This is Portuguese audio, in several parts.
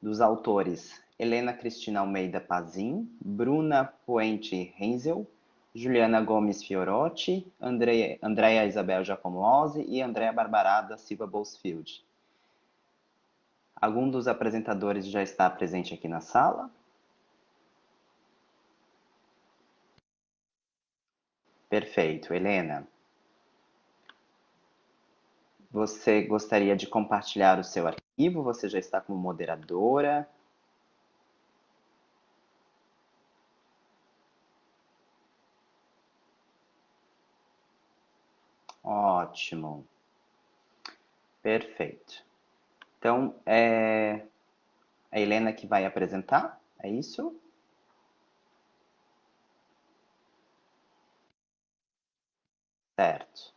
dos autores Helena Cristina Almeida Pazin, Bruna Puente Renzel, Juliana Gomes Fiorotti, Andréa Isabel Giacomozzi e Andréa Barbarada Silva Bolsfield. Algum dos apresentadores já está presente aqui na sala? Perfeito. Helena, você gostaria de compartilhar o seu arquivo? Você já está como moderadora? Ótimo. Perfeito. Então, é a Helena que vai apresentar? É isso? Certo.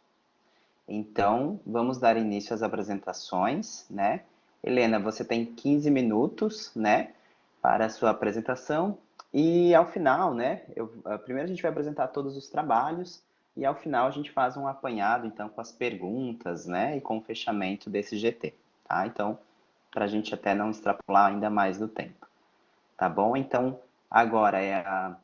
Então, vamos dar início às apresentações, né? Helena, você tem 15 minutos, né, para a sua apresentação. E ao final, né, primeiro a gente vai apresentar todos os trabalhos e ao final a gente faz um apanhado, então, com as perguntas, né, e com o fechamento desse GT, tá? Então, para a gente até não extrapolar ainda mais do tempo, tá bom? Então, agora é a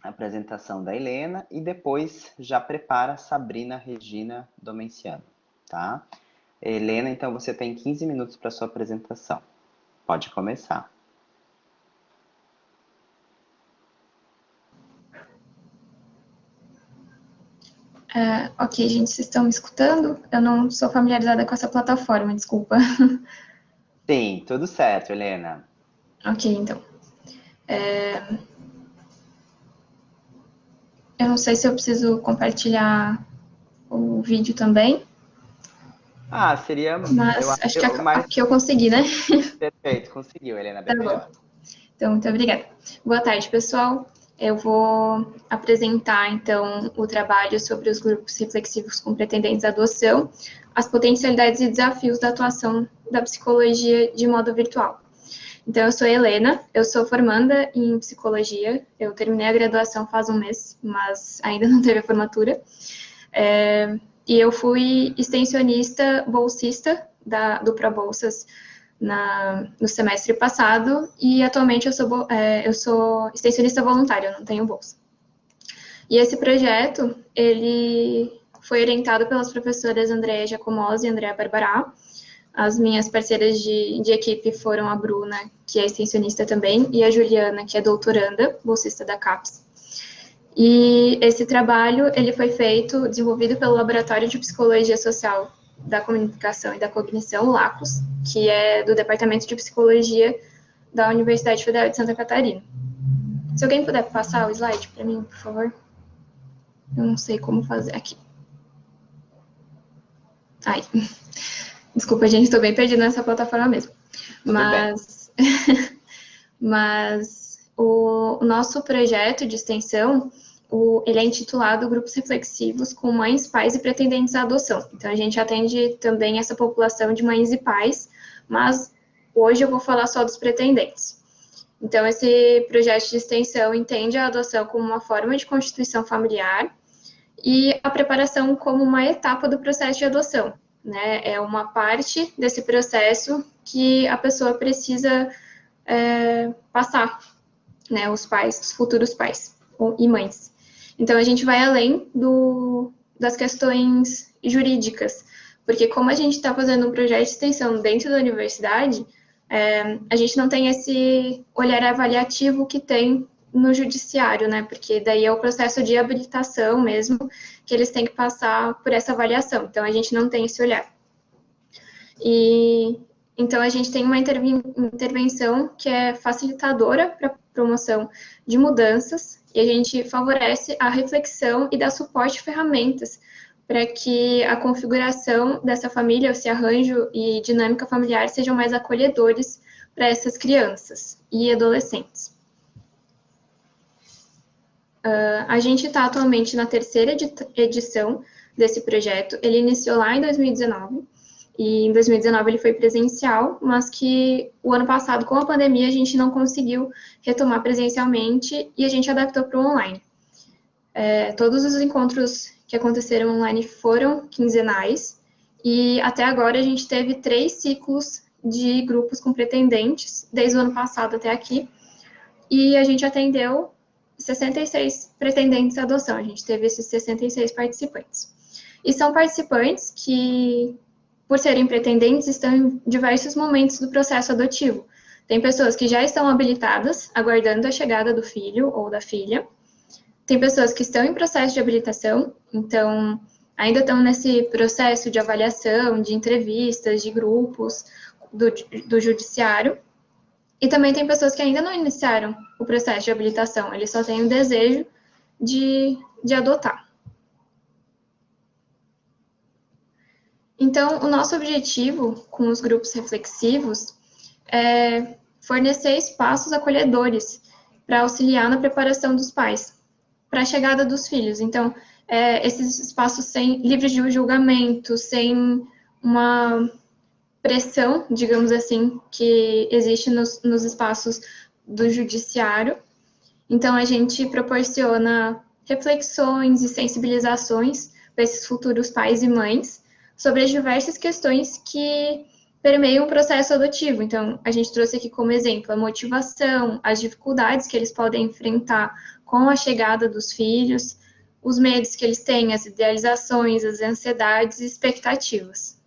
apresentação da Helena e depois já prepara Sabrina Regina Domenciano, tá? Helena, então você tem 15 minutos para sua apresentação. Pode começar. Ok, gente, vocês estão me escutando? Eu não sou familiarizada com essa plataforma, desculpa. Sim, tudo certo, Helena. Ok, então. Eu não sei se eu preciso compartilhar o vídeo também, Ah, seria, eu mas acho acho que que mais aqui eu consegui, né? perfeito, conseguiu, Helena, Tá bem bom. melhor. Então, muito obrigada. Boa tarde, pessoal. Eu vou apresentar, então, o trabalho sobre os grupos reflexivos com pretendentes à adoção, as potencialidades e desafios da atuação da psicologia de modo virtual. Então, eu sou Helena, eu sou formanda em psicologia, eu terminei a graduação faz um mês, mas ainda não teve a formatura. E eu fui extensionista bolsista do ProBolsas no semestre passado, e atualmente eu sou extensionista voluntária, eu não tenho bolsa. E esse projeto, ele foi orientado pelas professoras Andréa Giacomozzi e Andréa Barbará. As minhas parceiras de equipe foram a Bruna, que é extensionista também, e a Juliana, que é doutoranda, bolsista da CAPES. E esse trabalho, ele foi desenvolvido pelo Laboratório de Psicologia Social da Comunicação e da Cognição, o LACOS, que é do Departamento de Psicologia da Universidade Federal de Santa Catarina. Se alguém puder passar o slide para mim, por favor. Eu não sei como fazer aqui. Ai. Desculpa, gente, estou bem perdida nessa plataforma mesmo. Tudo bem. Mas o nosso projeto de extensão, ele é intitulado Grupos Reflexivos com Mães, Pais e Pretendentes à Adoção. Então, a gente atende também essa população de mães e pais, mas hoje eu vou falar só dos pretendentes. Então, esse projeto de extensão entende a adoção como uma forma de constituição familiar e a preparação como uma etapa do processo de adoção, né? É uma parte desse processo que a pessoa precisa passar, né? Os pais, os futuros pais e mães. Então, a gente vai além das questões jurídicas, porque como a gente está fazendo um projeto de extensão dentro da universidade, a gente não tem esse olhar avaliativo que tem no judiciário, né? Porque daí é o processo de habilitação mesmo, que eles têm que passar por essa avaliação. Então, a gente não tem esse olhar. E então a gente tem uma intervenção que é facilitadora para a promoção de mudanças e a gente favorece a reflexão e dá suporte a ferramentas para que a configuração dessa família, esse arranjo e dinâmica familiar sejam mais acolhedores para essas crianças e adolescentes. A gente está atualmente na terceira edição desse projeto. Ele iniciou lá em 2019 e em 2019 ele foi presencial, mas que o ano passado, com a pandemia, a gente não conseguiu retomar presencialmente e a gente adaptou para o online. Todos os encontros que aconteceram online foram quinzenais e até agora a gente teve 3 ciclos de grupos com pretendentes, desde o ano passado até aqui, e a gente atendeu 66 pretendentes à adoção, a gente teve esses 66 participantes. E são participantes que, por serem pretendentes, estão em diversos momentos do processo adotivo. Tem pessoas que já estão habilitadas, aguardando a chegada do filho ou da filha. Tem pessoas que estão em processo de habilitação, então ainda estão nesse processo de avaliação, de entrevistas, de grupos do judiciário. E também tem pessoas que ainda não iniciaram o processo de habilitação, eles só têm o desejo de adotar. Então, o nosso objetivo com os grupos reflexivos é fornecer espaços acolhedores para auxiliar na preparação dos pais para a chegada dos filhos. Então, esses espaços livres de julgamento, sem uma pressão, digamos assim, que existe nos espaços do judiciário. Então, a gente proporciona reflexões e sensibilizações para esses futuros pais e mães sobre as diversas questões que permeiam o processo adotivo. Então, a gente trouxe aqui como exemplo a motivação, as dificuldades que eles podem enfrentar com a chegada dos filhos, os medos que eles têm, as idealizações, as ansiedades e expectativas.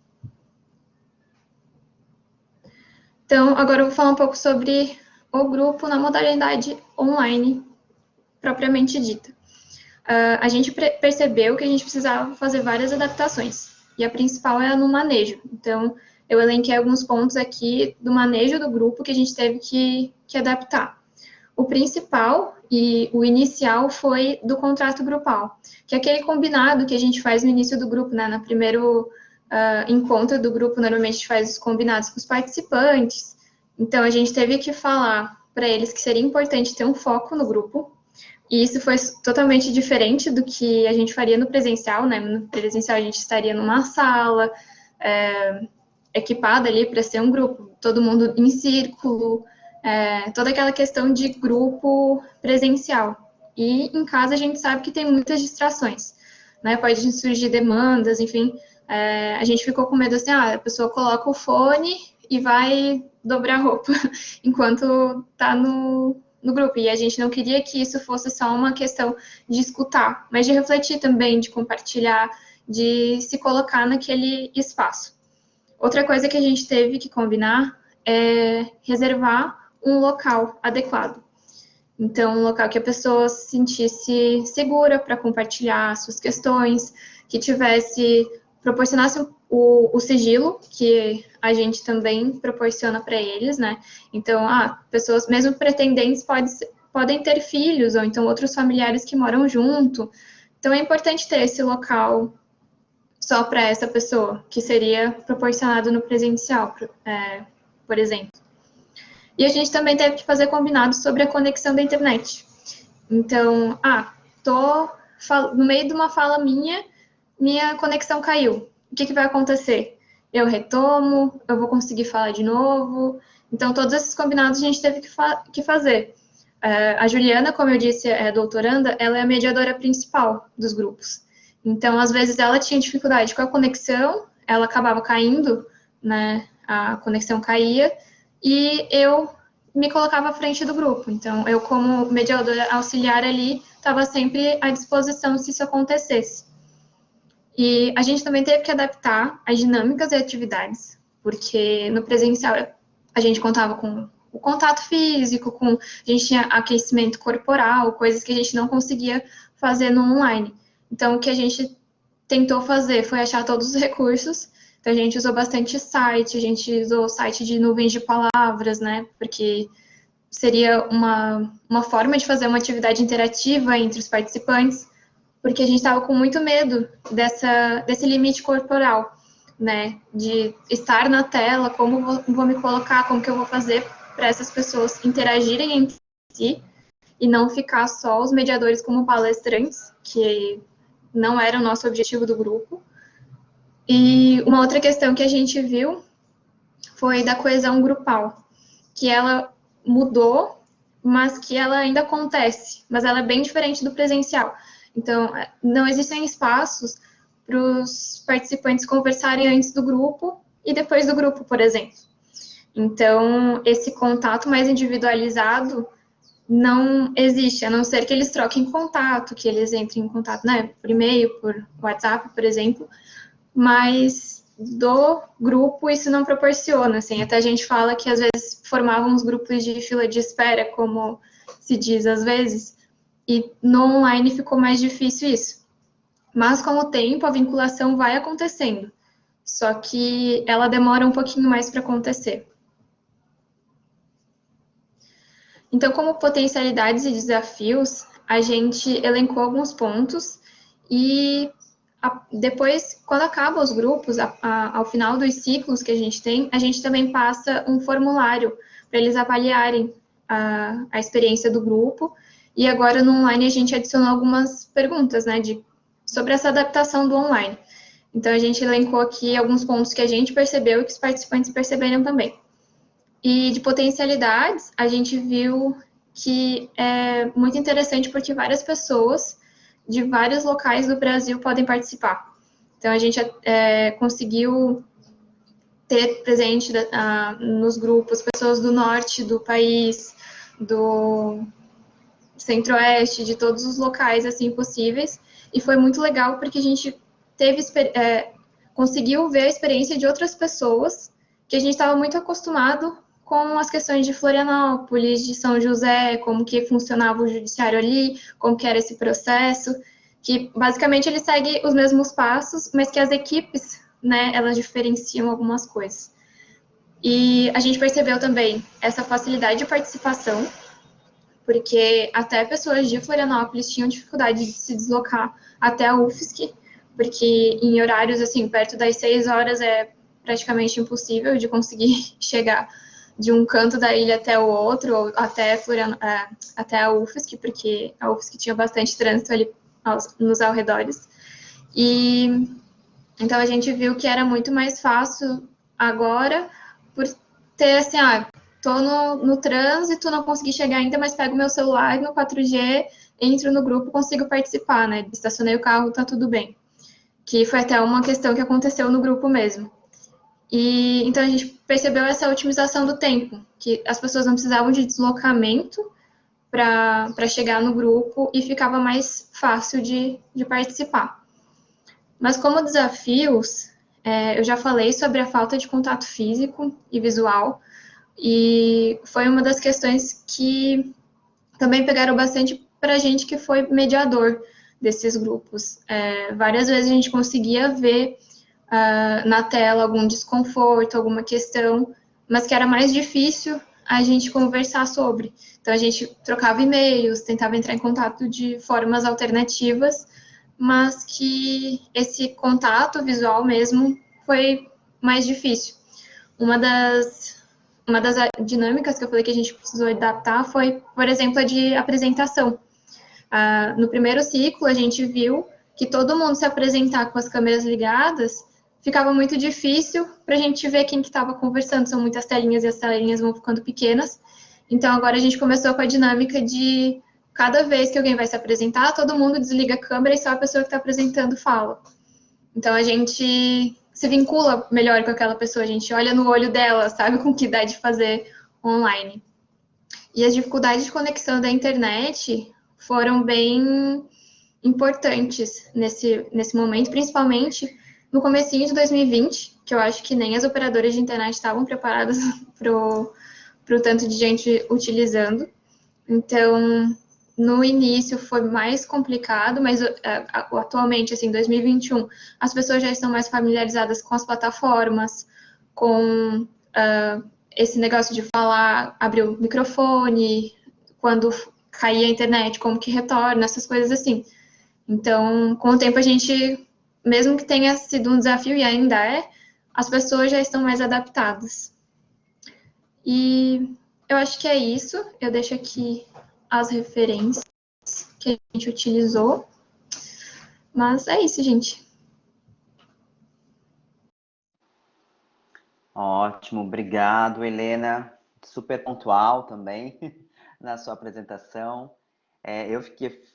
Então, agora eu vou falar um pouco sobre o grupo na modalidade online, propriamente dita. A gente percebeu que a gente precisava fazer várias adaptações, e a principal é no manejo. Então, eu elenquei alguns pontos aqui do manejo do grupo que a gente teve que adaptar. O principal e o inicial foi do contrato grupal, que é aquele combinado que a gente faz no início do grupo, né? No primeiro encontro do grupo, normalmente a gente faz os combinados com os participantes. Então, a gente teve que falar para eles que seria importante ter um foco no grupo, e isso foi totalmente diferente do que a gente faria no presencial, né? No presencial a gente estaria numa sala, equipada ali para ser um grupo, todo mundo em círculo, toda aquela questão de grupo presencial. E em casa a gente sabe que tem muitas distrações, né? Pode surgir demandas, enfim. A gente ficou com medo assim, a pessoa coloca o fone e vai dobrar a roupa enquanto está no grupo. E a gente não queria que isso fosse só uma questão de escutar, mas de refletir também, de compartilhar, de se colocar naquele espaço. Outra coisa que a gente teve que combinar é reservar um local adequado. Então, um local que a pessoa se sentisse segura para compartilhar suas questões, que proporcionasse o sigilo, que a gente também proporciona para eles, né? Então, pessoas, mesmo pretendentes, podem ter filhos, ou então outros familiares que moram junto. Então, é importante ter esse local só para essa pessoa, que seria proporcionado no presencial, por exemplo. E a gente também teve que fazer combinados sobre a conexão da internet. Então, tô no meio de uma fala minha conexão caiu. O que vai acontecer? Eu retomo, eu vou conseguir falar de novo. Então, todos esses combinados a gente teve que fazer. A Juliana, como eu disse, é doutoranda, ela é a mediadora principal dos grupos. Então, às vezes, ela tinha dificuldade com a conexão, ela acabava caindo, né? A conexão caía, e eu me colocava à frente do grupo. Então, eu, como mediadora auxiliar ali, estava sempre à disposição se isso acontecesse. E a gente também teve que adaptar as dinâmicas e atividades, porque no presencial a gente contava com o contato físico, a gente tinha aquecimento corporal, coisas que a gente não conseguia fazer no online. Então, o que a gente tentou fazer foi achar todos os recursos. Então, a gente usou bastante site, a gente usou site de nuvens de palavras, né? Porque seria uma forma de fazer uma atividade interativa entre os participantes, porque a gente estava com muito medo desse limite corporal, né? De estar na tela, como vou me colocar, como que eu vou fazer para essas pessoas interagirem entre si e não ficar só os mediadores como palestrantes, que não era o nosso objetivo do grupo. E uma outra questão que a gente viu foi da coesão grupal, que ela mudou, mas que ela ainda acontece, mas ela é bem diferente do presencial. Então, não existem espaços para os participantes conversarem antes do grupo e depois do grupo, por exemplo. Então, esse contato mais individualizado não existe, a não ser que eles troquem contato, que eles entrem em contato, né, por e-mail, por WhatsApp, por exemplo, mas do grupo isso não proporciona, assim, até a gente fala que às vezes formavam os grupos de fila de espera, como se diz às vezes, e no online ficou mais difícil isso. Mas com o tempo a vinculação vai acontecendo, só que ela demora um pouquinho mais para acontecer. Então, como potencialidades e desafios, a gente elencou alguns pontos e depois, quando acabam os grupos, ao final dos ciclos que a gente também passa um formulário para eles avaliarem a experiência do grupo. E agora no online a gente adicionou algumas perguntas, né, sobre essa adaptação do online. Então a gente elencou aqui alguns pontos que a gente percebeu e que os participantes perceberam também. E de potencialidades, a gente viu que é muito interessante porque várias pessoas de vários locais do Brasil podem participar. Então, a gente conseguiu ter presente nos grupos pessoas do norte do país, do centro-oeste, de todos os locais assim possíveis. E foi muito legal porque a gente conseguiu ver a experiência de outras pessoas que a gente estava muito acostumado com as questões de Florianópolis, de São José, como que funcionava o judiciário ali, como que era esse processo, que basicamente ele segue os mesmos passos, mas que as equipes, né, elas diferenciam algumas coisas. E a gente percebeu também essa facilidade de participação, porque até pessoas de Florianópolis tinham dificuldade de se deslocar até a UFSC, porque em horários assim, perto das 6 horas é praticamente impossível de conseguir chegar de um canto da ilha até o outro, ou até a UFSC, porque a UFSC tinha bastante trânsito ali nos arredores. E então a gente viu que era muito mais fácil agora, por ter assim, tô no trânsito, não consegui chegar ainda, mas pego meu celular no 4G, entro no grupo, consigo participar, né? Estacionei o carro, tá tudo bem. Que foi até uma questão que aconteceu no grupo mesmo. E então a gente percebeu essa otimização do tempo, que as pessoas não precisavam de deslocamento para chegar no grupo e ficava mais fácil de participar. Mas como desafios, eu já falei sobre a falta de contato físico e visual, e foi uma das questões que também pegaram bastante para a gente que foi mediador desses grupos. Várias vezes a gente conseguia ver na tela algum desconforto, alguma questão, mas que era mais difícil a gente conversar sobre. Então a gente trocava e-mails, tentava entrar em contato de formas alternativas, mas que esse contato visual mesmo foi mais difícil. Uma das, uma das dinâmicas que eu falei que a gente precisou adaptar foi, por exemplo, a de apresentação. No primeiro ciclo, a gente viu que todo mundo se apresentar com as câmeras ligadas ficava muito difícil para a gente ver quem que estava conversando. São muitas telinhas e as telinhas vão ficando pequenas. Então, agora a gente começou com a dinâmica de cada vez que alguém vai se apresentar, todo mundo desliga a câmera e só a pessoa que está apresentando fala. Então, a gente se vincula melhor com aquela pessoa, a gente olha no olho dela, sabe com que dá de fazer online. E as dificuldades de conexão da internet foram bem importantes nesse momento, principalmente no comecinho de 2020, que eu acho que nem as operadoras de internet estavam preparadas para o tanto de gente utilizando. Então, no início foi mais complicado, mas atualmente, assim, 2021, as pessoas já estão mais familiarizadas com as plataformas, com esse negócio de falar, abrir o microfone, quando cair a internet, como que retorna, essas coisas assim. Então, com o tempo a gente, mesmo que tenha sido um desafio e ainda as pessoas já estão mais adaptadas. E eu acho que é isso. Eu deixo aqui as referências que a gente utilizou. Mas é isso, gente. Ótimo, obrigado, Helena. Super pontual também na sua apresentação.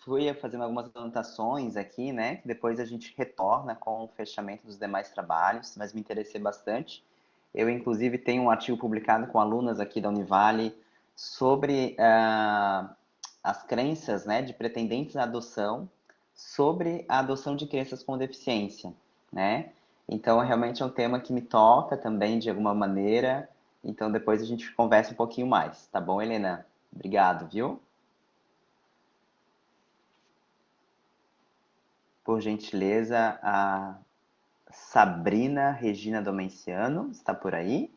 Fui fazendo algumas anotações aqui, né? Que depois a gente retorna com o fechamento dos demais trabalhos, mas me interessei bastante. Eu, inclusive, tenho um artigo publicado com alunas aqui da Univale sobre as crenças, né, de pretendentes à adoção, sobre a adoção de crianças com deficiência, né? Então, realmente é um tema que me toca também, de alguma maneira. Então, depois a gente conversa um pouquinho mais, tá bom, Helena? Obrigado, viu? Por gentileza, a Sabrina Regina Domenciano está por aí?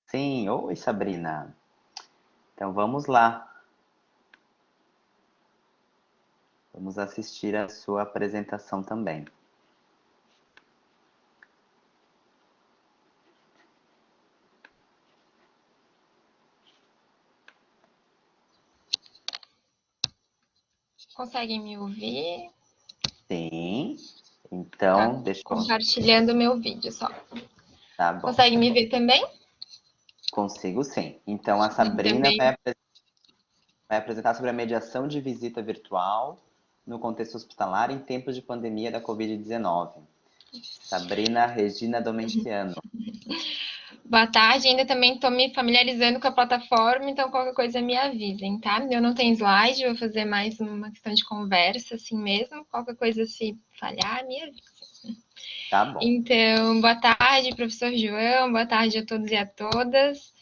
Sim, oi Sabrina. Então vamos lá. Vamos assistir a sua apresentação também. Conseguem me ouvir? Sim. Tá, Então, deixa eu... compartilhando meu vídeo só. Tá bom. Consegue me ver também? Consigo sim. Então a Sabrina Também. vai apresentar sobre a mediação de visita virtual no contexto hospitalar em tempos de pandemia da Covid-19. Sabrina Regina Domenciano. Boa tarde, ainda também estou me familiarizando com a plataforma, então qualquer coisa me avisem, tá? Eu não tenho slide, vou fazer mais uma questão de conversa, assim mesmo. Qualquer coisa, se falhar, me avisa. Tá bom. Então, boa tarde, professor João, boa tarde a todos e a todas.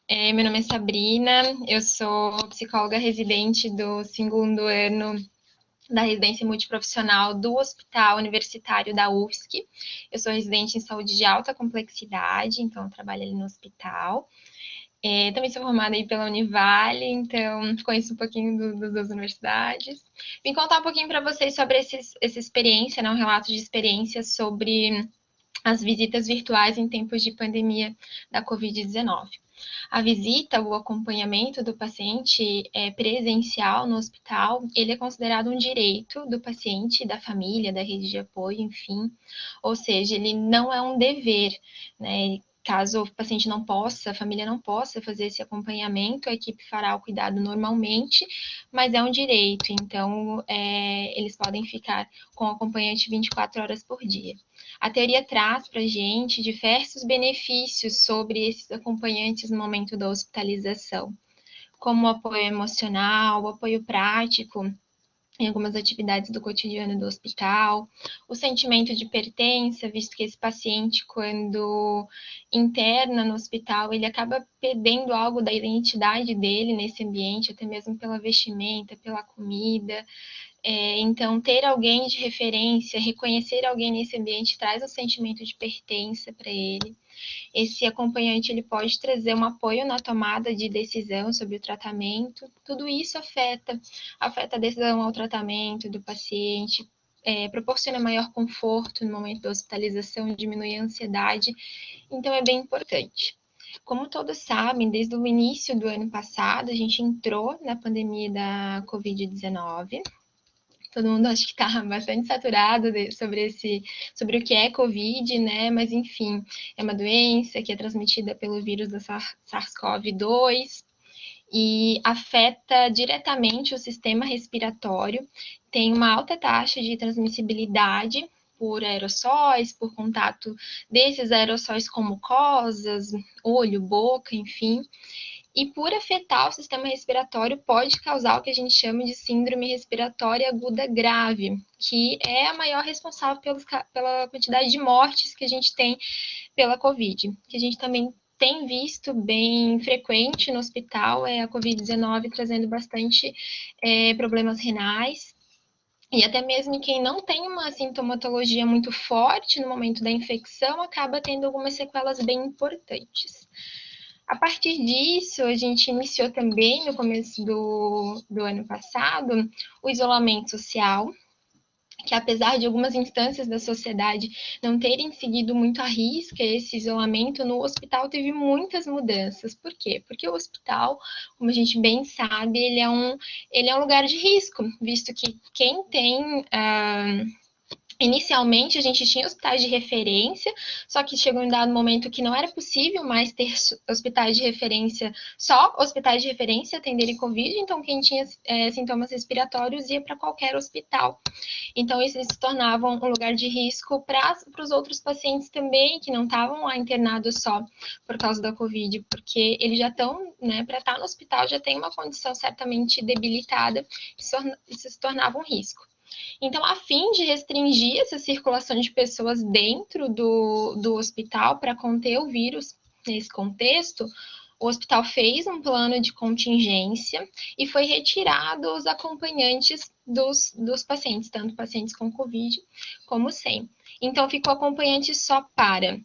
Meu nome é Sabrina, eu sou psicóloga residente do segundo ano da residência multiprofissional do Hospital Universitário da UFSC. Eu sou residente em saúde de alta complexidade, então eu trabalho ali no hospital. Também sou formada aí pela Univale, então conheço um pouquinho das duas universidades. Vim contar um pouquinho para vocês sobre essa experiência, né, um relato de experiência sobre as visitas virtuais em tempos de pandemia da Covid-19. A visita, o acompanhamento do paciente presencial no hospital, ele é considerado um direito do paciente, da família, da rede de apoio, enfim. Ou seja, ele não é um dever, né? Caso o paciente não possa, a família não possa fazer esse acompanhamento, a equipe fará o cuidado normalmente, mas é um direito, então eles podem ficar com o acompanhante 24 horas por dia. A teoria traz para a gente diversos benefícios sobre esses acompanhantes no momento da hospitalização, como o apoio emocional, o apoio prático em algumas atividades do cotidiano do hospital, o sentimento de pertença, visto que esse paciente, quando interna no hospital, ele acaba perdendo algo da identidade dele nesse ambiente, até mesmo pela vestimenta, pela comida. Então, ter alguém de referência, reconhecer alguém nesse ambiente traz um sentimento de pertença para ele. Esse acompanhante ele pode trazer um apoio na tomada de decisão sobre o tratamento. Tudo isso afeta a decisão ao tratamento do paciente, proporciona maior conforto no momento da hospitalização, diminui a ansiedade. Então, é bem importante. Como todos sabem, desde o início do ano passado, a gente entrou na pandemia da Covid-19. Todo mundo acho que está bastante saturado sobre o que é Covid, né? Mas enfim, é uma doença que é transmitida pelo vírus da SARS-CoV-2 e afeta diretamente o sistema respiratório, tem uma alta taxa de transmissibilidade por aerossóis, por contato desses aerossóis com mucosas, olho, boca, enfim. E por afetar o sistema respiratório, pode causar o que a gente chama de síndrome respiratória aguda grave, que é a maior responsável pela quantidade de mortes que a gente tem pela Covid, que a gente também tem visto bem frequente no hospital, é a Covid-19 trazendo bastante problemas renais. E até mesmo quem não tem uma sintomatologia muito forte no momento da infecção acaba tendo algumas sequelas bem importantes. A partir disso, a gente iniciou também, no começo do ano passado, o isolamento social, que apesar de algumas instâncias da sociedade não terem seguido muito à risca esse isolamento, no hospital teve muitas mudanças. Por quê? Porque o hospital, como a gente bem sabe, ele é um lugar de risco, visto que quem tem Inicialmente, a gente tinha hospitais de referência, só que chegou um dado momento que não era possível mais ter hospitais de referência, só hospitais de referência atenderem Covid, então quem tinha sintomas respiratórios ia para qualquer hospital. Então, isso se tornava um lugar de risco para os outros pacientes também, que não estavam lá internados só por causa da Covid, porque eles já estão, né, para estar no hospital, já tem uma condição certamente debilitada, isso se tornava um risco. Então, a fim de restringir essa circulação de pessoas dentro do hospital para conter o vírus nesse contexto, o hospital fez um plano de contingência e foi retirado os acompanhantes dos pacientes, tanto pacientes com Covid como sem. Então, ficou acompanhante só para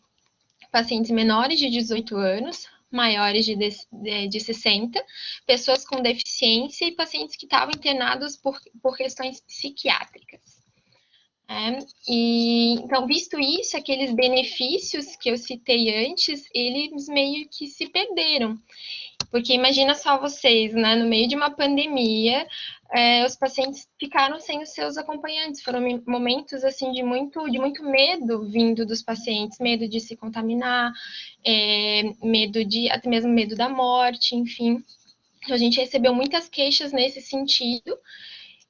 pacientes menores de 18 anos, maiores de 60, pessoas com deficiência e pacientes que estavam internados por questões psiquiátricas. Então, visto isso, aqueles benefícios que eu citei antes, eles meio que se perderam. Porque imagina só vocês, né, no meio de uma pandemia, os pacientes ficaram sem os seus acompanhantes. Foram momentos assim de muito medo vindo dos pacientes, medo de se contaminar, até mesmo medo da morte, enfim. A gente recebeu muitas queixas nesse sentido.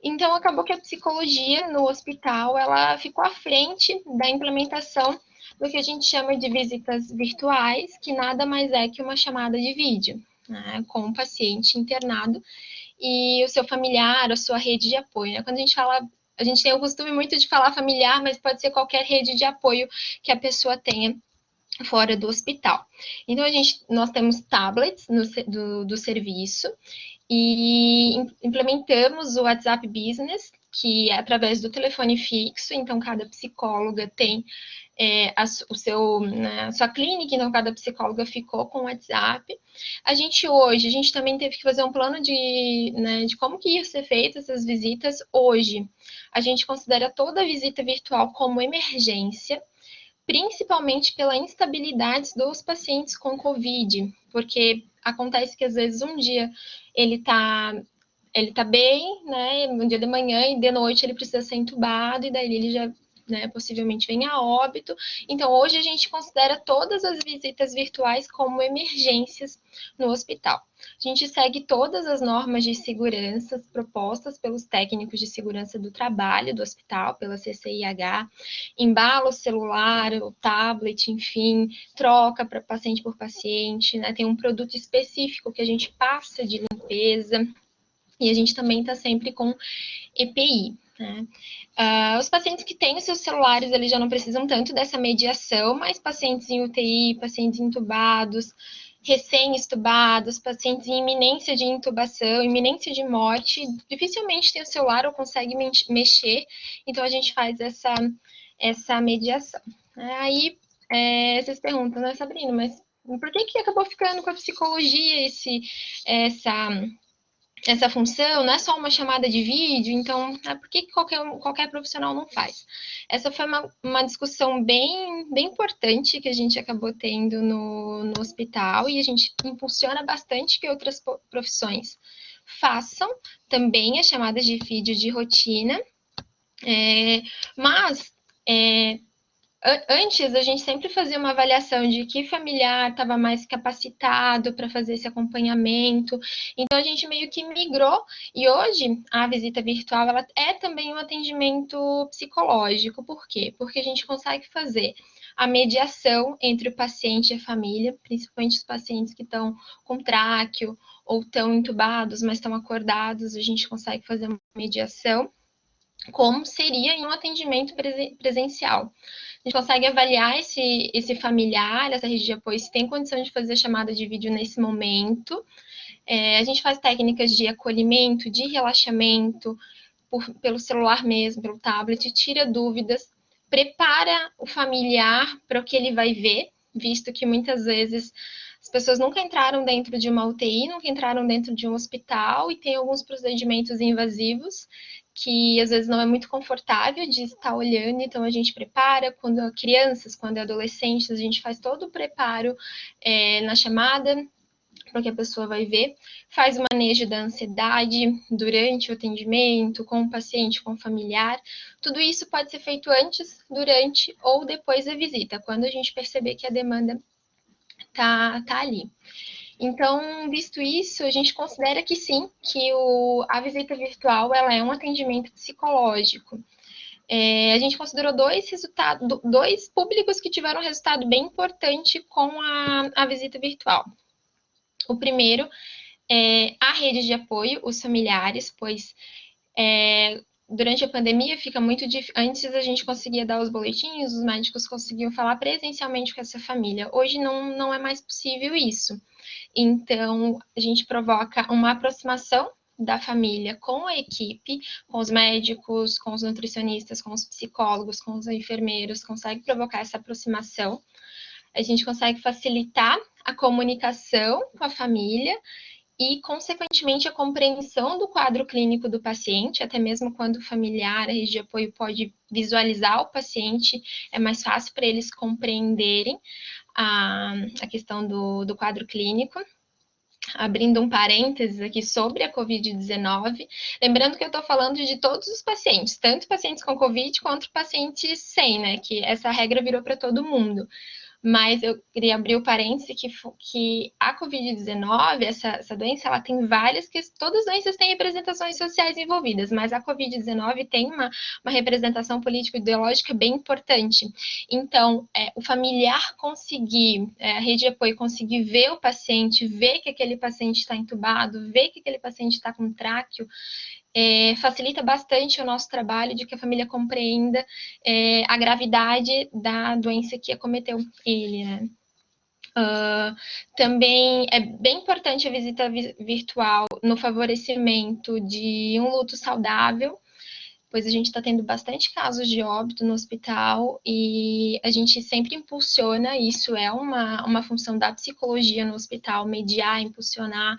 Então acabou que a psicologia no hospital ela ficou à frente da implementação do que a gente chama de visitas virtuais, que nada mais é que uma chamada de vídeo, né, com o paciente internado e o seu familiar, a sua rede de apoio. Né? Quando a gente fala, a gente tem o costume muito de falar familiar, mas pode ser qualquer rede de apoio que a pessoa tenha fora do hospital. Então, nós temos tablets do serviço e implementamos o WhatsApp Business, que é através do telefone fixo, então cada psicóloga tem a sua clínica, então cada psicóloga ficou com o WhatsApp. A gente também teve que fazer um plano de como que ia ser feita essas visitas hoje. A gente considera toda visita virtual como emergência, principalmente pela instabilidade dos pacientes com Covid, porque acontece que às vezes um dia ele tá bem, né, um dia de manhã e de noite ele precisa ser entubado e daí ele já, né, possivelmente venha a óbito. Então, hoje a gente considera todas as visitas virtuais como emergências no hospital. A gente segue todas as normas de segurança propostas pelos técnicos de segurança do trabalho do hospital, pela CCIH, embala o celular, o tablet, enfim, troca para paciente por paciente, né? Tem um produto específico que a gente passa de limpeza, e a gente também está sempre com EPI. Né? Os pacientes que têm os seus celulares, eles já não precisam tanto dessa mediação, mas pacientes em UTI, pacientes intubados, recém-estubados, pacientes em iminência de intubação, iminência de morte, dificilmente tem o celular ou consegue mexer, então a gente faz essa mediação. Aí vocês perguntam, né, Sabrina, mas por que acabou ficando com a psicologia essa função, não é só uma chamada de vídeo, então por que qualquer profissional não faz? Essa foi uma discussão bem importante que a gente acabou tendo no hospital e a gente impulsiona bastante que outras profissões façam também as chamadas de vídeo de rotina, mas antes, a gente sempre fazia uma avaliação de que familiar estava mais capacitado para fazer esse acompanhamento. Então, a gente meio que migrou. E hoje, a visita virtual ela é também um atendimento psicológico. Por quê? Porque a gente consegue fazer a mediação entre o paciente e a família, principalmente os pacientes que estão com tráqueo ou estão entubados, mas estão acordados. A gente consegue fazer uma mediação, como seria em um atendimento presencial. A gente consegue avaliar esse familiar, essa rede de apoio, se tem condição de fazer chamada de vídeo nesse momento. A gente faz técnicas de acolhimento, de relaxamento, pelo celular mesmo, pelo tablet, tira dúvidas, prepara o familiar para o que ele vai ver, visto que muitas vezes as pessoas nunca entraram dentro de uma UTI, nunca entraram dentro de um hospital e tem alguns procedimentos invasivos que às vezes não é muito confortável de estar olhando, então a gente prepara, quando é crianças, quando é adolescentes, a gente faz todo o preparo na chamada porque a pessoa vai ver, faz o manejo da ansiedade durante o atendimento, com o paciente, com o familiar. Tudo isso pode ser feito antes, durante ou depois da visita, quando a gente perceber que a demanda tá ali. Então, visto isso, a gente considera que sim, que a visita virtual ela é um atendimento psicológico. A gente considerou dois públicos que tiveram um resultado bem importante com a visita virtual. O primeiro é a rede de apoio, os familiares, pois durante a pandemia fica muito difícil. Antes a gente conseguia dar os boletins, os médicos conseguiam falar presencialmente com essa família. Hoje não é mais possível isso. Então, a gente provoca uma aproximação da família com a equipe, com os médicos, com os nutricionistas, com os psicólogos, com os enfermeiros, consegue provocar essa aproximação. A gente consegue facilitar a comunicação com a família e, consequentemente, a compreensão do quadro clínico do paciente, até mesmo quando o familiar, a rede de apoio pode visualizar o paciente, é mais fácil para eles compreenderem a questão do quadro clínico. Abrindo um parênteses aqui sobre a Covid-19, lembrando que eu estou falando de todos os pacientes, tanto pacientes com Covid quanto pacientes sem, né? Que essa regra virou para todo mundo. Mas eu queria abrir o parêntese que a Covid-19, essa doença, ela tem várias, que todas as doenças têm representações sociais envolvidas, mas a Covid-19 tem uma representação político-ideológica bem importante. Então, o familiar conseguir, a rede de apoio conseguir ver o paciente, ver que aquele paciente está entubado, ver que aquele paciente está com tráqueo, facilita bastante o nosso trabalho de que a família compreenda a gravidade da doença que acometeu ele, né? Também é bem importante a visita virtual no favorecimento de um luto saudável, pois a gente está tendo bastante casos de óbito no hospital e a gente sempre impulsiona, isso é uma função da psicologia no hospital, mediar, impulsionar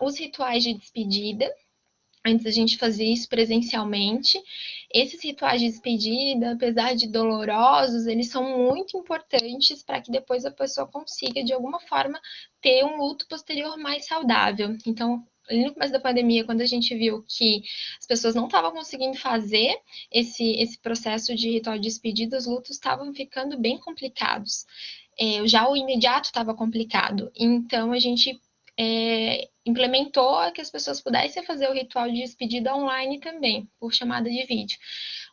os rituais de despedida. Antes a gente fazia isso presencialmente. Esses rituais de despedida, apesar de dolorosos, eles são muito importantes para que depois a pessoa consiga, de alguma forma, ter um luto posterior mais saudável. Então, no começo da pandemia, quando a gente viu que as pessoas não estavam conseguindo fazer esse processo de ritual de despedida, os lutos estavam ficando bem complicados. Já o imediato estava complicado. Então, a gente implementou que as pessoas pudessem fazer o ritual de despedida online também, por chamada de vídeo.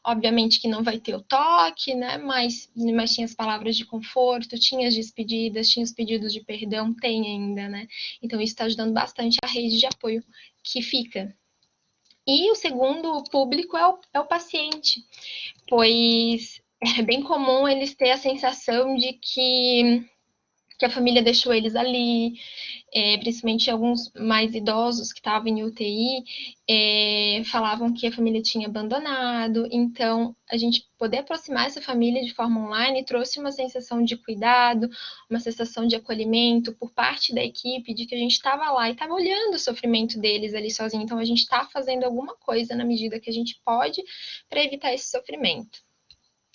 Obviamente que não vai ter o toque, né? Mas tinha as palavras de conforto, tinha as despedidas, tinha os pedidos de perdão, tem ainda, né? Então isso está ajudando bastante a rede de apoio que fica. E o segundo público é o paciente, pois é bem comum eles ter a sensação de que a família deixou eles ali, principalmente alguns mais idosos que estavam em UTI, falavam que a família tinha abandonado. Então, a gente poder aproximar essa família de forma online trouxe uma sensação de cuidado, uma sensação de acolhimento por parte da equipe, de que a gente estava lá e estava olhando o sofrimento deles ali sozinho. Então, a gente está fazendo alguma coisa na medida que a gente pode para evitar esse sofrimento.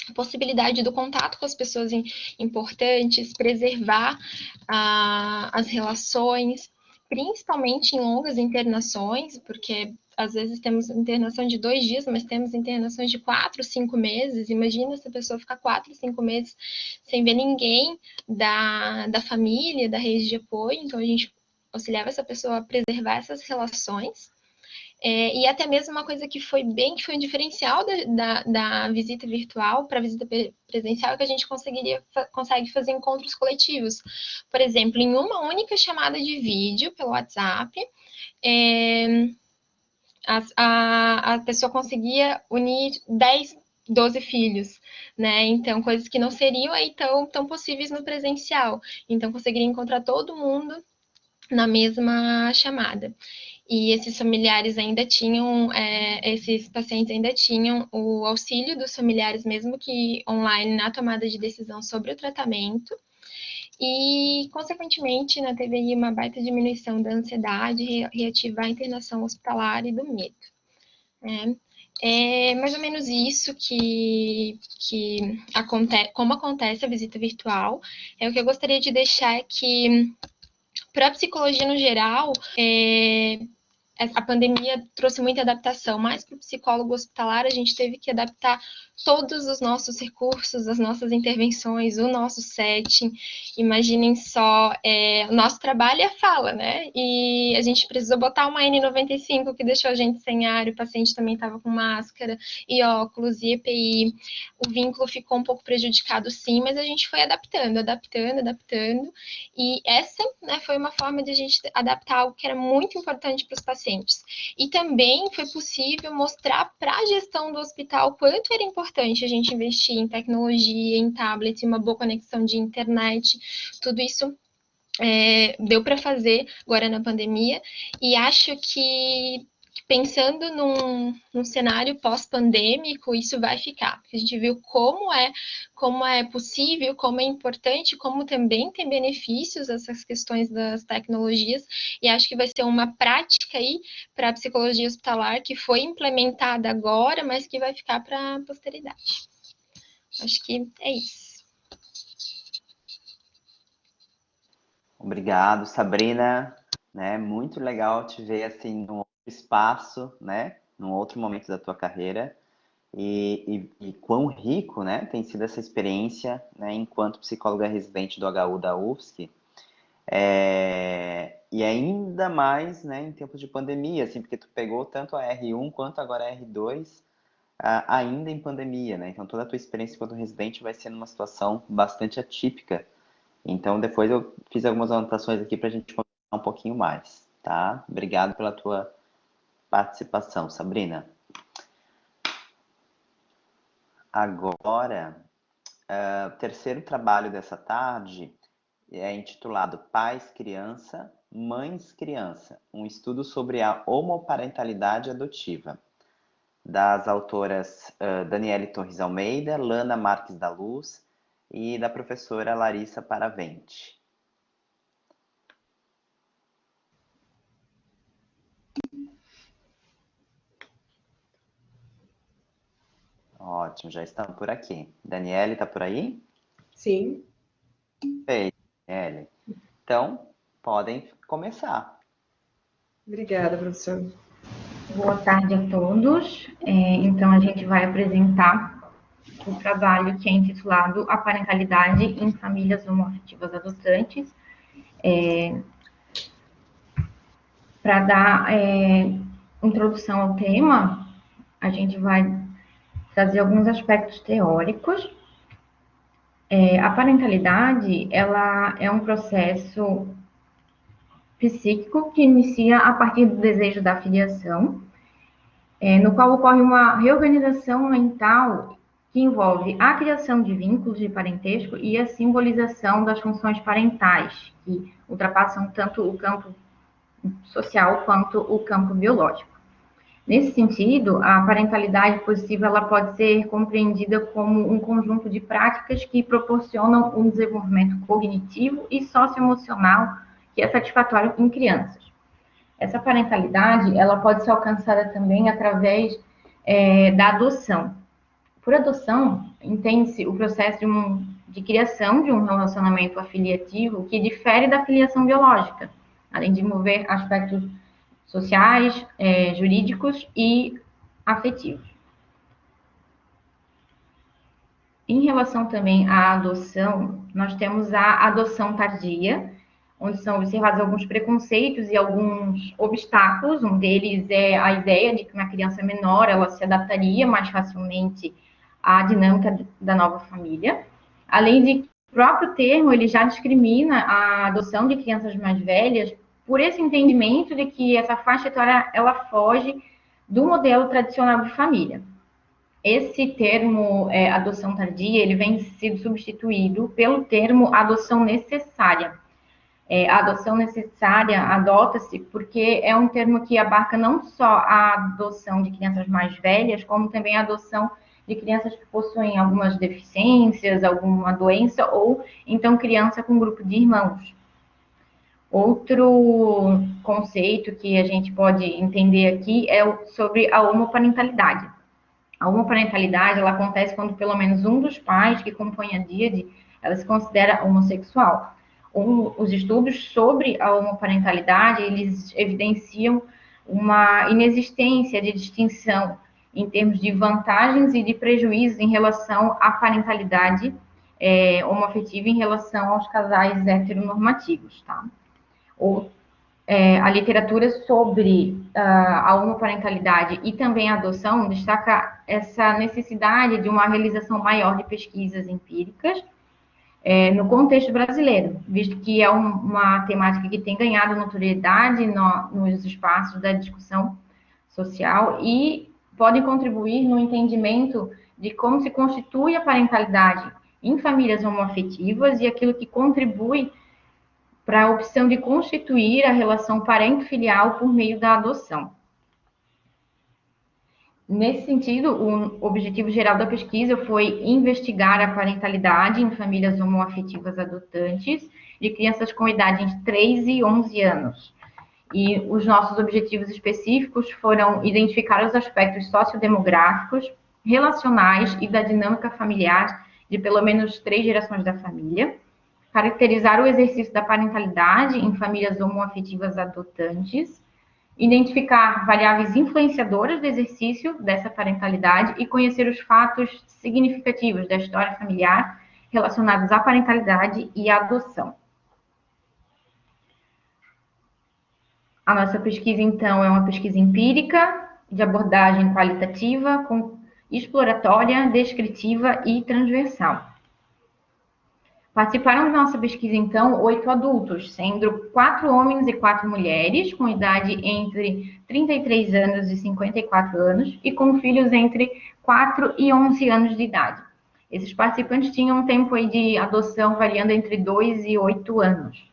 A possibilidade do contato com as pessoas importantes, preservar as relações, principalmente em longas internações, porque às vezes temos internação de 2 dias, mas temos internações de 4, 5 meses. Imagina se a pessoa ficar 4, 5 meses sem ver ninguém da família, da rede de apoio. Então, a gente auxiliava essa pessoa a preservar essas relações. E até mesmo uma coisa que foi um diferencial da visita virtual para a visita presencial é que a gente consegue fazer encontros coletivos. Por exemplo, em uma única chamada de vídeo pelo WhatsApp, a pessoa conseguia unir 10, 12 filhos, né? Então, coisas que não seriam aí tão possíveis no presencial. Então, conseguiria encontrar todo mundo na mesma chamada. E esses familiares ainda tinham, esses pacientes ainda tinham o auxílio dos familiares, mesmo que online, na tomada de decisão sobre o tratamento. E, consequentemente, né, teve aí uma baita diminuição da ansiedade, reativar a internação hospitalar e do medo. Né? É mais ou menos isso que acontece, como acontece a visita virtual. O que eu gostaria de deixar é que Para a psicologia no geral, a pandemia trouxe muita adaptação, mas para o psicólogo hospitalar a gente teve que adaptar todos os nossos recursos, as nossas intervenções, o nosso setting. Imaginem só, o nosso trabalho é a fala, né? E a gente precisou botar uma N95 que deixou a gente sem ar, o paciente também estava com máscara e óculos e EPI. O vínculo ficou um pouco prejudicado, sim, mas a gente foi adaptando. E essa, né, foi uma forma de a gente adaptar algo que era muito importante para os pacientes. E também foi possível mostrar para a gestão do hospital quanto era importante a gente investir em tecnologia, em tablet, uma boa conexão de internet. Tudo isso deu para fazer agora na pandemia. E acho que pensando num cenário pós-pandêmico, isso vai ficar. A gente viu como é possível, como é importante, como também tem benefícios essas questões das tecnologias, e acho que vai ser uma prática aí para a psicologia hospitalar que foi implementada agora, mas que vai ficar para a posteridade. Acho que é isso. Obrigado, Sabrina, né? Muito legal te ver assim num outro espaço, né? Num outro momento da tua carreira e quão rico, né? Tem sido essa experiência, né? Enquanto psicóloga residente do HU da UFSC, e ainda mais, né? Em tempos de pandemia, assim, porque tu pegou tanto a R1 quanto agora a R2, ainda em pandemia, né? Então toda a tua experiência enquanto residente vai ser numa situação bastante atípica. Então, depois eu fiz algumas anotações aqui para a gente conversar um pouquinho mais, tá? Obrigado pela tua participação, Sabrina. Agora, o terceiro trabalho dessa tarde é intitulado Pais Criança, Mães Criança, um estudo sobre a homoparentalidade adotiva, das autoras Daniele Torres Almeida, Lana Marques da Luz e da professora Larissa Paravente. Ótimo, já estão por aqui. Daniele, está por aí? Sim. Perfeito, Daniele. Então, podem começar. Obrigada, professor. Boa tarde a todos. Então, a gente vai apresentar o trabalho que é intitulado A Parentalidade em Famílias Homoafetivas Adotantes. Para dar introdução ao tema, a gente vai trazer alguns aspectos teóricos. A parentalidade, ela é um processo psíquico que inicia a partir do desejo da filiação, no qual ocorre uma reorganização mental que envolve a criação de vínculos de parentesco e a simbolização das funções parentais, que ultrapassam tanto o campo social quanto o campo biológico. Nesse sentido, a parentalidade positiva ela pode ser compreendida como um conjunto de práticas que proporcionam um desenvolvimento cognitivo e socioemocional que é satisfatório em crianças. Essa parentalidade ela pode ser alcançada também através da adoção. Por adoção, entende-se o processo de criação de um relacionamento afiliativo que difere da filiação biológica, além de envolver aspectos sociais, jurídicos e afetivos. Em relação também à adoção, nós temos a adoção tardia, onde são observados alguns preconceitos e alguns obstáculos. Um deles é a ideia de que uma criança menor ela se adaptaria mais facilmente à dinâmica da nova família, além de que o próprio termo ele já discrimina a adoção de crianças mais velhas por esse entendimento de que essa faixa etária ela foge do modelo tradicional de família. Esse termo adoção tardia ele vem sendo substituído pelo termo adoção necessária. A adoção necessária adota-se porque é um termo que abarca não só a adoção de crianças mais velhas, como também a adoção de crianças que possuem algumas deficiências, alguma doença, ou então criança com grupo de irmãos. Outro conceito que a gente pode entender aqui é sobre a homoparentalidade. A homoparentalidade ela acontece quando pelo menos um dos pais que compõem a díade ela se considera homossexual. os estudos sobre a homoparentalidade, eles evidenciam uma inexistência de distinção em termos de vantagens e de prejuízos em relação à parentalidade homoafetiva em relação aos casais heteronormativos, tá? A literatura sobre a homoparentalidade e também a adoção destaca essa necessidade de uma realização maior de pesquisas empíricas no contexto brasileiro, visto que é uma temática que tem ganhado notoriedade nos espaços da discussão social e podem contribuir no entendimento de como se constitui a parentalidade em famílias homoafetivas e aquilo que contribui para a opção de constituir a relação parento-filial por meio da adoção. Nesse sentido, o objetivo geral da pesquisa foi investigar a parentalidade em famílias homoafetivas adotantes de crianças com idade entre 3 e 11 anos. E os nossos objetivos específicos foram identificar os aspectos sociodemográficos, relacionais e da dinâmica familiar de pelo menos 3 gerações da família, caracterizar o exercício da parentalidade em famílias homoafetivas adotantes, identificar variáveis influenciadoras do exercício dessa parentalidade e conhecer os fatos significativos da história familiar relacionados à parentalidade e à adoção. A nossa pesquisa, então, é uma pesquisa empírica, de abordagem qualitativa, exploratória, descritiva e transversal. Participaram da nossa pesquisa, então, 8 adultos, sendo 4 homens e 4 mulheres, com idade entre 33 anos e 54 anos, e com filhos entre 4 e 11 anos de idade. Esses participantes tinham um tempo aí de adoção variando entre 2 e 8 anos.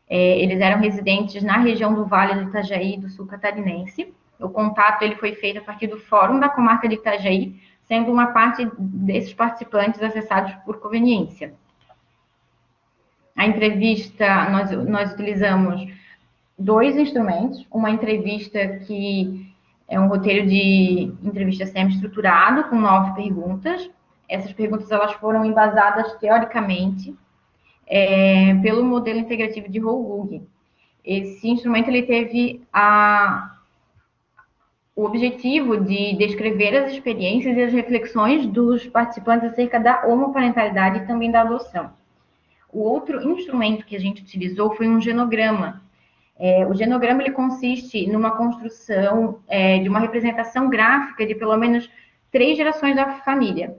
Eles eram residentes na região do Vale do Itajaí, do Sul Catarinense. O contato ele foi feito a partir do Fórum da Comarca de Itajaí, sendo uma parte desses participantes acessados por conveniência. A entrevista, nós utilizamos 2 instrumentos, uma entrevista que é um roteiro de entrevista semi-estruturado, com 9 perguntas. Essas perguntas elas foram embasadas teoricamente pelo modelo integrativo de Holgug. Esse instrumento ele teve o objetivo de descrever as experiências e as reflexões dos participantes acerca da homoparentalidade e também da adoção. O outro instrumento que a gente utilizou foi um genograma. O genograma ele consiste numa construção de uma representação gráfica de pelo menos 3 gerações da família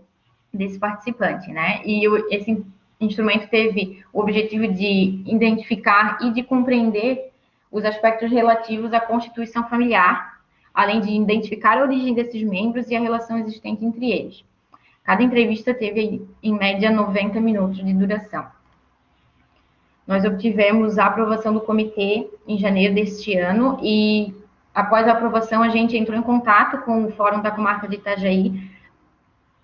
desse participante, né? E esse instrumento teve o objetivo de identificar e de compreender os aspectos relativos à constituição familiar, além de identificar a origem desses membros e a relação existente entre eles. Cada entrevista teve, em média, 90 minutos de duração. Nós obtivemos a aprovação do comitê em janeiro deste ano e, após a aprovação, a gente entrou em contato com o Fórum da Comarca de Itajaí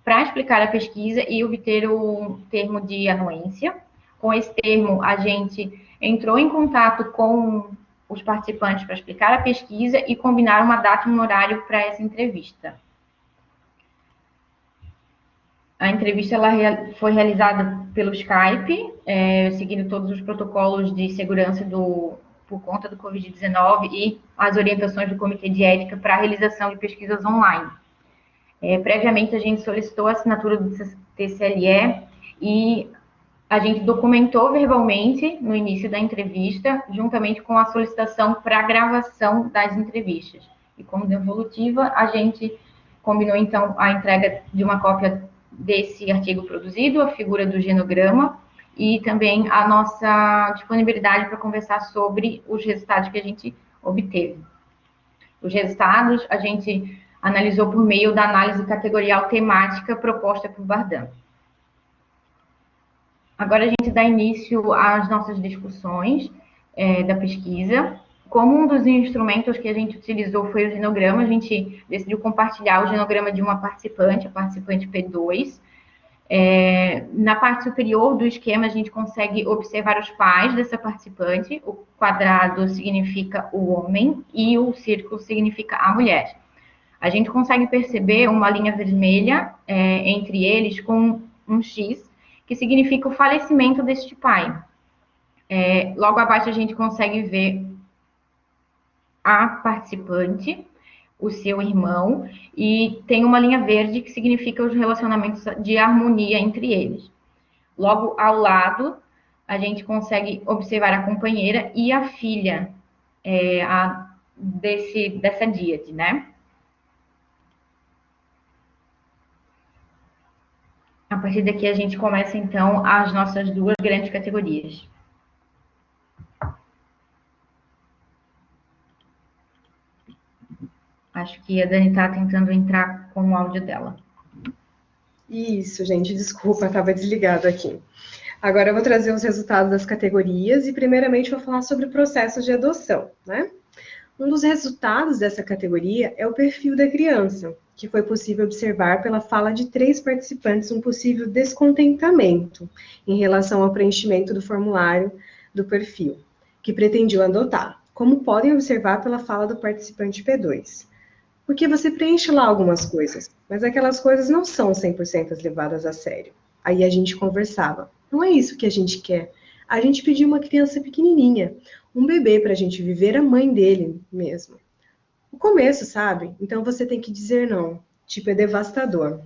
para explicar a pesquisa e obter o termo de anuência. Com esse termo, a gente entrou em contato com os participantes para explicar a pesquisa e combinar uma data e um horário para essa entrevista. A entrevista ela foi realizada pelo Skype, seguindo todos os protocolos de segurança por conta do Covid-19 e as orientações do Comitê de Ética para a realização de pesquisas online. Previamente, a gente solicitou a assinatura do TCLE e a gente documentou verbalmente no início da entrevista, juntamente com a solicitação para a gravação das entrevistas. E como devolutiva, a gente combinou, então, a entrega de uma cópia desse artigo produzido, a figura do genograma e também a nossa disponibilidade para conversar sobre os resultados que a gente obteve. Os resultados a gente analisou por meio da análise categorial temática proposta por Bardhan. Agora a gente dá início às nossas discussões da pesquisa. Como um dos instrumentos que a gente utilizou foi o genograma, a gente decidiu compartilhar o genograma de uma participante, a participante P2. Na parte superior do esquema, a gente consegue observar os pais dessa participante. O quadrado significa o homem e o círculo significa a mulher. A gente consegue perceber uma linha vermelha entre eles com um X, que significa o falecimento deste pai. Logo abaixo a gente consegue ver a participante, o seu irmão, e tem uma linha verde que significa os relacionamentos de harmonia entre eles. Logo ao lado, a gente consegue observar a companheira e a filha dessa díade, né? A partir daqui a gente começa, então, as nossas duas grandes categorias. Acho que a Dani está tentando entrar com o áudio dela. Isso, gente, desculpa, estava desligado aqui. Agora eu vou trazer os resultados das categorias e, primeiramente, vou falar sobre o processo de adoção, né? Um dos resultados dessa categoria é o perfil da criança, que foi possível observar pela fala de 3 participantes um possível descontentamento em relação ao preenchimento do formulário do perfil, que pretendiam adotar, como podem observar pela fala do participante P2. Porque você preenche lá algumas coisas, mas aquelas coisas não são 100% levadas a sério. Aí a gente conversava. Não é isso que a gente quer. A gente pediu uma criança pequenininha, um bebê para a gente viver a mãe dele mesmo. O começo, sabe? Então você tem que dizer não. Tipo, é devastador.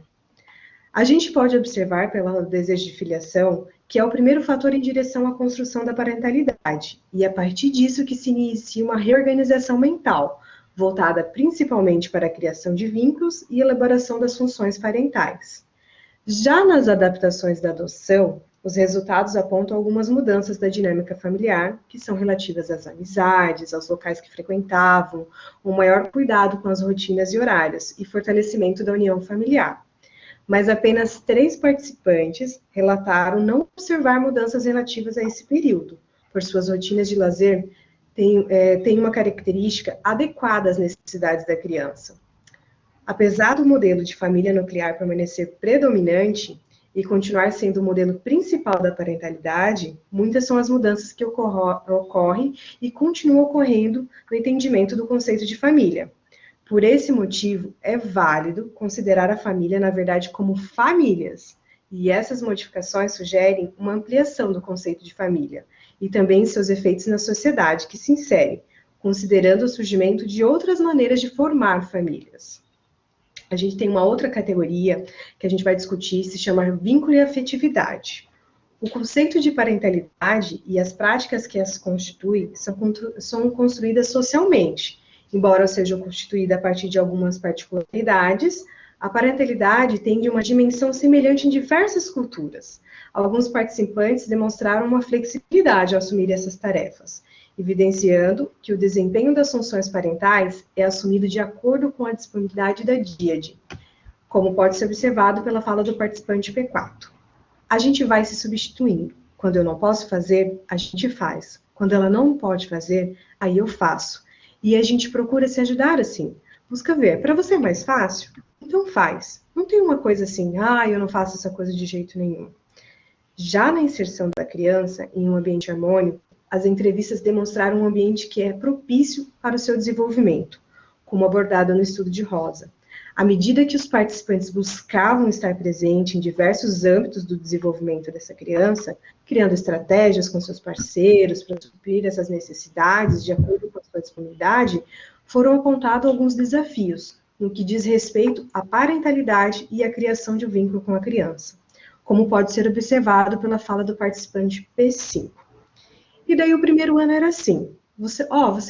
A gente pode observar pelo desejo de filiação que é o primeiro fator em direção à construção da parentalidade. E é a partir disso que se inicia uma reorganização mental, voltada principalmente para a criação de vínculos e elaboração das funções parentais. Já nas adaptações da adoção, os resultados apontam algumas mudanças da dinâmica familiar, que são relativas às amizades, aos locais que frequentavam, um maior cuidado com as rotinas e horários e fortalecimento da união familiar. Mas apenas 3 participantes relataram não observar mudanças relativas a esse período, por suas rotinas de lazer tem uma característica adequada às necessidades da criança. Apesar do modelo de família nuclear permanecer predominante e continuar sendo o modelo principal da parentalidade, muitas são as mudanças que ocorrem e continuam ocorrendo no entendimento do conceito de família. Por esse motivo, é válido considerar a família, na verdade, como famílias. E essas modificações sugerem uma ampliação do conceito de família e também seus efeitos na sociedade que se insere, considerando o surgimento de outras maneiras de formar famílias. A gente tem uma outra categoria que a gente vai discutir, se chama vínculo e afetividade. O conceito de parentalidade e as práticas que as constituem são construídas socialmente, embora sejam constituídas a partir de algumas particularidades. A parentalidade tem de uma dimensão semelhante em diversas culturas. Alguns participantes demonstraram uma flexibilidade ao assumir essas tarefas, evidenciando que o desempenho das funções parentais é assumido de acordo com a disponibilidade da díade, como pode ser observado pela fala do participante P4. A gente vai se substituindo. Quando eu não posso fazer, a gente faz. Quando ela não pode fazer, aí eu faço. E a gente procura se ajudar assim. Busca ver, para você é mais fácil? Então faz. Não tem uma coisa assim, eu não faço essa coisa de jeito nenhum. Já na inserção da criança em um ambiente harmônico, as entrevistas demonstraram um ambiente que é propício para o seu desenvolvimento, como abordado no estudo de Rosa. À medida que os participantes buscavam estar presentes em diversos âmbitos do desenvolvimento dessa criança, criando estratégias com seus parceiros para suprir essas necessidades de acordo com a sua disponibilidade, foram apontados alguns desafios no que diz respeito à parentalidade e à criação de um vínculo com a criança, como pode ser observado pela fala do participante P5. E daí o primeiro ano era assim, você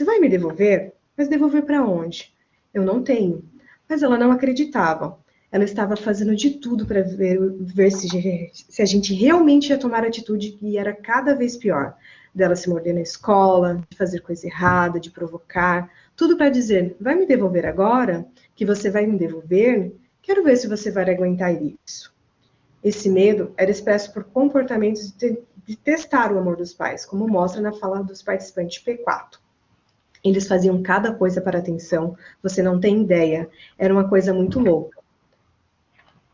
vai me devolver? Mas devolver para onde? Eu não tenho. Mas ela não acreditava. Ela estava fazendo de tudo para ver se a gente realmente ia tomar atitude e era cada vez pior. Dela se morder na escola, de fazer coisa errada, de provocar, tudo para dizer, vai me devolver agora? Que você vai me devolver? Quero ver se você vai aguentar isso. Esse medo era expresso por comportamentos de testar o amor dos pais, como mostra na fala dos participantes P4. Eles faziam cada coisa para atenção, você não tem ideia, era uma coisa muito louca.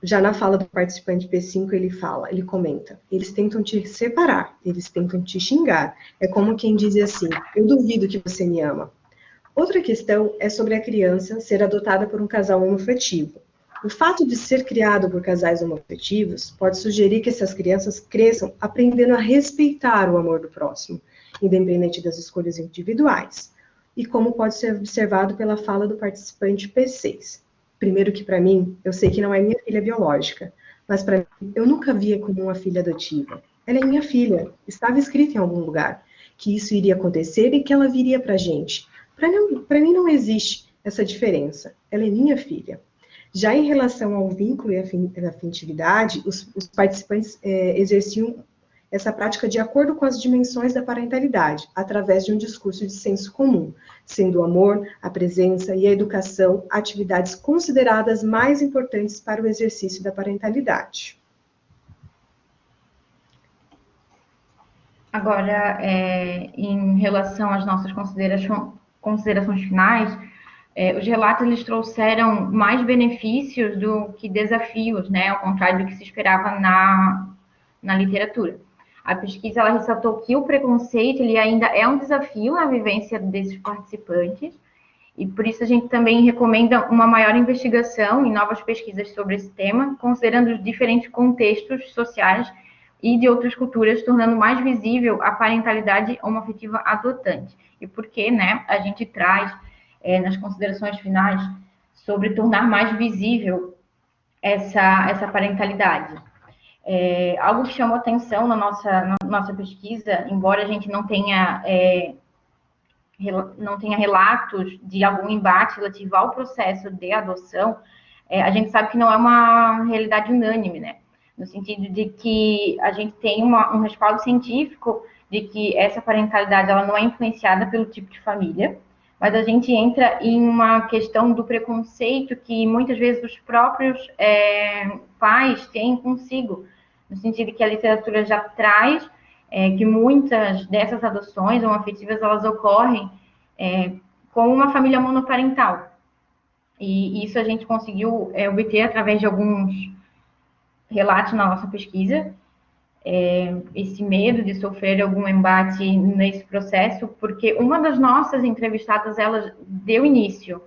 Já na fala do participante P5, ele comenta, eles tentam te separar, eles tentam te xingar, é como quem diz assim, eu duvido que você me ama. Outra questão é sobre a criança ser adotada por um casal homoafetivo. O fato de ser criado por casais homoafetivos pode sugerir que essas crianças cresçam aprendendo a respeitar o amor do próximo, independente das escolhas individuais, e como pode ser observado pela fala do participante P6. Primeiro que, para mim, eu sei que não é minha filha biológica, mas para mim, eu nunca via como uma filha adotiva. Ela é minha filha, estava escrito em algum lugar que isso iria acontecer e que ela viria para a gente. Para mim não existe essa diferença, ela é minha filha. Já em relação ao vínculo e a afetividade, os participantes exerciam essa prática de acordo com as dimensões da parentalidade, através de um discurso de senso comum, sendo o amor, a presença e a educação atividades consideradas mais importantes para o exercício da parentalidade. Agora, em relação às nossas considerações finais, os relatos eles trouxeram mais benefícios do que desafios, né? Ao contrário do que se esperava na literatura. A pesquisa ela ressaltou que o preconceito ele ainda é um desafio na vivência desses participantes, e por isso a gente também recomenda uma maior investigação e novas pesquisas sobre esse tema, considerando os diferentes contextos sociais e de outras culturas, tornando mais visível a parentalidade homoafetiva adotante. E por que, né, a gente traz nas considerações finais sobre tornar mais visível essa parentalidade. Algo que chamou atenção na nossa pesquisa, embora a gente não tenha relatos de algum embate relativo ao processo de adoção, a gente sabe que não é uma realidade unânime, né? No sentido de que a gente tem um respaldo científico de que essa parentalidade ela não é influenciada pelo tipo de família, mas a gente entra em uma questão do preconceito que muitas vezes os próprios pais têm consigo, no sentido que a literatura já traz que muitas dessas adoções homoafetivas elas ocorrem com uma família monoparental. E isso a gente conseguiu obter através de alguns relatos na nossa pesquisa, esse medo de sofrer algum embate nesse processo, porque uma das nossas entrevistadas, ela deu início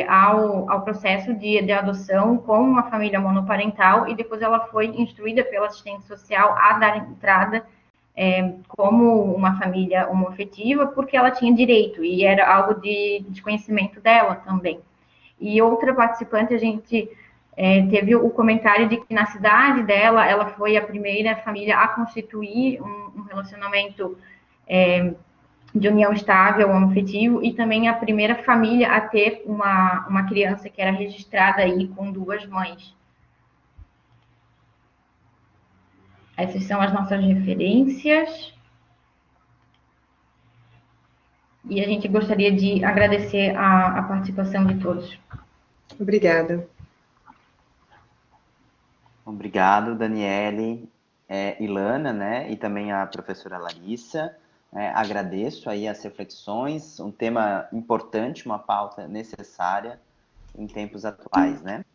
ao processo de adoção com uma família monoparental e depois ela foi instruída pela assistente social a dar entrada como uma família homoafetiva, porque ela tinha direito e era algo de conhecimento dela também. E outra participante, a gente teve o comentário de que na cidade dela, ela foi a primeira família a constituir um relacionamento de união estável, homoafetivo, e também a primeira família a ter uma criança que era registrada aí com 2 mães. Essas são as nossas referências. E a gente gostaria de agradecer a participação de todos. Obrigada. Obrigado, Daniele, Ilana, né, e também a professora Larissa. Agradeço aí as reflexões, um tema importante, uma pauta necessária em tempos atuais, né?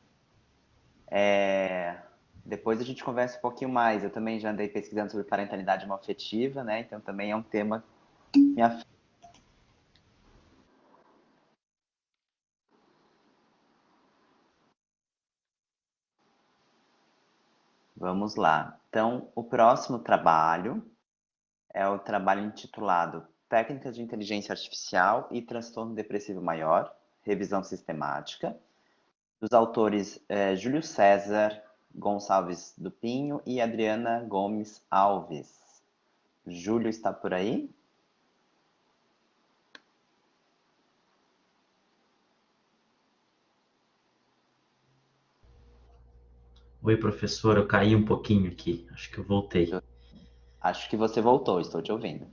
Depois a gente conversa um pouquinho mais. Eu também já andei pesquisando sobre parentalidade homoafetiva, né? Então também é um tema que me afeta. Vamos lá. Então, o próximo trabalho é o trabalho intitulado Técnicas de Inteligência Artificial e Transtorno Depressivo Maior, Revisão Sistemática, dos autores Júlio César Gonçalves do Pinho e Adriana Gomes Alves. Júlio está por aí? Oi, professor, eu caí um pouquinho aqui. Acho que eu voltei. Acho que você voltou, estou te ouvindo.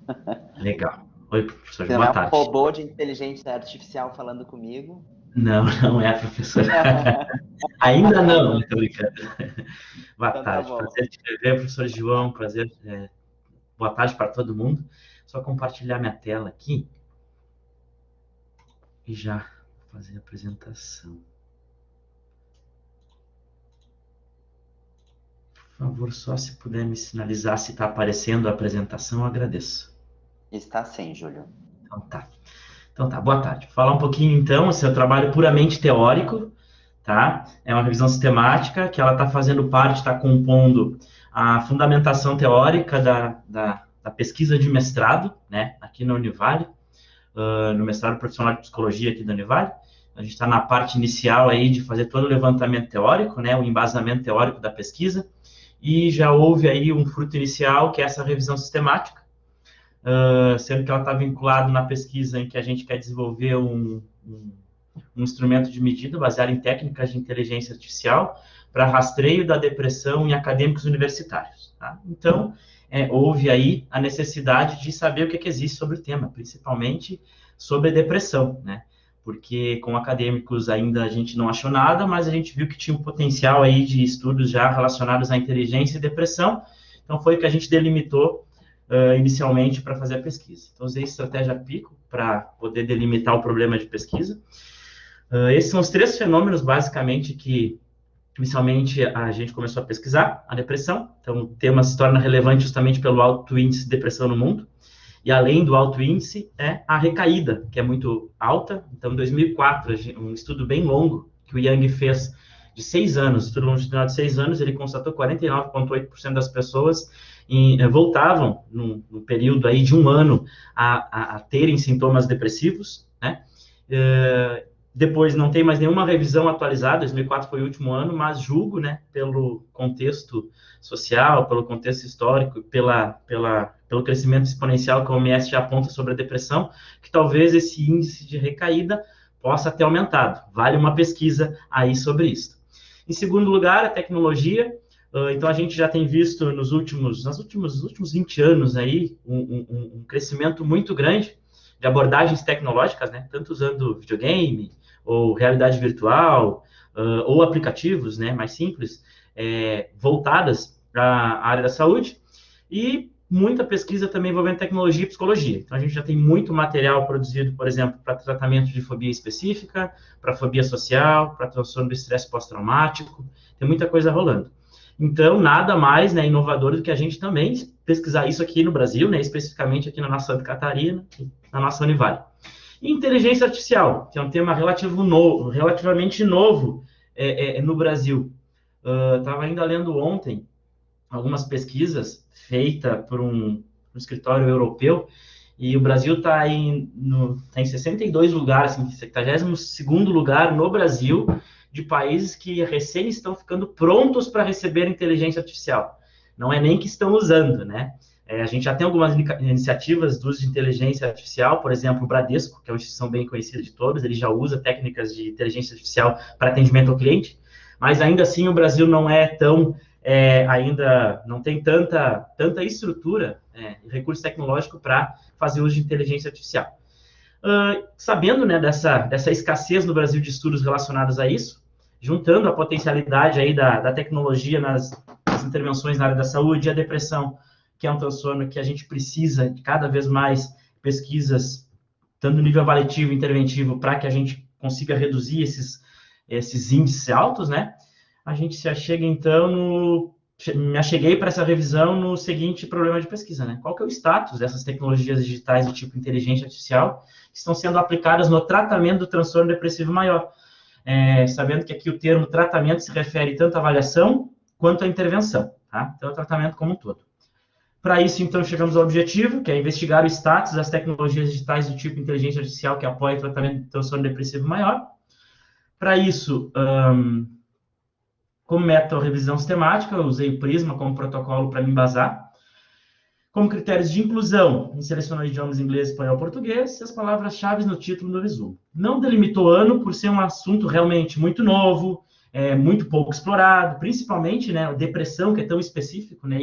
Legal. Oi, professor, Você boa não é tarde. um robô de inteligência artificial falando comigo? Não, não é, professor. Ainda não, muito obrigado. Boa Então tá tarde, bom. prazer te ver, professor João, prazer. Boa tarde para todo mundo. Só compartilhar minha tela aqui e já fazer a apresentação. Por favor, só se puder me sinalizar se está aparecendo a apresentação, eu agradeço. Está sim, Júlio. Então tá, boa tarde. Vou falar um pouquinho então, esse é um trabalho puramente teórico, tá? É uma revisão sistemática que ela está fazendo parte, está compondo a fundamentação teórica da pesquisa de mestrado, né, aqui na Univale, no mestrado profissional de psicologia aqui da Univale. A gente está na parte inicial aí de fazer todo o levantamento teórico, né, o embasamento teórico da pesquisa, e já houve aí um fruto inicial, que é essa revisão sistemática, sendo que ela está vinculada na pesquisa em que a gente quer desenvolver um instrumento de medida baseado em técnicas de inteligência artificial para rastreio da depressão em acadêmicos universitários. Tá? Então, houve aí a necessidade de saber o que existe sobre o tema, principalmente sobre a depressão, né? Porque com acadêmicos ainda a gente não achou nada, mas a gente viu que tinha um potencial aí de estudos já relacionados à inteligência e depressão, então foi o que a gente delimitou inicialmente para fazer a pesquisa. Então, usei estratégia PICO para poder delimitar o problema de pesquisa. Esses são os 3 fenômenos, basicamente, que inicialmente a gente começou a pesquisar: a depressão. Então, o tema se torna relevante justamente pelo alto índice de depressão no mundo. E além do alto índice, a recaída, que é muito alta. Então, em 2004, um estudo bem longo que o Young fez de 6 anos, estudo longitudinal de 6 anos, ele constatou que 49,8% das pessoas voltavam, num período aí de 1 ano, a terem sintomas depressivos, né? Depois não tem mais nenhuma revisão atualizada, 2004 foi o último ano, mas julgo, né, pelo contexto social, pelo contexto histórico, pelo crescimento exponencial que a OMS já aponta sobre a depressão, que talvez esse índice de recaída possa ter aumentado. Vale uma pesquisa aí sobre isso. Em segundo lugar, a tecnologia. Então, a gente já tem visto nos últimos 20 anos aí um crescimento muito grande de abordagens tecnológicas, né, tanto usando videogame, ou realidade virtual, ou aplicativos, né, mais simples, voltadas para a área da saúde, e muita pesquisa também envolvendo tecnologia e psicologia. Então, a gente já tem muito material produzido, por exemplo, para tratamento de fobia específica, para fobia social, para transtorno do estresse pós-traumático, tem muita coisa rolando. Então, nada mais, né, inovador do que a gente também pesquisar isso aqui no Brasil, né, especificamente aqui na nossa Santa Catarina, na nossa Univale. E inteligência artificial, que é um tema relativamente novo no Brasil. Estava ainda lendo ontem algumas pesquisas feitas por um escritório europeu, e o Brasil está em 62 lugares, assim, 72º lugar no Brasil, de países que recém estão ficando prontos para receber inteligência artificial. Não é nem que estão usando, né? A gente já tem algumas iniciativas do uso de inteligência artificial, por exemplo, o Bradesco, que é uma instituição bem conhecida de todos, ele já usa técnicas de inteligência artificial para atendimento ao cliente, mas ainda assim o Brasil não é tão, ainda não tem tanta estrutura e recurso tecnológico para fazer uso de inteligência artificial. Sabendo, né, dessa escassez no Brasil de estudos relacionados a isso, juntando a potencialidade aí da tecnologia nas intervenções na área da saúde e a depressão, que é um transtorno que a gente precisa de cada vez mais pesquisas, tanto no nível avalitivo e interventivo, para que a gente consiga reduzir esses índices altos, né? A gente se achega, então, me acheguei para essa revisão no seguinte problema de pesquisa, né? Qual que é o status dessas tecnologias digitais do tipo inteligência artificial que estão sendo aplicadas no tratamento do transtorno depressivo maior? Sabendo que aqui o termo tratamento se refere tanto à avaliação quanto à intervenção, tá? Então, é o tratamento como um todo. Para isso, então, chegamos ao objetivo, que é investigar o status das tecnologias digitais do tipo inteligência artificial que apoia o tratamento do transtorno depressivo maior. Para isso, como método revisão sistemática, eu usei o Prisma como protocolo para me embasar. Como critérios de inclusão, selecionou idiomas inglês, espanhol, português, e as palavras-chave no título do resumo. Não delimitou ano por ser um assunto realmente muito novo, muito pouco explorado, principalmente, né, a depressão, que é tão específico, né,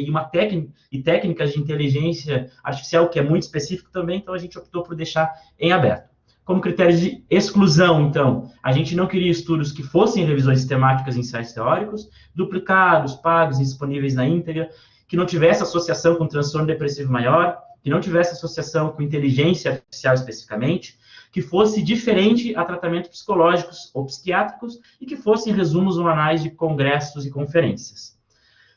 e técnicas de inteligência artificial, que é muito específico também, então a gente optou por deixar em aberto. Como critério de exclusão, então, a gente não queria estudos que fossem revisões sistemáticas em sites teóricos, duplicados, pagos, indisponíveis na íntegra, que não tivesse associação com transtorno depressivo maior, que não tivesse associação com inteligência artificial especificamente, que fosse diferente a tratamentos psicológicos ou psiquiátricos e que fossem resumos ou anais de congressos e conferências.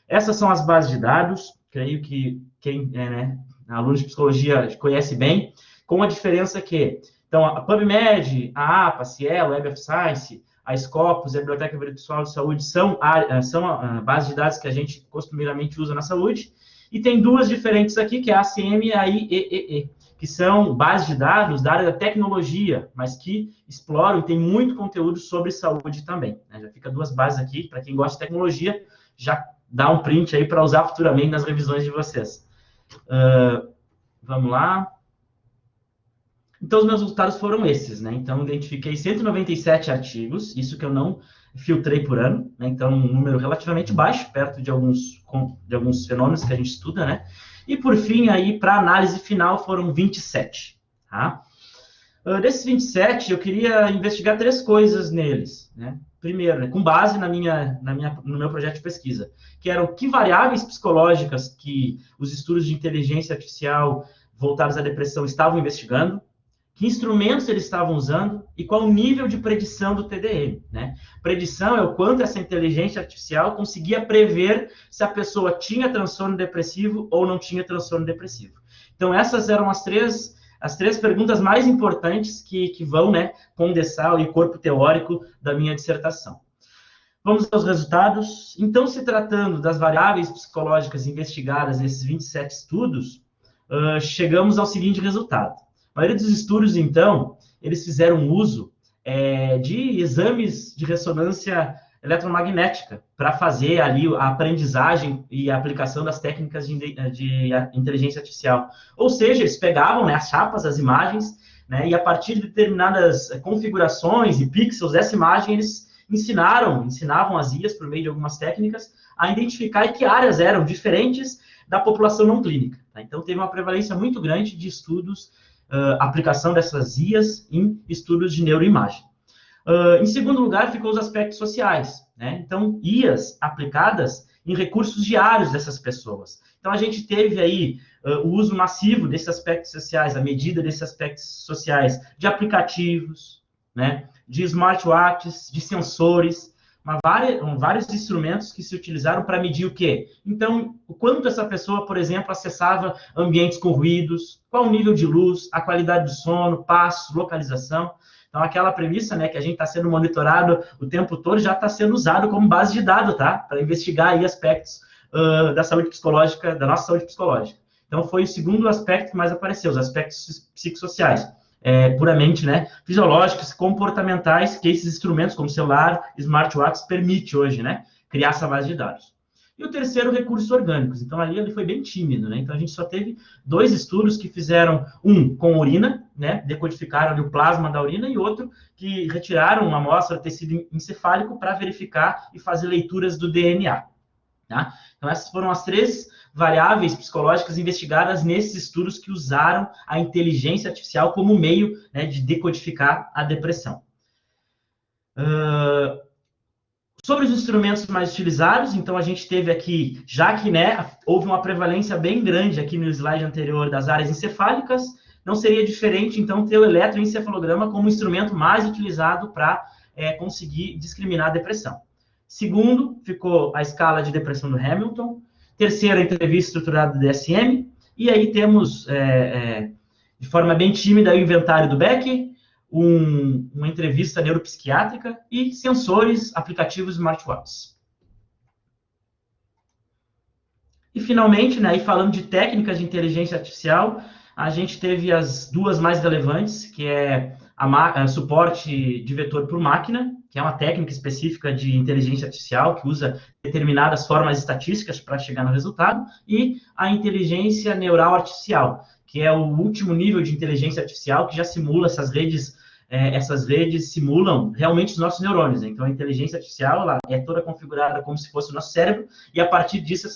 Essas são as bases de dados, creio que quem é aluno de psicologia conhece bem, com a diferença que, então, a PubMed, a APA, a Cielo, Web of Science, a Scopus e a Biblioteca Virtual de Saúde são bases de dados que a gente costumeiramente usa na saúde. E tem duas diferentes aqui, que é a ACM e a IEEE, que são bases de dados da área da tecnologia, mas que exploram e tem muito conteúdo sobre saúde também, né? Já fica duas bases aqui, para quem gosta de tecnologia, já dá um print aí para usar futuramente nas revisões de vocês. Vamos lá. Então, os meus resultados foram esses, né? Então, identifiquei 197 artigos, isso que eu não filtrei por ano, né? Então, um número relativamente baixo, perto de alguns fenômenos que a gente estuda, né? E, por fim, aí, para análise final, foram 27, tá? Desses 27, eu queria investigar 3 coisas neles, né? Primeiro, né, com base no meu projeto de pesquisa, que eram que variáveis psicológicas que os estudos de inteligência artificial voltados à depressão estavam investigando, que instrumentos eles estavam usando e qual o nível de predição do TDM, né? Predição é o quanto essa inteligência artificial conseguia prever se a pessoa tinha transtorno depressivo ou não tinha transtorno depressivo. Então, essas eram as três perguntas mais importantes que vão, né, condensar o corpo teórico da minha dissertação. Vamos aos resultados. Então, se tratando das variáveis psicológicas investigadas nesses 27 estudos, chegamos ao seguinte resultado. A maioria dos estudos, então, eles fizeram uso de exames de ressonância eletromagnética para fazer ali a aprendizagem e a aplicação das técnicas de inteligência artificial. Ou seja, eles pegavam, né, as chapas, as imagens, né, e a partir de determinadas configurações e pixels dessa imagem, eles ensinavam as IAs, por meio de algumas técnicas, a identificar que áreas eram diferentes da população não clínica. Tá? Então, teve uma prevalência muito grande de estudos, aplicação dessas IAs em estudos de neuroimagem. Em segundo lugar, ficou os aspectos sociais, né? Então, IAs aplicadas em recursos diários dessas pessoas. Então, a gente teve aí o uso massivo desses aspectos sociais, a medida desses aspectos sociais de aplicativos, né? De smartwatches, de sensores, vários instrumentos que se utilizaram para medir o quê? Então, o quanto essa pessoa, por exemplo, acessava ambientes com ruídos, qual o nível de luz, a qualidade do sono, passos, localização. Então, aquela premissa, né, que a gente está sendo monitorado o tempo todo já está sendo usado como base de dados, tá? Para investigar aí aspectos da saúde psicológica, da nossa saúde psicológica. Então, foi o segundo aspecto que mais apareceu, os aspectos psicossociais. Puramente, né, fisiológicos, comportamentais, que esses instrumentos, como celular, smartwatches, permite hoje, né, criar essa base de dados. E o terceiro, recursos orgânicos. Então, ali ele foi bem tímido, né? Então, a gente só teve 2 estudos que fizeram, um com urina, né, decodificaram ali o plasma da urina, e outro que retiraram uma amostra de tecido encefálico para verificar e fazer leituras do DNA. Tá? Então, essas foram as 3 variáveis psicológicas investigadas nesses estudos que usaram a inteligência artificial como meio, né, de decodificar a depressão. Sobre os instrumentos mais utilizados, então a gente teve aqui, já que, né, houve uma prevalência bem grande aqui no slide anterior das áreas encefálicas, não seria diferente, então, ter o eletroencefalograma como instrumento mais utilizado para conseguir discriminar a depressão. Segundo, ficou a escala de depressão do Hamilton. Terceiro, a entrevista estruturada do DSM. E aí temos, de forma bem tímida, o inventário do Beck, uma entrevista neuropsiquiátrica e sensores, aplicativos smartwatches. E, finalmente, né, falando de técnicas de inteligência artificial, a gente teve as 2 mais relevantes, que é suporte de vetor por máquina, que é uma técnica específica de inteligência artificial que usa determinadas formas estatísticas para chegar no resultado, e a inteligência neural artificial, que é o último nível de inteligência artificial que já simula essas redes simulam realmente os nossos neurônios. Né? Então, a inteligência artificial ela é toda configurada como se fosse o nosso cérebro, e a partir disso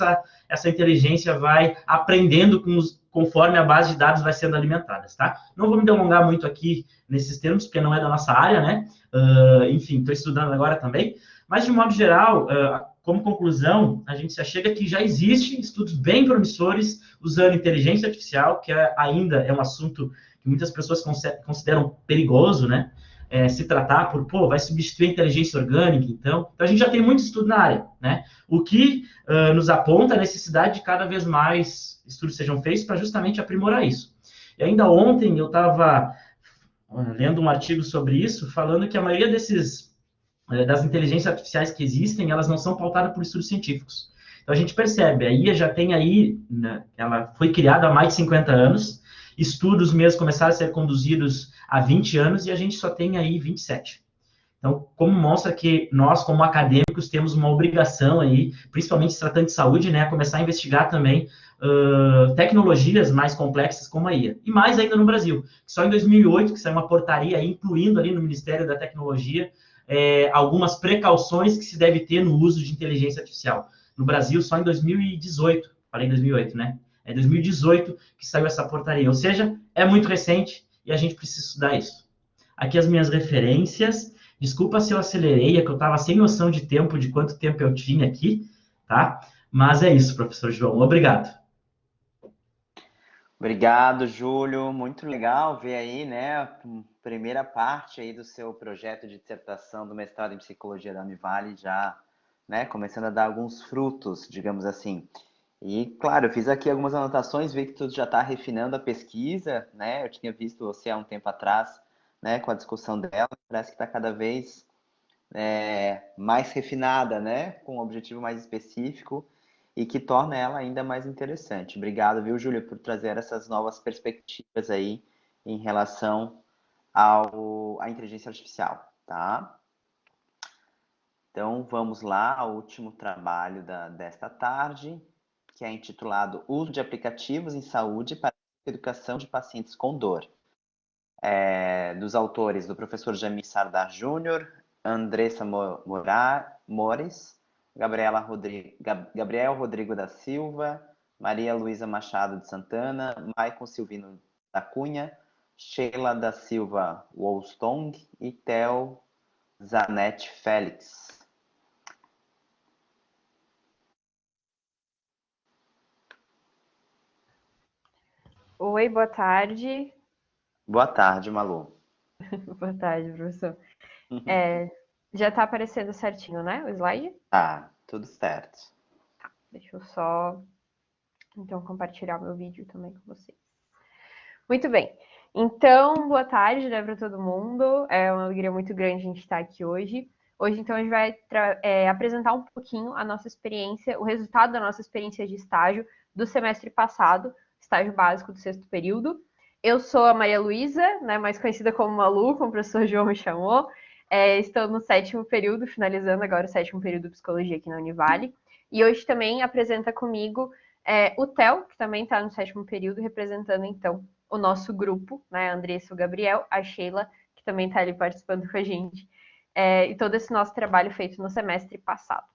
essa inteligência vai aprendendo conforme a base de dados vai sendo alimentada, tá? Não vou me delongar muito aqui nesses termos, porque não é da nossa área, né? Enfim, estou estudando agora também. Mas, de modo geral, como conclusão, a gente já chega que já existem estudos bem promissores usando inteligência artificial, que ainda é um assunto que muitas pessoas consideram perigoso, né? Se tratar vai substituir a inteligência orgânica, então a gente já tem muito estudo na área, né? O que nos aponta a necessidade de cada vez mais estudos sejam feitos para justamente aprimorar isso. E ainda ontem eu estava lendo um artigo sobre isso, falando que a maioria desses das inteligências artificiais que existem, elas não são pautadas por estudos científicos. Então a gente percebe, a IA já tem aí, né, ela foi criada há mais de 50 anos, estudos mesmo começaram a ser conduzidos há 20 anos e a gente só tem aí 27. Então, como mostra que nós, como acadêmicos, temos uma obrigação aí, principalmente se tratando de saúde, né, a começar a investigar também tecnologias mais complexas como a IA. E mais ainda no Brasil. Só em 2008, que saiu uma portaria aí, incluindo ali no Ministério da Tecnologia, algumas precauções que se deve ter no uso de inteligência artificial. No Brasil, só em 2018, falei 2008, né? É 2018 que saiu essa portaria. Ou seja, é muito recente e a gente precisa estudar isso. Aqui as minhas referências. Desculpa se eu acelerei, é que eu estava sem noção de tempo, de quanto tempo eu tinha aqui, tá? Mas é isso, professor João. Obrigado. Obrigado, Júlio. Muito legal ver aí, né, a primeira parte aí do seu projeto de dissertação do mestrado em psicologia da Univale já, né, começando a dar alguns frutos, digamos assim. E, claro, eu fiz aqui algumas anotações, vi que tu já está refinando a pesquisa, né? Eu tinha visto você há um tempo atrás, né, com a discussão dela, parece que está cada vez mais refinada, né, com um objetivo mais específico e que torna ela ainda mais interessante. Obrigado, viu, Júlia, por trazer essas novas perspectivas aí em relação à inteligência artificial, tá? Então, vamos lá ao último trabalho desta tarde, que é intitulado Uso de aplicativos em saúde para a educação de pacientes com dor. Dos autores do professor Jamil Sardar Júnior, Andressa Mores, Gabriel Rodrigo da Silva, Maria Luísa Machado de Santana, Maicon Silvino da Cunha, Sheila da Silva Wollstong e Theo Zanetti Félix. Oi, boa tarde. Boa tarde, Malu. Boa tarde, professor. Já tá aparecendo certinho, né, o slide? Tá, tudo certo. Tá, deixa eu só, então, compartilhar meu vídeo também com vocês. Muito bem. Então, boa tarde, né, para todo mundo. É uma alegria muito grande a gente estar aqui hoje. Hoje, então, a gente vai apresentar um pouquinho a nossa experiência, o resultado da nossa experiência de estágio do semestre passado, estágio básico do 6º período. Eu sou a Maria Luísa, né, mais conhecida como Malu, como o professor João me chamou. Estou no 7º período, finalizando agora o 7º período de Psicologia aqui na Univale. E hoje também apresenta comigo o Theo, que também está no 7º período, representando, então, o nosso grupo, né, a Andressa, o Gabriel, a Sheila, que também está ali participando com a gente, e todo esse nosso trabalho feito no semestre passado.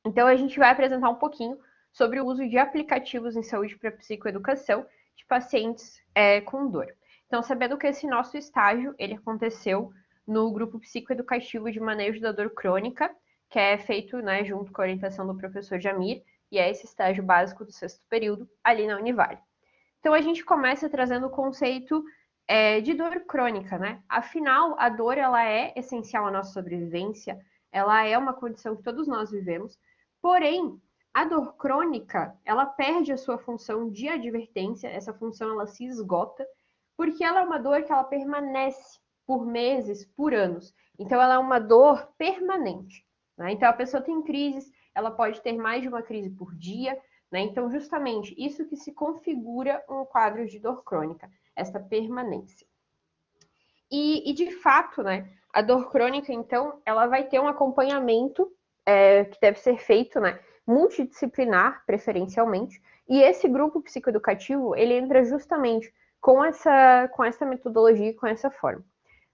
Então, a gente vai apresentar um pouquinho sobre o uso de aplicativos em saúde para psicoeducação de pacientes com dor. Então, sabendo que esse nosso estágio, ele aconteceu no grupo psicoeducativo de manejo da dor crônica, que é feito, né, junto com a orientação do professor Jamir, e é esse estágio básico do 6º período, ali na Univale. Então, a gente começa trazendo o conceito de dor crônica, né? Afinal, a dor, ela é essencial à nossa sobrevivência, ela é uma condição que todos nós vivemos, porém, a dor crônica, ela perde a sua função de advertência, essa função, ela se esgota, porque ela é uma dor que ela permanece por meses, por anos. Então, ela é uma dor permanente, né? Então, a pessoa tem crises, ela pode ter mais de uma crise por dia, né? Então, justamente, isso que se configura um quadro de dor crônica, essa permanência. E de fato, né, a dor crônica, então, ela vai ter um acompanhamento que deve ser feito, né, multidisciplinar, preferencialmente, e esse grupo psicoeducativo, ele entra justamente com essa metodologia, com essa forma.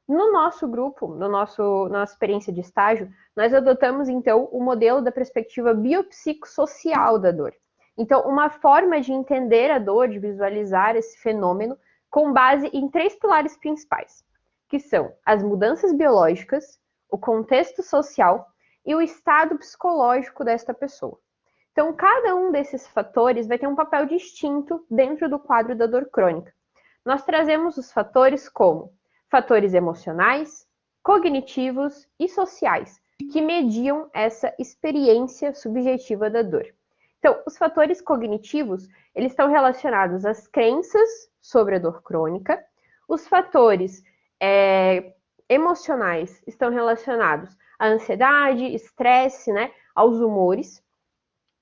No nosso grupo, na nossa experiência de estágio, nós adotamos, então, o modelo da perspectiva biopsicossocial da dor. Então, uma forma de entender a dor, de visualizar esse fenômeno, com base em 3 pilares principais, que são as mudanças biológicas, o contexto social e o estado psicológico desta pessoa. Então, cada um desses fatores vai ter um papel distinto dentro do quadro da dor crônica. Nós trazemos os fatores como fatores emocionais, cognitivos e sociais, que mediam essa experiência subjetiva da dor. Então, os fatores cognitivos, eles estão relacionados às crenças sobre a dor crônica, os fatores emocionais estão relacionados à ansiedade, estresse, né, aos humores.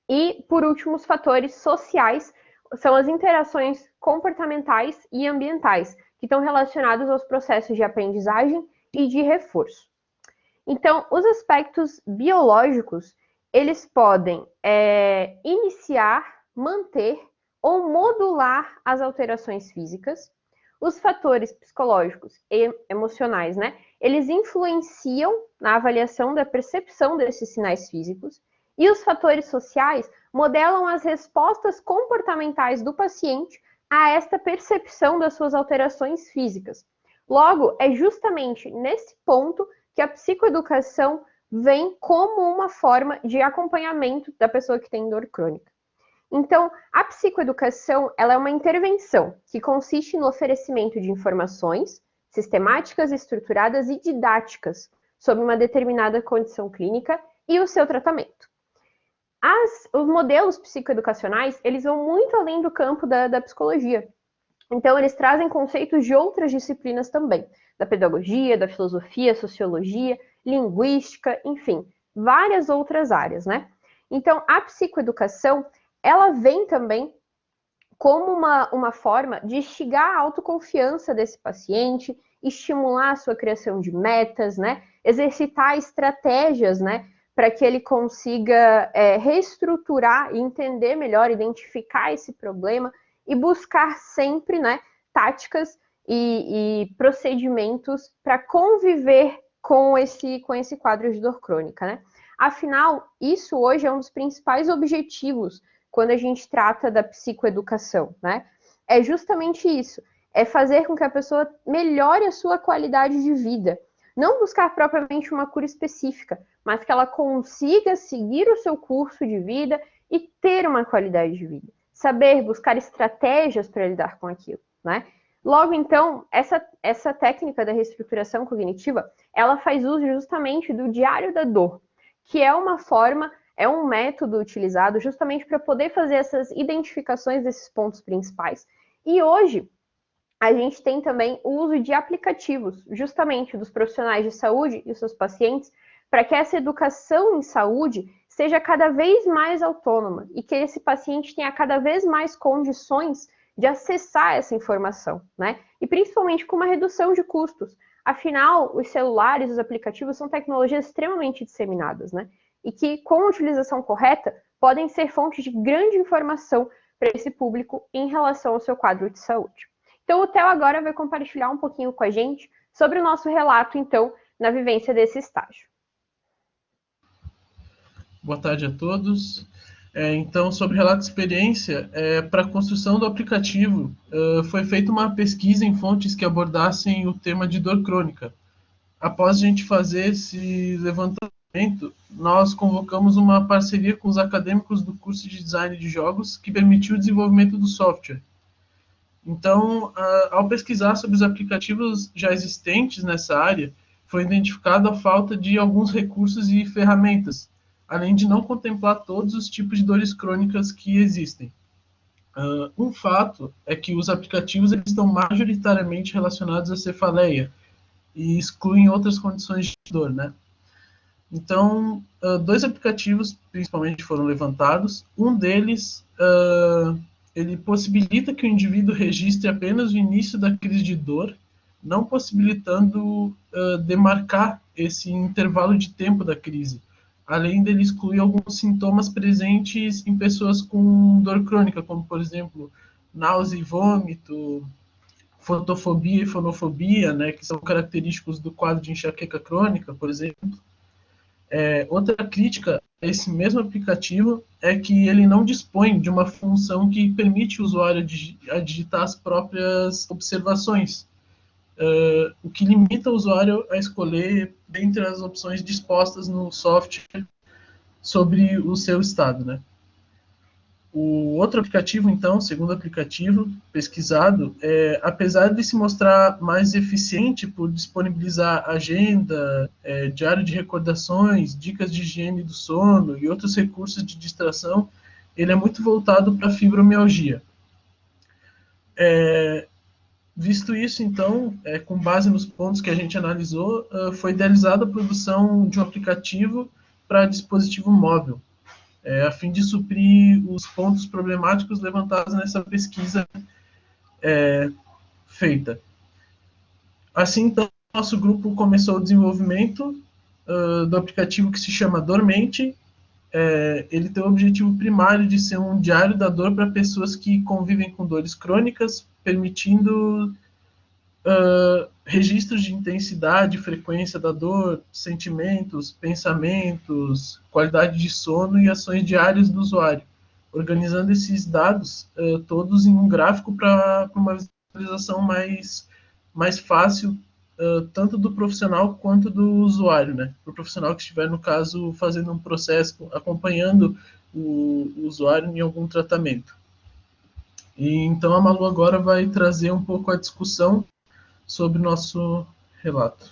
E, por último, os fatores sociais são as interações comportamentais e ambientais, que estão relacionados aos processos de aprendizagem e de reforço. Então, os aspectos biológicos, eles podem iniciar, manter ou modular as alterações físicas. Os fatores psicológicos e emocionais, né, eles influenciam na avaliação da percepção desses sinais físicos. E os fatores sociais modelam as respostas comportamentais do paciente a esta percepção das suas alterações físicas. Logo, é justamente nesse ponto que a psicoeducação vem como uma forma de acompanhamento da pessoa que tem dor crônica. Então, a psicoeducação, ela é uma intervenção que consiste no oferecimento de informações sistemáticas, estruturadas e didáticas sobre uma determinada condição clínica e o seu tratamento. Os modelos psicoeducacionais, eles vão muito além do campo da psicologia. Então, eles trazem conceitos de outras disciplinas também, da pedagogia, da filosofia, sociologia, linguística, enfim, várias outras áreas, né? Então, a psicoeducação, ela vem também como uma forma de instigar a autoconfiança desse paciente, estimular a sua criação de metas, né? Exercitar estratégias, né? Para que ele consiga reestruturar e entender melhor, identificar esse problema e buscar sempre, né, táticas e procedimentos para conviver com esse quadro de dor crônica, né? Afinal, isso hoje é um dos principais objetivos quando a gente trata da psicoeducação, né? É justamente isso, é fazer com que a pessoa melhore a sua qualidade de vida. Não buscar propriamente uma cura específica, mas que ela consiga seguir o seu curso de vida e ter uma qualidade de vida. Saber buscar estratégias para lidar com aquilo, né? Logo, então, essa técnica da reestruturação cognitiva, ela faz uso justamente do diário da dor, que é uma forma, é um método utilizado justamente para poder fazer essas identificações desses pontos principais. E hoje, a gente tem também o uso de aplicativos, justamente dos profissionais de saúde e os seus pacientes, para que essa educação em saúde seja cada vez mais autônoma e que esse paciente tenha cada vez mais condições de acessar essa informação, né? E principalmente com uma redução de custos. Afinal, os celulares, os aplicativos são tecnologias extremamente disseminadas, né? E que, com a utilização correta, podem ser fontes de grande informação para esse público em relação ao seu quadro de saúde. Então, o Theo agora vai compartilhar um pouquinho com a gente sobre o nosso relato, então, na vivência desse estágio. Boa tarde a todos. Então, sobre relato de experiência, para a construção do aplicativo, foi feita uma pesquisa em fontes que abordassem o tema de dor crônica. Após a gente fazer esse levantamento, nós convocamos uma parceria com os acadêmicos do curso de design de jogos que permitiu o desenvolvimento do software. Então, ao pesquisar sobre os aplicativos já existentes nessa área, foi identificada a falta de alguns recursos e ferramentas, além de não contemplar todos os tipos de dores crônicas que existem. Um fato é que os aplicativos eles estão majoritariamente relacionados à cefaleia e excluem outras condições de dor, né? Então, 2 aplicativos, principalmente, foram levantados. Um deles, ele possibilita que o indivíduo registre apenas o início da crise de dor, não possibilitando demarcar esse intervalo de tempo da crise, além dele excluir alguns sintomas presentes em pessoas com dor crônica, como, por exemplo, náusea e vômito, fotofobia e fonofobia, né, que são característicos do quadro de enxaqueca crônica, por exemplo. Outra crítica a esse mesmo aplicativo é que ele não dispõe de uma função que permite o usuário a digitar as próprias observações, o que limita o usuário a escolher dentre as opções dispostas no software sobre o seu estado, né? O outro aplicativo, então, o segundo aplicativo pesquisado, apesar de se mostrar mais eficiente por disponibilizar agenda, diário de recordações, dicas de higiene do sono e outros recursos de distração, ele é muito voltado para a fibromialgia. Visto isso, então, com base nos pontos que a gente analisou, foi idealizada a produção de um aplicativo para dispositivo móvel, a fim de suprir os pontos problemáticos levantados nessa pesquisa feita. Assim, então, nosso grupo começou o desenvolvimento do aplicativo que se chama Dormente. Ele tem o objetivo primário de ser um diário da dor para pessoas que convivem com dores crônicas, permitindo registros de intensidade, frequência da dor, sentimentos, pensamentos, qualidade de sono e ações diárias do usuário, organizando esses dados todos em um gráfico para uma visualização mais fácil, tanto do profissional quanto do usuário, né? Para o profissional que estiver, no caso, fazendo um processo, acompanhando o usuário em algum tratamento. E então a Malu agora vai trazer um pouco a discussão sobre o nosso relato.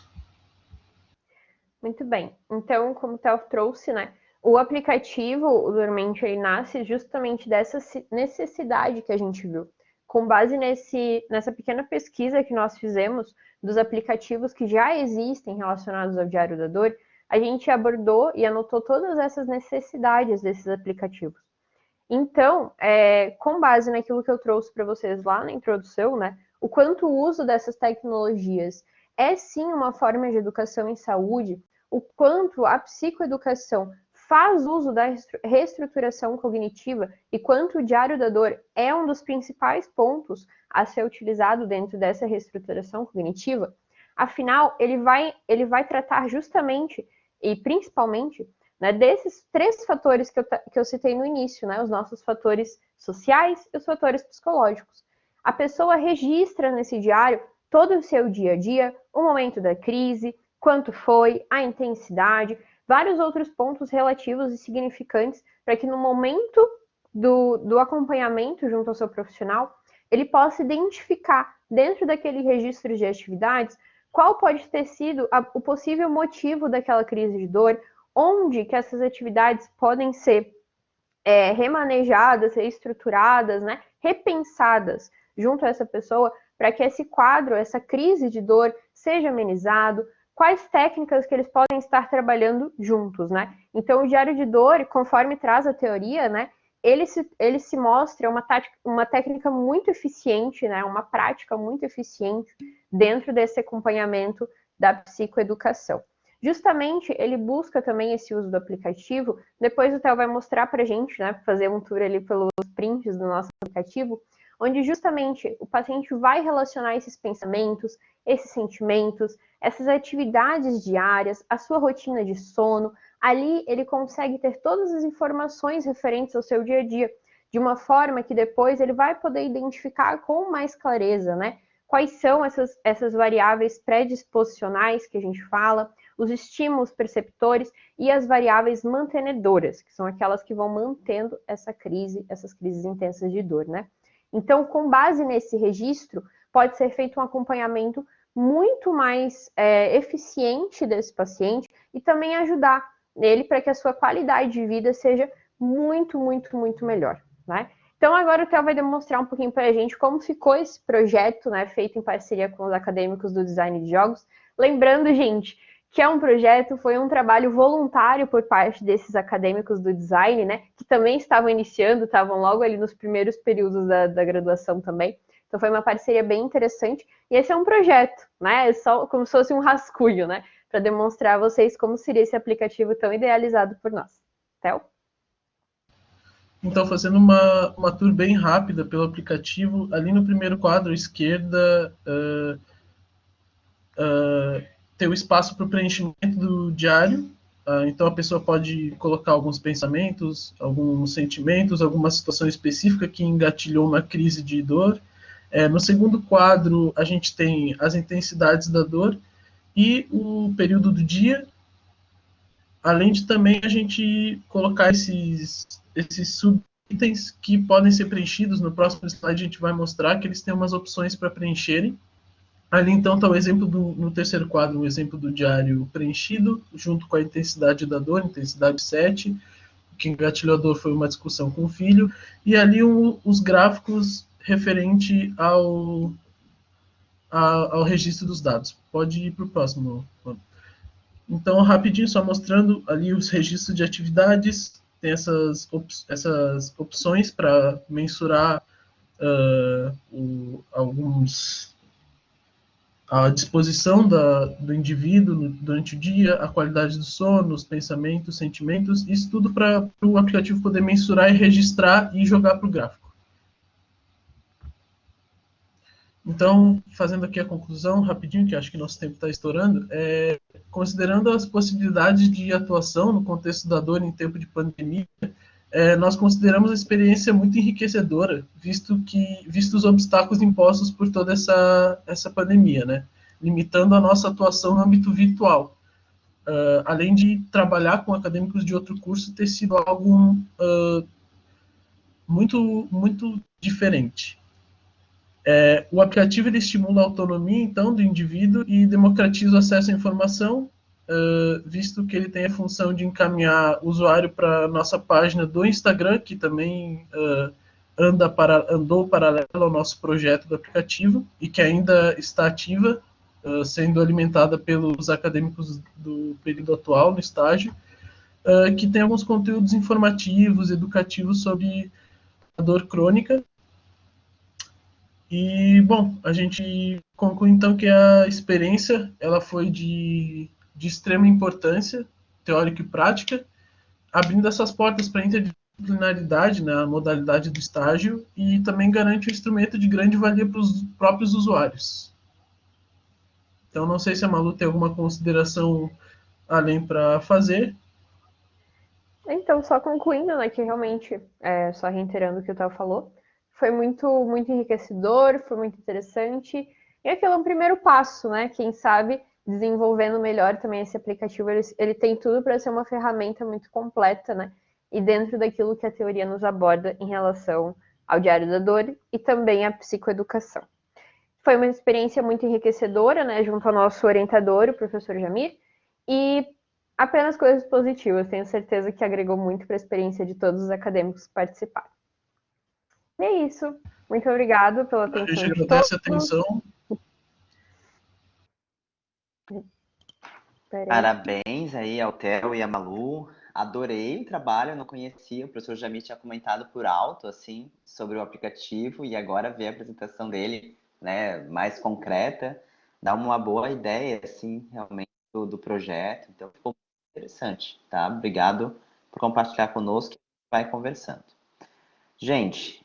Muito bem. Então, como o Theo trouxe, né, o aplicativo, o Dormente, ele nasce justamente dessa necessidade que a gente viu. Com base nessa pequena pesquisa que nós fizemos dos aplicativos que já existem relacionados ao Diário da Dor, a gente abordou e anotou todas essas necessidades desses aplicativos. Então, com base naquilo que eu trouxe para vocês lá na introdução, né, o quanto o uso dessas tecnologias é sim uma forma de educação em saúde, o quanto a psicoeducação faz uso da reestruturação cognitiva e quanto o Diário da Dor é um dos principais pontos a ser utilizado dentro dessa reestruturação cognitiva, afinal, ele vai tratar justamente e principalmente, né, desses 3 fatores que eu citei no início, né, os nossos fatores sociais e os fatores psicológicos. A pessoa registra nesse diário todo o seu dia a dia, o momento da crise, quanto foi, a intensidade, vários outros pontos relativos e significantes para que no momento do acompanhamento junto ao seu profissional, ele possa identificar dentro daquele registro de atividades qual pode ter sido o possível motivo daquela crise de dor, onde que essas atividades podem ser remanejadas, reestruturadas, né, repensadas junto a essa pessoa para que esse quadro, essa crise de dor seja amenizado, quais técnicas que eles podem estar trabalhando juntos, né? Então, o Diário de Dor, conforme traz a teoria, né, ele se mostra uma técnica muito eficiente, né, uma prática muito eficiente dentro desse acompanhamento da psicoeducação. Justamente, ele busca também esse uso do aplicativo, depois o Theo vai mostrar para a gente, né, fazer um tour ali pelos prints do nosso aplicativo, onde justamente o paciente vai relacionar esses pensamentos, esses sentimentos, essas atividades diárias, a sua rotina de sono. Ali ele consegue ter todas as informações referentes ao seu dia a dia, de uma forma que depois ele vai poder identificar com mais clareza, né? Quais são essas variáveis predisposicionais que a gente fala, os estímulos perceptores e as variáveis mantenedoras, que são aquelas que vão mantendo essas crises intensas de dor, né? Então, com base nesse registro, pode ser feito um acompanhamento muito mais eficiente desse paciente e também ajudar nele para que a sua qualidade de vida seja muito, muito, muito melhor, né? Então, agora o Theo vai demonstrar um pouquinho para a gente como ficou esse projeto, né, feito em parceria com os acadêmicos do design de jogos. Lembrando, gente, que é um projeto, foi um trabalho voluntário por parte desses acadêmicos do design, né, que também estavam iniciando, estavam logo ali nos primeiros períodos da graduação também. Então foi uma parceria bem interessante. E esse é um projeto, né, é só como se fosse um rascunho, né, para demonstrar a vocês como seria esse aplicativo tão idealizado por nós. Theo? Então, fazendo uma tour bem rápida pelo aplicativo, ali no primeiro quadro à esquerda, tem o espaço para o preenchimento do diário. Então, a pessoa pode colocar alguns pensamentos, alguns sentimentos, alguma situação específica que engatilhou uma crise de dor. No segundo quadro, a gente tem as intensidades da dor e o período do dia, além de também a gente colocar esses subitens que podem ser preenchidos. No próximo slide a gente vai mostrar que eles têm umas opções para preencherem. Ali, então, está o exemplo no terceiro quadro, o exemplo do diário preenchido, junto com a intensidade da dor, intensidade 7. O que engatilhou a dor foi uma discussão com o filho. E ali os gráficos referente ao registro dos dados. Pode ir para o próximo. Então, rapidinho, só mostrando ali os registros de atividades, tem essas opções para mensurar a disposição do indivíduo durante o dia, a qualidade do sono, os pensamentos, sentimentos, isso tudo para o aplicativo poder mensurar e registrar e jogar para o gráfico. Então, fazendo aqui a conclusão, rapidinho, que acho que nosso tempo está estourando, considerando as possibilidades de atuação no contexto da dor em tempo de pandemia, nós consideramos a experiência muito enriquecedora, visto os obstáculos impostos por toda essa pandemia, né? Limitando a nossa atuação no âmbito virtual. Além de trabalhar com acadêmicos de outro curso, ter sido algo muito, muito diferente. O aplicativo ele estimula a autonomia, então, do indivíduo e democratiza o acesso à informação, visto que ele tem a função de encaminhar o usuário para a nossa página do Instagram, que também andou paralelo ao nosso projeto do aplicativo e que ainda está ativa, sendo alimentada pelos acadêmicos do período atual, no estágio, que tem alguns conteúdos informativos, educativos sobre a dor crônica. E, bom, a gente conclui então que a experiência ela foi de extrema importância, teórica e prática, abrindo essas portas para a interdisciplinaridade, né, a modalidade do estágio, e também garante um instrumento de grande valia para os próprios usuários. Então, não sei se a Malu tem alguma consideração além para fazer. Então, só concluindo, né, que realmente, só reiterando o que o Theo falou, foi muito, muito enriquecedor, foi muito interessante, e aquilo é um primeiro passo, né, quem sabe, desenvolvendo melhor também esse aplicativo, ele tem tudo para ser uma ferramenta muito completa, né, e dentro daquilo que a teoria nos aborda em relação ao Diário da Dor e também à psicoeducação. Foi uma experiência muito enriquecedora, né, junto ao nosso orientador, o professor Jamir, e apenas coisas positivas, tenho certeza que agregou muito para a experiência de todos os acadêmicos que participaram. E é isso. Muito obrigado pela atenção de todos. A gente agradece a atenção. Parabéns aí ao Theo e à Malu. Adorei o trabalho, eu não conhecia, o professor Jamir tinha comentado por alto, assim, sobre o aplicativo, e agora ver a apresentação dele, né, mais concreta, dá uma boa ideia, assim, realmente, do projeto, então ficou interessante, tá? Obrigado por compartilhar conosco, vai conversando. Gente,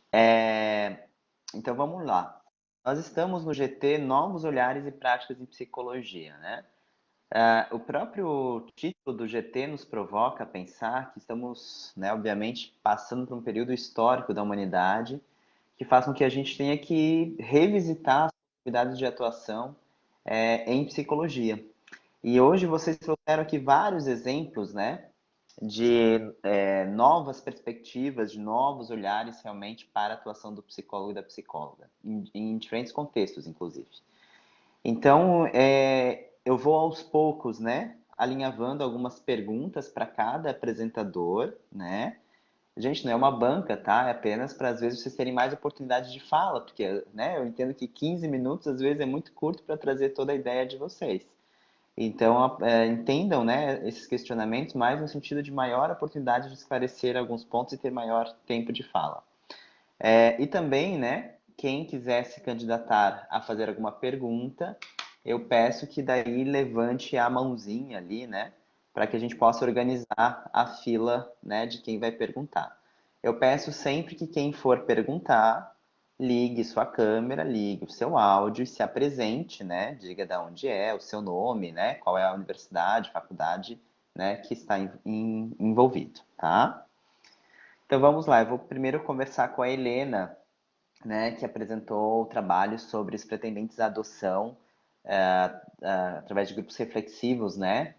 então vamos lá. Nós estamos no GT Novos Olhares e Práticas em Psicologia, né? O próprio título do GT nos provoca a pensar que estamos, né, obviamente, passando por um período histórico da humanidade que faz com que a gente tenha que revisitar as atividades de atuação em psicologia. E hoje vocês trouxeram aqui vários exemplos, né, de novas perspectivas, de novos olhares realmente para a atuação do psicólogo e da psicóloga, em diferentes contextos, inclusive. Então, eu vou aos poucos, né, alinhavando algumas perguntas para cada apresentador, né? Gente, não é uma banca, tá? É apenas para, às vezes, vocês terem mais oportunidade de fala, porque, né, eu entendo que 15 minutos, às vezes, é muito curto para trazer toda a ideia de vocês. Então, entendam, né, esses questionamentos mais no sentido de maior oportunidade de esclarecer alguns pontos e ter maior tempo de fala. E também, né, quem quiser se candidatar a fazer alguma pergunta, eu peço que daí levante a mãozinha ali, né, para que a gente possa organizar a fila, né, de quem vai perguntar. Eu peço sempre que quem for perguntar, ligue sua câmera, ligue o seu áudio e se apresente, né, diga de onde é, o seu nome, né, qual é a universidade, faculdade, né, que está envolvido, tá? Então vamos lá, eu vou primeiro conversar com a Helena, né, que apresentou o trabalho sobre os pretendentes à adoção através de grupos reflexivos, né,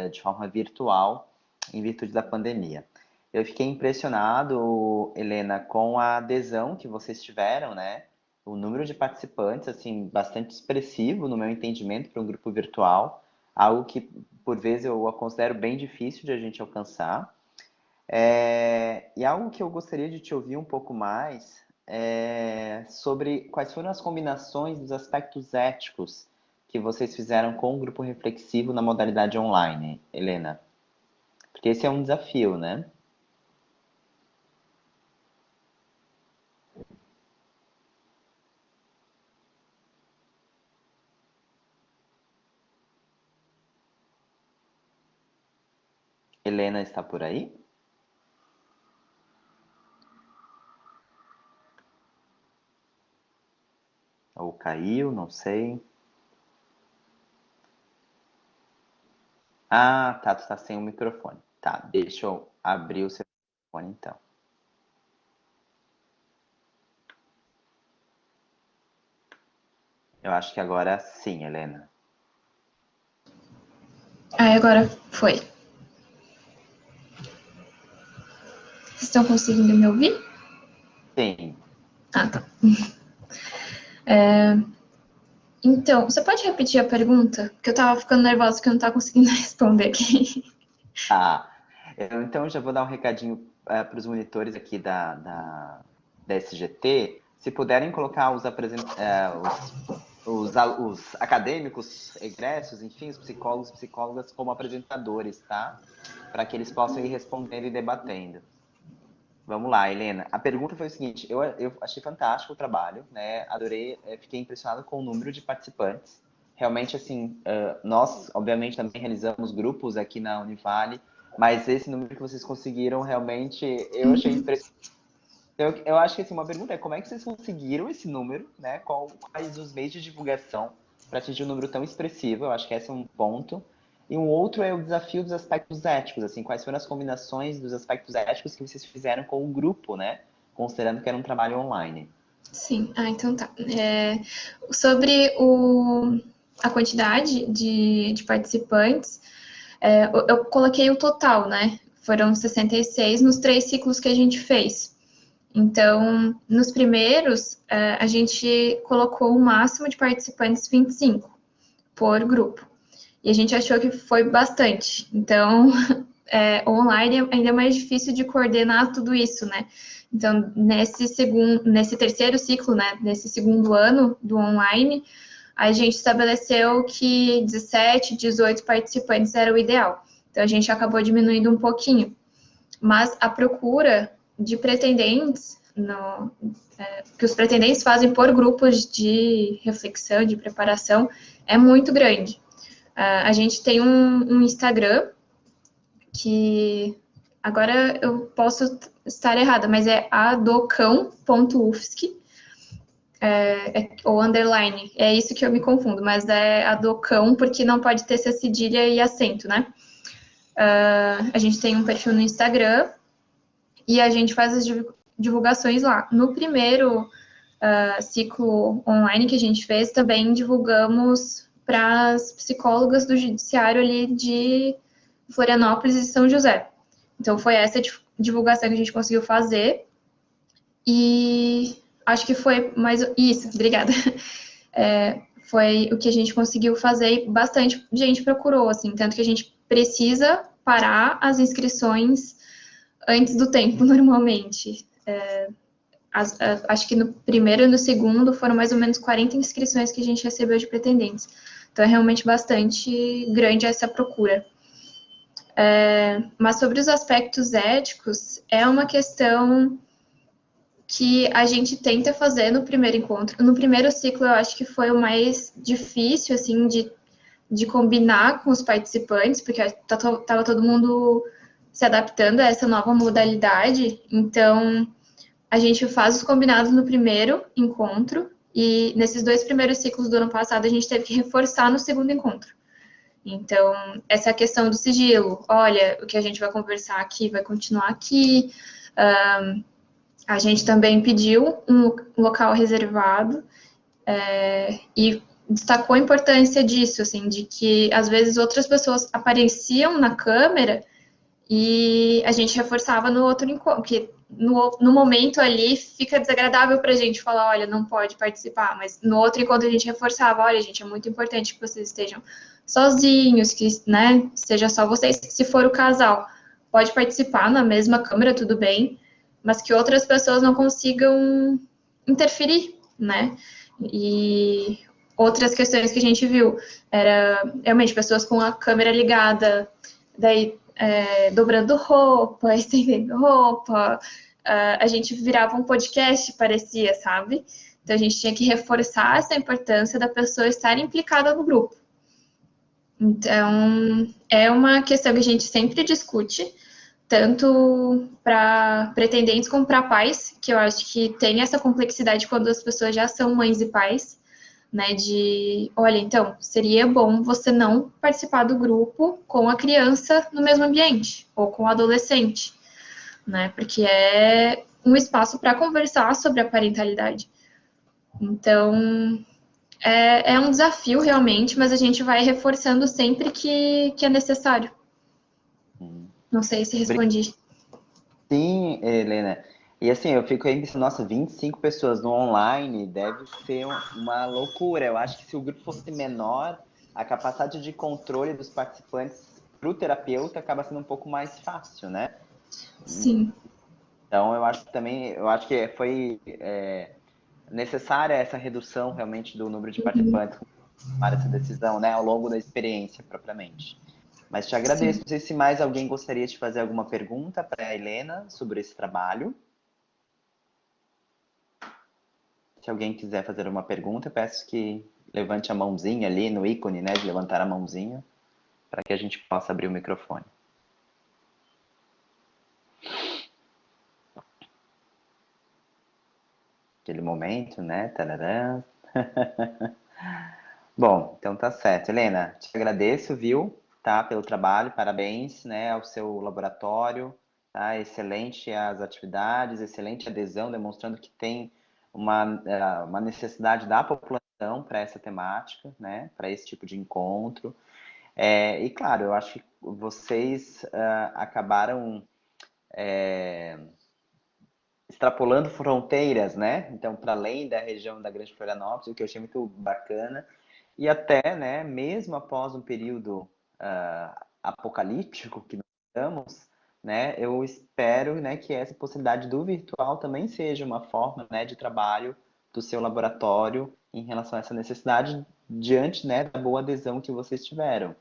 de forma virtual, em virtude da pandemia. Eu fiquei impressionado, Helena, com a adesão que vocês tiveram, né, o número de participantes, assim, bastante expressivo no meu entendimento para um grupo virtual, algo que, por vezes, eu considero bem difícil de a gente alcançar. E algo que eu gostaria de te ouvir um pouco mais sobre quais foram as combinações dos aspectos éticos que vocês fizeram com o grupo reflexivo na modalidade online, Helena. Porque esse é um desafio, né? Helena está por aí? Ou caiu, não sei. Ah, tá, tu está sem o microfone. Tá, deixa eu abrir o seu microfone então. Eu acho que agora sim, Helena. Agora foi. Vocês estão conseguindo me ouvir? Sim. Ah, tá. Então, você pode repetir a pergunta? Porque eu tava ficando nervosa que eu não tava conseguindo responder aqui. Então, eu já vou dar um recadinho para os monitores aqui da SGT. Se puderem colocar os acadêmicos, egressos, enfim, os psicólogos e psicólogas como apresentadores, tá? Para que eles possam ir respondendo e debatendo. Vamos lá, Helena. A pergunta foi o seguinte: eu achei fantástico o trabalho, né? Adorei, fiquei impressionado com o número de participantes. Realmente, assim, nós, obviamente, também realizamos grupos aqui na Univale, mas esse número que vocês conseguiram, realmente, eu achei impressionante. Eu acho que, assim, uma pergunta é como é que vocês conseguiram esse número, né? Quais os meios de divulgação para atingir um número tão expressivo? Eu acho que esse é um ponto. E um outro é o desafio dos aspectos éticos, assim, quais foram as combinações dos aspectos éticos que vocês fizeram com o grupo, né? Considerando que era um trabalho online. Sim, então tá. Sobre a quantidade de participantes, eu coloquei o total, né? Foram 66 nos 3 ciclos que a gente fez. Então, nos primeiros, a gente colocou o máximo de participantes 25 por grupo. E a gente achou que foi bastante. Então, online é ainda mais difícil de coordenar tudo isso, né? Então, nesse terceiro ciclo, né, nesse segundo ano do online, a gente estabeleceu que 17, 18 participantes era o ideal. Então, a gente acabou diminuindo um pouquinho. Mas a procura de pretendentes, que os pretendentes fazem por grupos de reflexão, de preparação, é muito grande. A gente tem um Instagram que agora eu posso estar errada, mas é adocão.ufsc, ou underline, é isso que eu me confundo, mas é adocão porque não pode ter essa cedilha e acento, né? A gente tem um perfil no Instagram e a gente faz as divulgações lá. No primeiro ciclo online que a gente fez, também divulgamos para as psicólogas do judiciário ali de Florianópolis e São José. Então, foi essa divulgação que a gente conseguiu fazer. E acho que foi mais... Isso, obrigada. Foi o que a gente conseguiu fazer e bastante gente procurou, assim. Tanto que a gente precisa parar as inscrições antes do tempo, normalmente. Acho que no primeiro e no segundo foram mais ou menos 40 inscrições que a gente recebeu de pretendentes. Então, é realmente bastante grande essa procura. Mas sobre os aspectos éticos, é uma questão que a gente tenta fazer no primeiro encontro. No primeiro ciclo, eu acho que foi o mais difícil, assim, de combinar com os participantes, porque estava todo mundo se adaptando a essa nova modalidade. Então, a gente faz os combinados no primeiro encontro, e nesses 2 primeiros ciclos do ano passado, a gente teve que reforçar no segundo encontro. Então, essa questão do sigilo, olha, o que a gente vai conversar aqui vai continuar aqui. A gente também pediu um local reservado e destacou a importância disso, assim, de que às vezes outras pessoas apareciam na câmera e a gente reforçava no outro encontro, que no momento ali fica desagradável para a gente falar, olha, não pode participar, mas no outro encontro a gente reforçava, olha, gente, é muito importante que vocês estejam sozinhos, que, né, seja só vocês. Se for o casal, pode participar na mesma câmera, tudo bem, mas que outras pessoas não consigam interferir, né? E outras questões que a gente viu era realmente pessoas com a câmera ligada, daí dobrando roupa, estendendo roupa, a gente virava um podcast, parecia, sabe? Então a gente tinha que reforçar essa importância da pessoa estar implicada no grupo. Então, é uma questão que a gente sempre discute, tanto para pretendentes como para pais, que eu acho que tem essa complexidade quando as pessoas já são mães e pais, né, de, olha, então, seria bom você não participar do grupo com a criança no mesmo ambiente, ou com o adolescente, né, porque é um espaço para conversar sobre a parentalidade. Então, é um desafio realmente, mas a gente vai reforçando sempre que é necessário. Não sei se respondi. Sim, Helena. E assim, eu fico aí pensando, nossa, 25 pessoas no online deve ser uma loucura. Eu acho que se o grupo fosse menor, a capacidade de controle dos participantes para o terapeuta acaba sendo um pouco mais fácil, né? Sim. Então, eu acho que foi necessária essa redução realmente do número de participantes para essa decisão, né, ao longo da experiência propriamente. Mas te agradeço. Sim. Não sei se mais alguém gostaria de fazer alguma pergunta para a Helena sobre esse trabalho. Se alguém quiser fazer uma pergunta, eu peço que levante a mãozinha ali no ícone, né, de levantar a mãozinha, para que a gente possa abrir o microfone. Aquele momento, né? Tararã. Bom, então tá certo. Helena, te agradeço, viu? Tá, pelo trabalho, parabéns, né, ao seu laboratório, tá? Excelente as atividades, excelente adesão, demonstrando que tem uma necessidade da população para essa temática, né, para esse tipo de encontro. E claro, eu acho que vocês acabaram extrapolando fronteiras, né? Então, para além da região da Grande Florianópolis, o que eu achei muito bacana. E até, né, mesmo após um período apocalíptico que nós estamos, né, eu espero, né, que essa possibilidade do virtual também seja uma forma, né, de trabalho do seu laboratório em relação a essa necessidade diante, né, da boa adesão que vocês tiveram.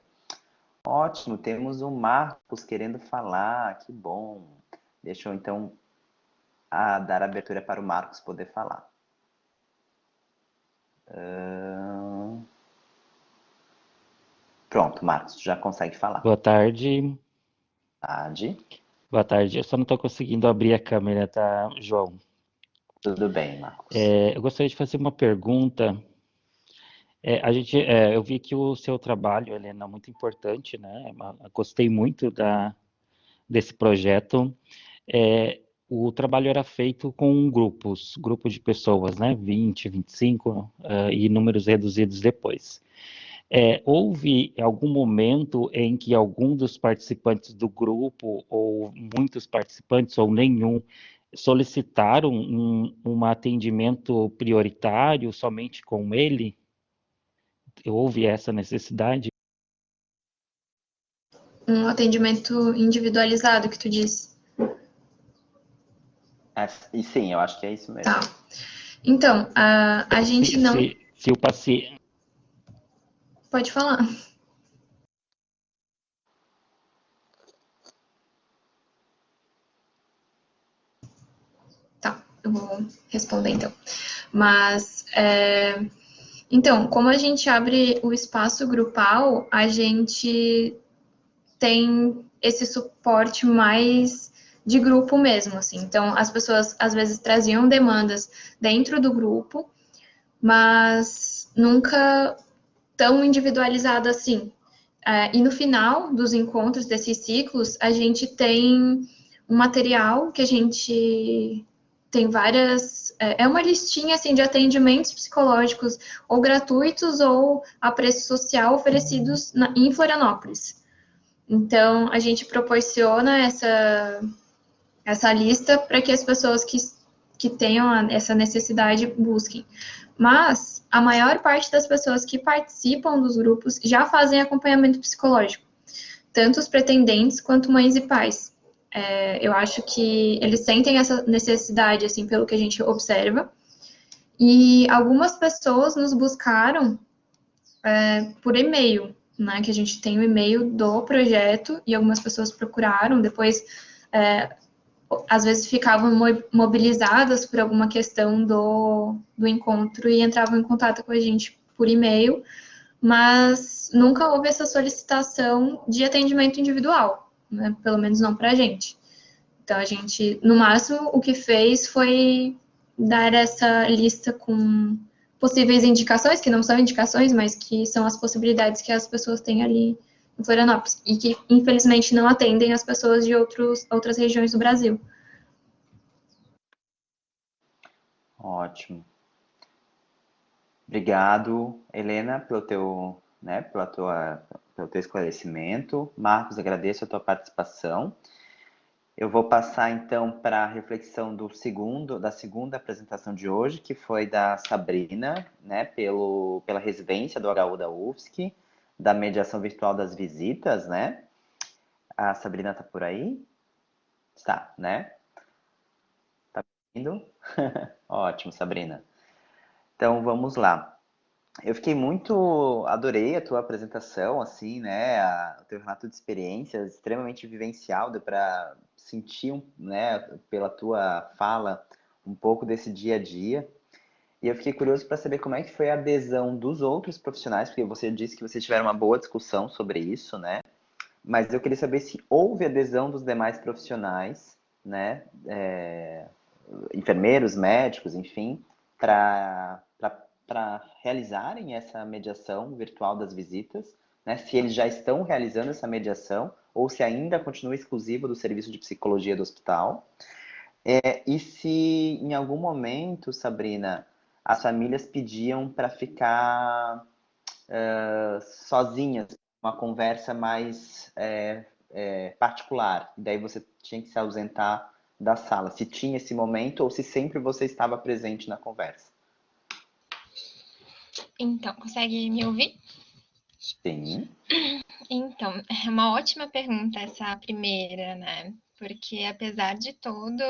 Ótimo, temos o Marcos querendo falar, que bom. Deixa eu, então, dar abertura para o Marcos poder falar. Pronto, Marcos, já consegue falar. Boa tarde. Boa tarde. Eu só não estou conseguindo abrir a câmera, tá, João? Tudo bem, Marcos. Eu gostaria de fazer uma pergunta. Eu vi que o seu trabalho, Helena, é muito importante, né? Eu gostei muito desse projeto. O trabalho era feito com grupo de pessoas, né? 20, 25 e números reduzidos depois. Houve algum momento em que algum dos participantes do grupo, ou muitos participantes, ou nenhum, solicitaram um atendimento prioritário somente com ele? Houve essa necessidade? Um atendimento individualizado, que tu disse. E sim, eu acho que é isso mesmo. Tá. Então, a gente não... Se o paciente... Pode falar. Tá, eu vou responder então. Mas, então, como a gente abre o espaço grupal, a gente tem esse suporte mais de grupo mesmo, assim. Então, as pessoas, às vezes, traziam demandas dentro do grupo, mas nunca tão individualizado assim. E no final dos encontros desses ciclos, a gente tem um material que a gente tem várias... É uma listinha assim, de atendimentos psicológicos ou gratuitos ou a preço social oferecidos em Florianópolis. Então, a gente proporciona essa lista para que as pessoas que tenham essa necessidade busquem. Mas a maior parte das pessoas que participam dos grupos já fazem acompanhamento psicológico, tanto os pretendentes quanto mães e pais. Eu acho que eles sentem essa necessidade, assim, pelo que a gente observa, E algumas pessoas nos buscaram por e-mail, né? Que a gente tem o e-mail do projeto e algumas pessoas procuraram, depois às vezes ficavam mobilizadas por alguma questão do encontro e entravam em contato com a gente por e-mail, mas nunca houve essa solicitação de atendimento individual, né? Pelo menos não para a gente. Então, a gente, no máximo, o que fez foi dar essa lista com possíveis indicações, que não são indicações, mas que são as possibilidades que as pessoas têm ali em Florianópolis, e que, infelizmente, não atendem as pessoas de outras regiões do Brasil. Ótimo. Obrigado, Helena, pelo teu, né, pelo teu esclarecimento. Marcos, agradeço a tua participação. Eu vou passar, então, para a reflexão da segunda apresentação de hoje, que foi da Sabrina, né, pela residência do HU da UFSC, da mediação virtual das visitas, né? A Sabrina está por aí? Está, né? Está indo? Ótimo, Sabrina. Então, vamos lá. Eu adorei a tua apresentação, assim, né, o teu relato de experiências extremamente vivencial, deu para sentir, né, pela tua fala, um pouco desse dia a dia. E eu fiquei curioso para saber como é que foi a adesão dos outros profissionais, porque você disse que vocês tiveram uma boa discussão sobre isso, né? Mas eu queria saber se houve adesão dos demais profissionais, né, enfermeiros, médicos, enfim, para realizarem essa mediação virtual das visitas, né? Se eles já estão realizando essa mediação ou se ainda continua exclusivo do serviço de psicologia do hospital. E se em algum momento, Sabrina, as famílias pediam para ficar sozinhas, uma conversa mais particular, e daí você tinha que se ausentar da sala, se tinha esse momento ou se sempre você estava presente na conversa. Então, consegue me ouvir? Sim. Então, é uma ótima pergunta essa primeira, né? Porque apesar de todo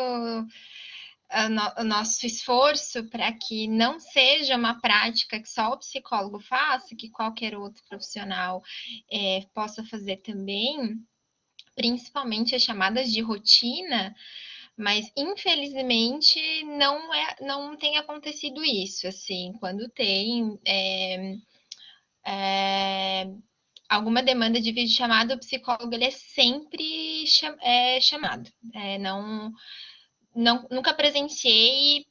o nosso esforço para que não seja uma prática que só o psicólogo faça, que qualquer outro profissional possa fazer também, principalmente as chamadas de rotina, mas infelizmente não tem acontecido isso, assim, quando tem alguma demanda de videochamada, o psicólogo ele é sempre chamado. Nunca presenciei,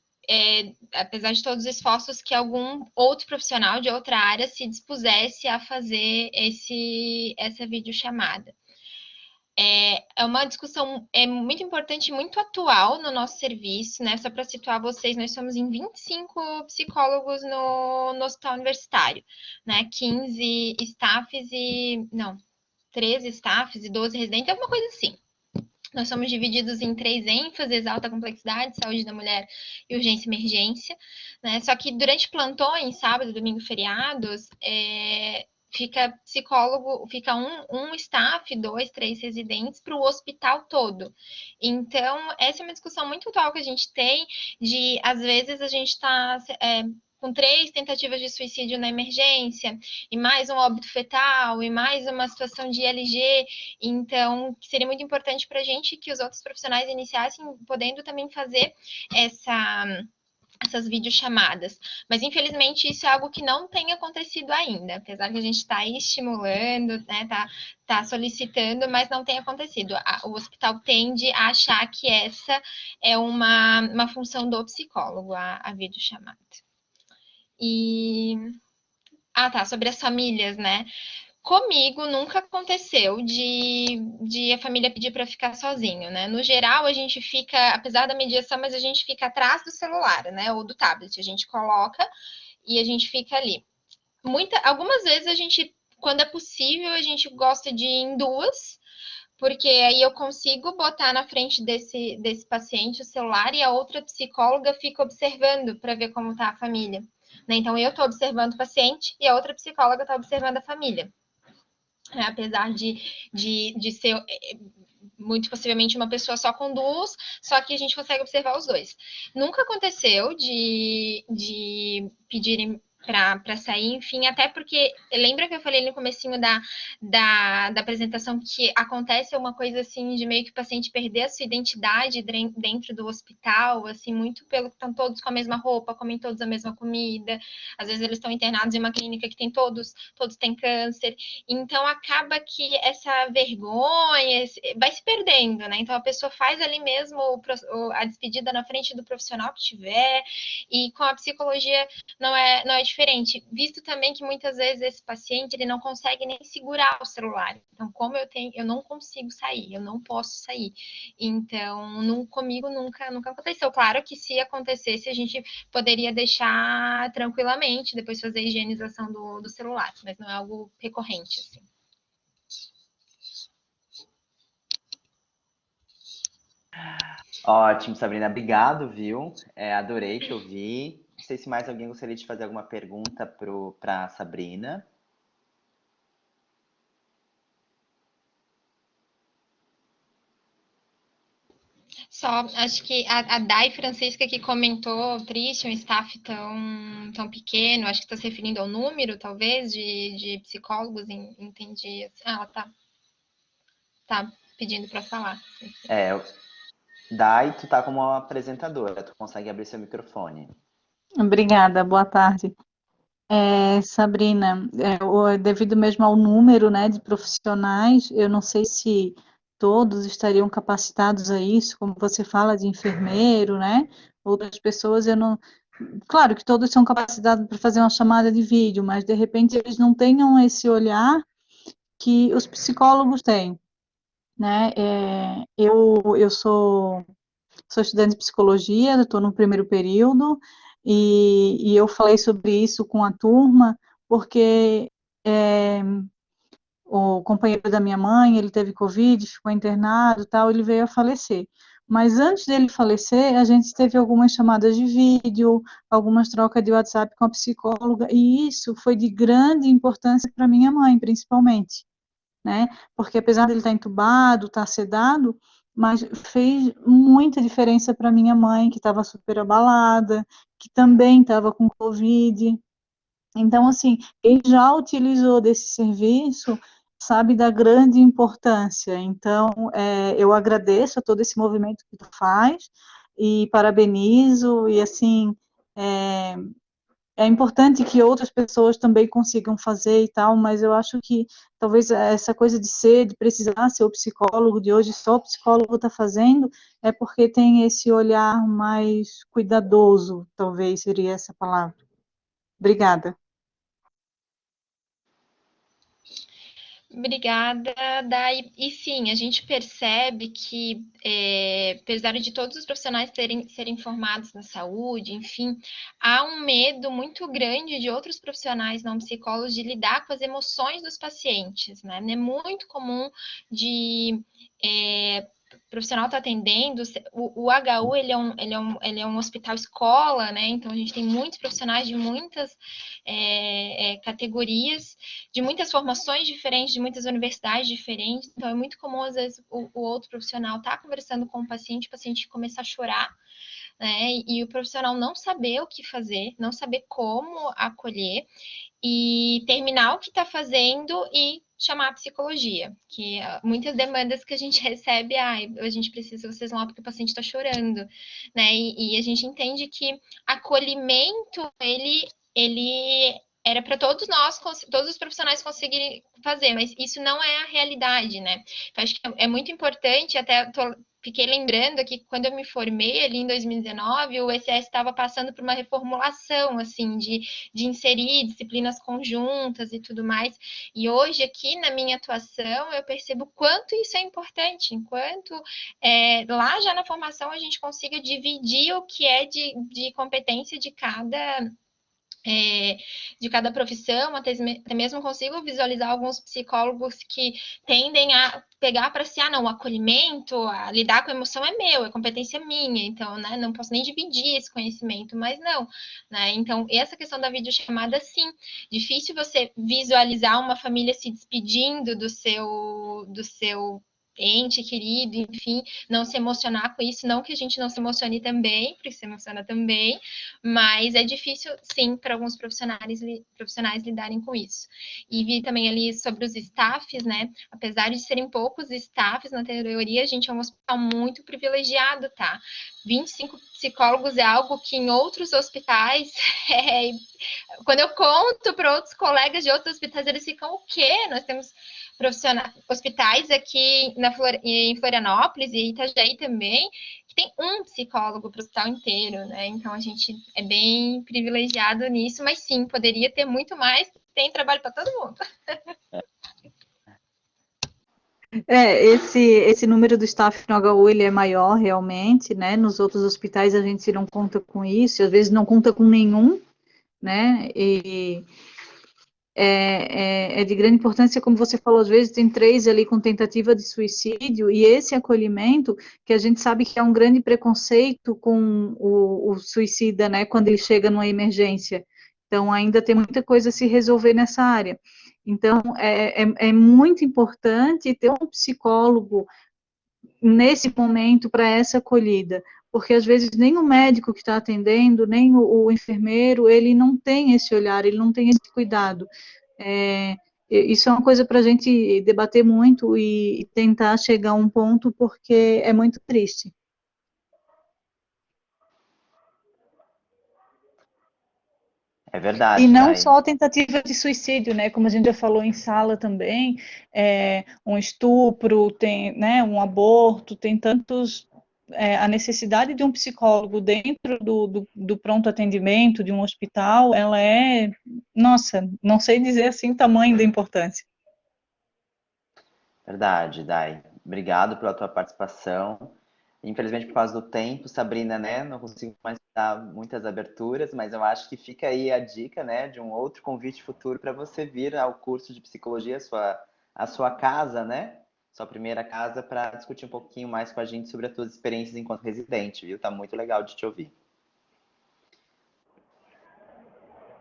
apesar de todos os esforços, que algum outro profissional de outra área se dispusesse a fazer essa videochamada. É uma discussão muito importante, muito atual no nosso serviço, né? Só para situar vocês, nós somos em 25 psicólogos no hospital universitário, né? 15 staffs não, 13 staffs e 12 residentes, alguma coisa assim. Nós somos divididos em 3 ênfases: alta complexidade, saúde da mulher e urgência e emergência, né? Só que durante plantões, sábado, domingo, feriados, fica psicólogo, fica um staff, 2, 3 residentes para o hospital todo. Então, essa é uma discussão muito atual que a gente tem, de, às vezes, a gente está com 3 tentativas de suicídio na emergência, e mais um óbito fetal, e mais uma situação de ILG, então, seria muito importante para a gente que os outros profissionais iniciassem podendo também fazer essas videochamadas. Mas, infelizmente, isso é algo que não tem acontecido ainda, apesar que a gente está estimulando, né, tá solicitando, mas não tem acontecido. O hospital tende a achar que essa é uma função do psicólogo, a videochamada. Sobre as famílias, né? Comigo nunca aconteceu de a família pedir para ficar sozinho, né? No geral, a gente fica, apesar da mediação, mas a gente fica atrás do celular, né? Ou do tablet. A gente coloca e a gente fica ali. Algumas vezes a gente, quando é possível, a gente gosta de ir em duas, porque aí eu consigo botar na frente desse paciente o celular e a outra psicóloga fica observando para ver como está a família. Né? Então, eu estou observando o paciente e a outra psicóloga está observando a família. Apesar de ser muito possivelmente uma pessoa só conduz, só que a gente consegue observar os dois. Nunca aconteceu de pedirem para sair, enfim, até porque, lembra que eu falei no comecinho da apresentação que acontece uma coisa assim, de meio que o paciente perder a sua identidade dentro do hospital, assim, muito pelo que estão todos com a mesma roupa, comem todos a mesma comida, às vezes eles estão internados em uma clínica que tem todos têm câncer, então acaba que essa vergonha vai se perdendo, né? Então a pessoa faz ali mesmo a despedida na frente do profissional que tiver, e com a psicologia não é diferente, visto também que muitas vezes esse paciente ele não consegue nem segurar o celular. Então, como eu não consigo sair, eu não posso sair. Então, comigo nunca aconteceu. Claro que se acontecesse, a gente poderia deixar tranquilamente, depois fazer a higienização do celular, mas não é algo recorrente, assim. Ótimo, Sabrina, obrigado, viu? Adorei te ouvir. Não sei se mais alguém gostaria de fazer alguma pergunta para a Sabrina. Só, acho que a Dai Francisca que comentou, triste, um staff tão pequeno, acho que está se referindo ao número, talvez, de psicólogos, entendi. Ela tá pedindo para falar. Dai, tu tá como apresentadora, tu consegue abrir seu microfone. Obrigada, boa tarde. Sabrina, devido mesmo ao número, né, de profissionais, eu não sei se todos estariam capacitados a isso, como você fala de enfermeiro, né, outras pessoas, eu não... Claro que todos são capacitados para fazer uma chamada de vídeo, mas de repente eles não tenham esse olhar que os psicólogos têm, né, eu sou estudante de psicologia, estou no primeiro período, e eu falei sobre isso com a turma, porque o companheiro da minha mãe, ele teve Covid, ficou internado, tal, ele veio a falecer. Mas antes dele falecer, a gente teve algumas chamadas de vídeo, algumas trocas de WhatsApp com a psicóloga, e isso foi de grande importância para minha mãe, principalmente, né? Porque apesar dele estar entubado, estar sedado, mas fez muita diferença para minha mãe, que estava super abalada, que também estava com Covid. Então, assim, quem já utilizou desse serviço sabe da grande importância. Então, eu agradeço a todo esse movimento que tu faz e parabenizo, e assim, é importante que outras pessoas também consigam fazer e tal, mas eu acho que talvez essa coisa de precisar ser o psicólogo de hoje, só o psicólogo está fazendo, é porque tem esse olhar mais cuidadoso, talvez seria essa palavra. Obrigada. Obrigada, Dai. E sim, a gente percebe que, apesar de todos os profissionais serem formados na saúde, enfim, há um medo muito grande de outros profissionais não psicólogos de lidar com as emoções dos pacientes, né? É muito comum de o profissional está atendendo, o HU ele é um hospital escola, né? Então a gente tem muitos profissionais de muitas categorias, de muitas formações diferentes, de muitas universidades diferentes. Então é muito comum às vezes o outro profissional estar conversando com o paciente começar a chorar, né? E o profissional não saber o que fazer, não saber como acolher e terminar o que está fazendo e chamar a psicologia, que muitas demandas que a gente recebe, a gente precisa, vocês vão lá porque o paciente está chorando, né? E a gente entende que acolhimento, ele era para todos nós, todos os profissionais conseguirem fazer, mas isso não é a realidade, né? Então, acho que é muito importante, até fiquei lembrando que quando eu me formei ali em 2019, o ECS estava passando por uma reformulação, assim, de inserir disciplinas conjuntas e tudo mais. E hoje, aqui na minha atuação, eu percebo quanto isso é importante, enquanto lá já na formação a gente consiga dividir o que é de competência de cada profissão, até mesmo consigo visualizar alguns psicólogos que tendem a pegar para si, não, o acolhimento, lidar com a emoção é meu, é competência minha, então, né, não posso nem dividir esse conhecimento, mas não, né, então, essa questão da videochamada, sim, difícil você visualizar uma família se despedindo do seu ente querido, enfim, não se emocionar com isso, não que a gente não se emocione também, porque se emociona também, mas é difícil, sim, para alguns profissionais lidarem com isso. E vi também ali sobre os staffs, né? Apesar de serem poucos staffs, na teoria, a gente é um hospital muito privilegiado, tá? 25 psicólogos é algo que em outros hospitais, quando eu conto para outros colegas de outros hospitais, eles ficam, o quê? Nós temos hospitais aqui em Florianópolis e Itajaí também, que tem um psicólogo para o hospital inteiro, né? Então a gente é bem privilegiado nisso, mas sim, poderia ter muito mais, tem trabalho para todo mundo. Esse número do staff no HU ele é maior realmente, né? Nos outros hospitais a gente não conta com isso, às vezes não conta com nenhum, né? E é de grande importância, como você falou, às vezes tem 3 ali com tentativa de suicídio, e esse acolhimento, que a gente sabe que é um grande preconceito com o suicida, né, quando ele chega numa emergência. Então, ainda tem muita coisa a se resolver nessa área. Então, é muito importante ter um psicólogo nesse momento para essa acolhida, porque às vezes nem o médico que está atendendo, nem o enfermeiro, ele não tem esse olhar, ele não tem esse cuidado. Isso é uma coisa para a gente debater muito e tentar chegar a um ponto, porque é muito triste. É verdade, E não Dai. só a tentativa de suicídio, né? Como a gente já falou em sala também, um estupro, tem, né, um aborto, tem tantos. A necessidade de um psicólogo dentro do pronto atendimento de um hospital, ela é, nossa, não sei dizer assim o tamanho da importância. Verdade, Dai. Obrigado pela tua participação. Infelizmente, por causa do tempo, Sabrina, né, não consigo mais dar muitas aberturas, mas eu acho que fica aí a dica, né, de um outro convite futuro para você vir ao curso de psicologia, a sua casa, né, sua primeira casa, para discutir um pouquinho mais com a gente sobre as suas experiências enquanto residente, viu? Tá muito legal de te ouvir.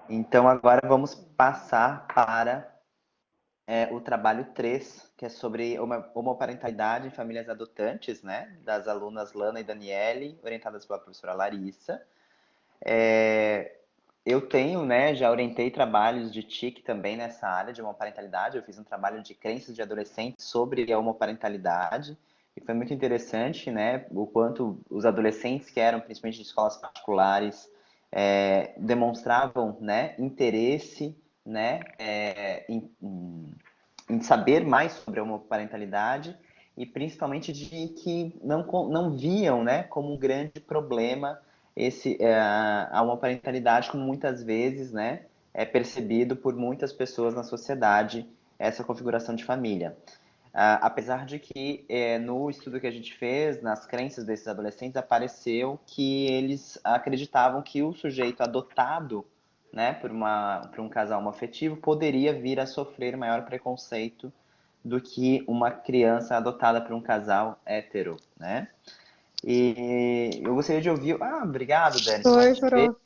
Então, agora vamos passar para o trabalho 3, que é sobre homoparentalidade em famílias adotantes, né? Das alunas Lana e Daniele, orientadas pela professora Larissa. Eu tenho, né, já orientei trabalhos de TIC também nessa área de homoparentalidade. Eu fiz um trabalho de crenças de adolescentes sobre a homoparentalidade. E foi muito interessante, né, o quanto os adolescentes que eram, principalmente de escolas particulares, demonstravam, né, interesse, né, em saber mais sobre a homoparentalidade e principalmente de que não viam, né, como um grande problema a homoparentalidade, como muitas vezes, né, é percebido por muitas pessoas na sociedade, essa configuração de família. Apesar de que no estudo que a gente fez, nas crenças desses adolescentes, apareceu que eles acreditavam que o sujeito adotado, né, por um casal homoafetivo poderia vir a sofrer maior preconceito do que uma criança adotada por um casal hétero, né? E eu gostaria de ouvir... Ah, obrigado, Dani. Oi, prof.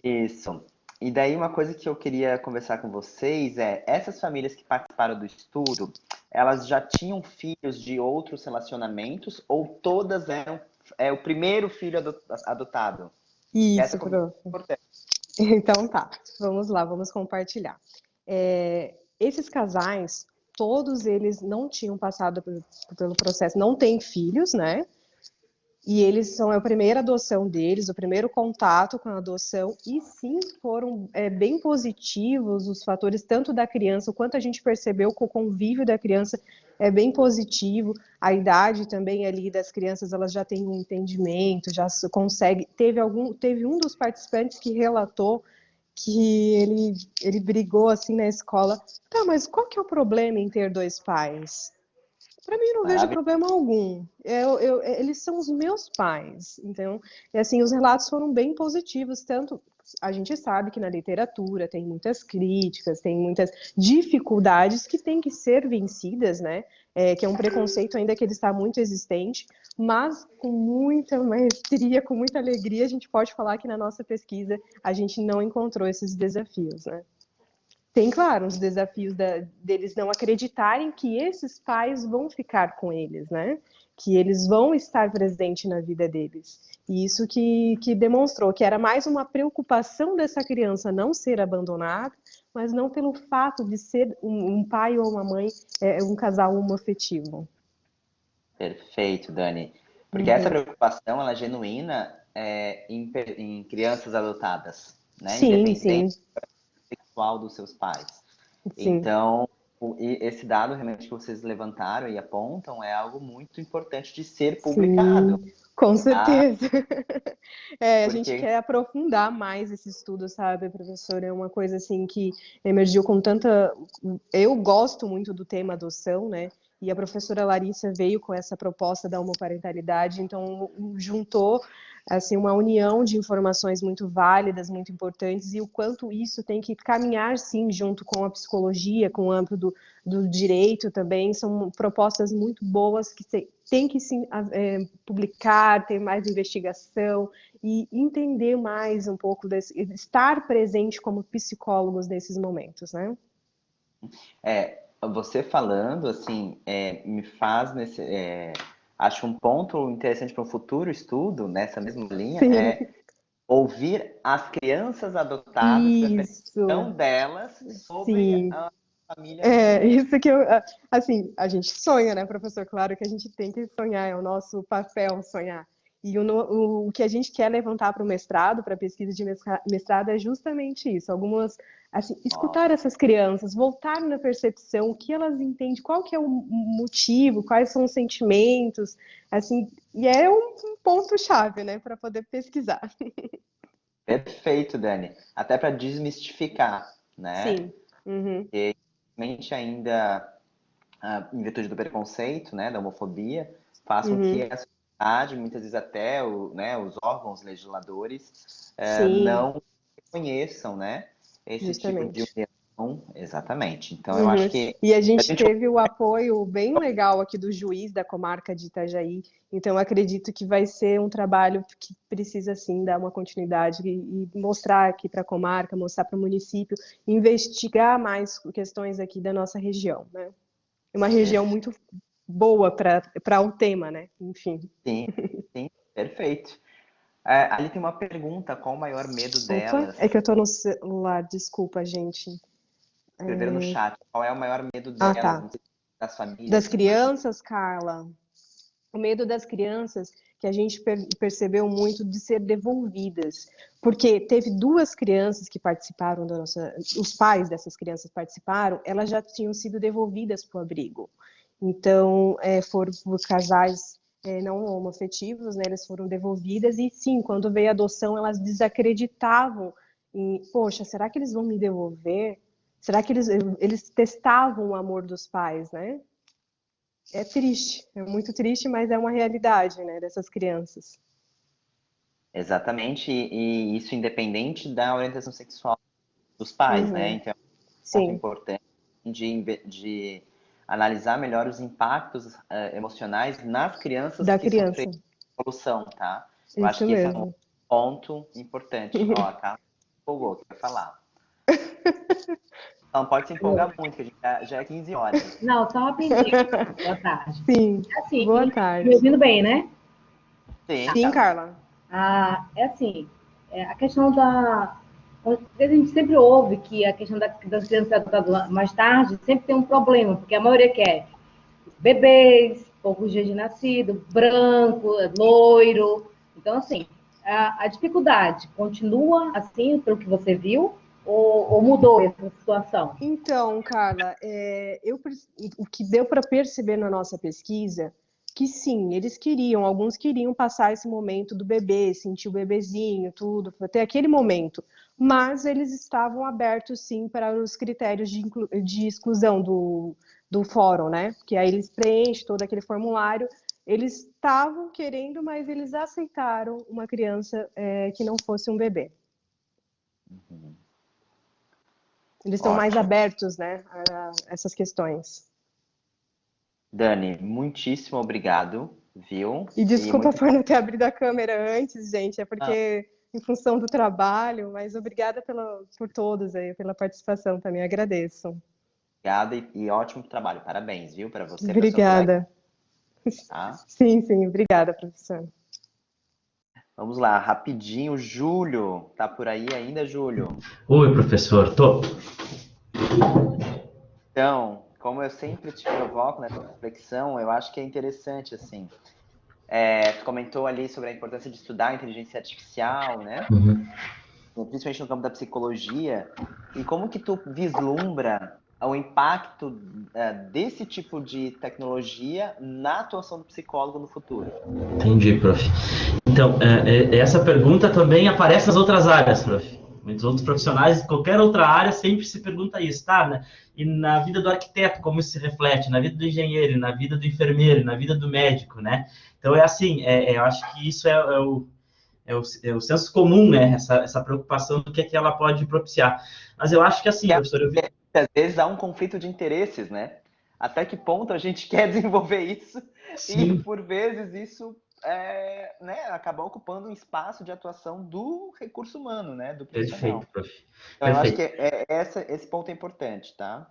Isso. E daí uma coisa que eu queria conversar com vocês essas famílias que participaram do estudo, elas já tinham filhos de outros relacionamentos ou todas eram o primeiro filho adotado? Isso, Essa conversa prof. é importante. Então tá, vamos lá, vamos compartilhar. Esses casais, todos eles não tinham passado pelo processo, não têm filhos, né? E eles são a primeira adoção deles, o primeiro contato com a adoção, e sim foram bem positivos os fatores, tanto da criança, o quanto a gente percebeu que o convívio da criança é bem positivo, a idade também ali das crianças, elas já têm um entendimento, já consegue. Teve um dos participantes que relatou que ele brigou assim na escola. Tá, mas qual que é o problema em ter 2 pais? Para mim, não vejo problema algum. Eles são os meus pais. Então, assim, os relatos foram bem positivos. Tanto a gente sabe que na literatura tem muitas críticas, tem muitas dificuldades que têm que ser vencidas, né? Que é um preconceito ainda que ele está muito existente, mas com muita maestria, com muita alegria, a gente pode falar que na nossa pesquisa a gente não encontrou esses desafios, né? tem, claro, os desafios deles não acreditarem que esses pais vão ficar com eles, né? Que eles vão estar presentes na vida deles. E isso que demonstrou que era mais uma preocupação dessa criança não ser abandonada, mas não pelo fato de ser um pai ou uma mãe, um casal homoafetivo. Perfeito, Dani. Porque essa preocupação, ela é genuína em crianças adotadas, né? Sim, Independente sim. sexual dos seus pais. Sim. Então, esse dado realmente que vocês levantaram e apontam é algo muito importante de ser publicado. Sim, com certeza. A gente Porque quer aprofundar mais esse estudo, sabe, professora? É uma coisa assim que emergiu com tanta. Eu gosto muito do tema adoção, né? E a professora Larissa veio com essa proposta da homoparentalidade, então juntou assim uma união de informações muito válidas, muito importantes, e o quanto isso tem que caminhar sim junto com a psicologia, com o âmbito do direito também. São propostas muito boas que tem que sim publicar, ter mais investigação e entender mais um pouco estar presente como psicólogos nesses momentos, né? você falando, assim, me faz acho um ponto interessante para um futuro estudo nessa mesma linha Sim. ouvir as crianças adotadas e a percepção Isso, delas sobre sim. a família. Isso que assim, a gente sonha, né, professor? Claro que a gente tem que sonhar, é o nosso papel sonhar. E o que a gente quer levantar para o mestrado, para a pesquisa de mestrado, é justamente isso. Algumas, assim, escutar essas crianças, voltar na percepção, o que elas entendem, qual que é o motivo, quais são os sentimentos, assim, e é um ponto-chave, né, para poder pesquisar. Perfeito, Dani. Até para desmistificar, né? Sim. Uhum. Porque, infelizmente, ainda, em virtude do preconceito, né, da homofobia, faz com que a sociedade, muitas vezes até os órgãos legisladores, Sim, não reconheçam, né, esse tipo de justamente. união. Exatamente. Então, eu acho que E a a gente gente teve o apoio bem legal aqui do juiz da comarca de Itajaí, então acredito que vai ser um trabalho que precisa sim dar uma continuidade e mostrar aqui para a comarca, mostrar para o município, investigar mais questões aqui da nossa região, né? É uma região muito boa para o tema, né? Enfim. Sim, sim, perfeito. Ali tem uma pergunta: qual o maior medo Opa, delas? é que eu tô no celular, desculpa, gente. Escreveram no chat. Qual é o maior medo Ah, delas, tá. não sei, das Das famílias, eu imagino. crianças, Carla. O medo das crianças que a gente percebeu muito de ser devolvidas, porque teve duas crianças que participaram da nossa, os pais dessas crianças participaram, elas já tinham sido devolvidas para o abrigo. Então, foram por casais não homoafetivos, né? Eles foram devolvidas e sim, quando veio a adoção, elas desacreditavam em, poxa, será que eles vão me devolver? Será que eles testavam o amor dos pais, né? É triste, é muito triste, mas é uma realidade, né, dessas crianças. Exatamente, e isso independente da orientação sexual dos pais, né? Então, é um ponto Sim, importante de analisar melhor os impactos emocionais nas crianças da que criança. sofreram evolução, tá? Eu acho Isso que esse é um mesmo. ponto importante. Ó, a Carla empolgou, que vai falar. Não pode se empolgar muito, que a gente já é 15 horas. Não, só rapidinho. Boa tarde. Sim, Assim, boa me tarde. ouvindo bem, né? Sim, Sim, Carla. Carla. É assim, a questão da... A gente sempre ouve que a questão das crianças adotadas mais tarde sempre tem um problema, porque a maioria quer bebês, poucos dias de nascido, branco, loiro. Então, assim, a dificuldade continua assim, pelo que você viu, ou mudou essa situação? Então, Carla, o que deu para perceber na nossa pesquisa, que sim, alguns queriam passar esse momento do bebê, sentir o bebezinho, tudo, ter aquele momento, mas eles estavam abertos sim para os critérios de exclusão do fórum, né? Que aí eles preenchem todo aquele formulário. Eles estavam querendo, mas eles aceitaram uma criança que não fosse um bebê. Eles estão mais Ótimo. abertos, né, a essas questões. Dani, muitíssimo obrigado, viu? E desculpa por não ter abrido a câmera antes, gente, é Não, porque em função do trabalho, mas obrigada por todos aí, pela participação também, agradeço. Obrigada e ótimo trabalho. Parabéns, viu, para você e para seu Obrigada. colega. Tá? Sim, obrigada, professor. Vamos lá, rapidinho, Júlio. Tá por aí ainda, Júlio? Oi, professor, tô. Então, como eu sempre te provoco nessa reflexão, eu acho que é interessante, assim. Tu comentou ali sobre a importância de estudar a inteligência artificial, né? Principalmente no campo da psicologia. E como que tu vislumbra o impacto desse tipo de tecnologia na atuação do psicólogo no futuro? Entendi, prof. Então, essa pergunta também aparece nas outras áreas, prof. Muitos outros profissionais, em qualquer outra área, sempre se pergunta isso, tá? Né? E na vida do arquiteto, como isso se reflete? Na vida do engenheiro, na vida do enfermeiro, na vida do médico, né? Então, é assim, eu acho que isso é o senso comum, né? Essa preocupação do que é que ela pode propiciar. Mas eu acho que, assim, professor... Às vezes há um conflito de interesses, né? Até que ponto a gente quer desenvolver isso? Sim. E, por vezes, isso acaba ocupando um espaço de atuação do recurso humano, né? Do profissional. Perfeito, prof. Então, eu acho que esse ponto é importante, tá?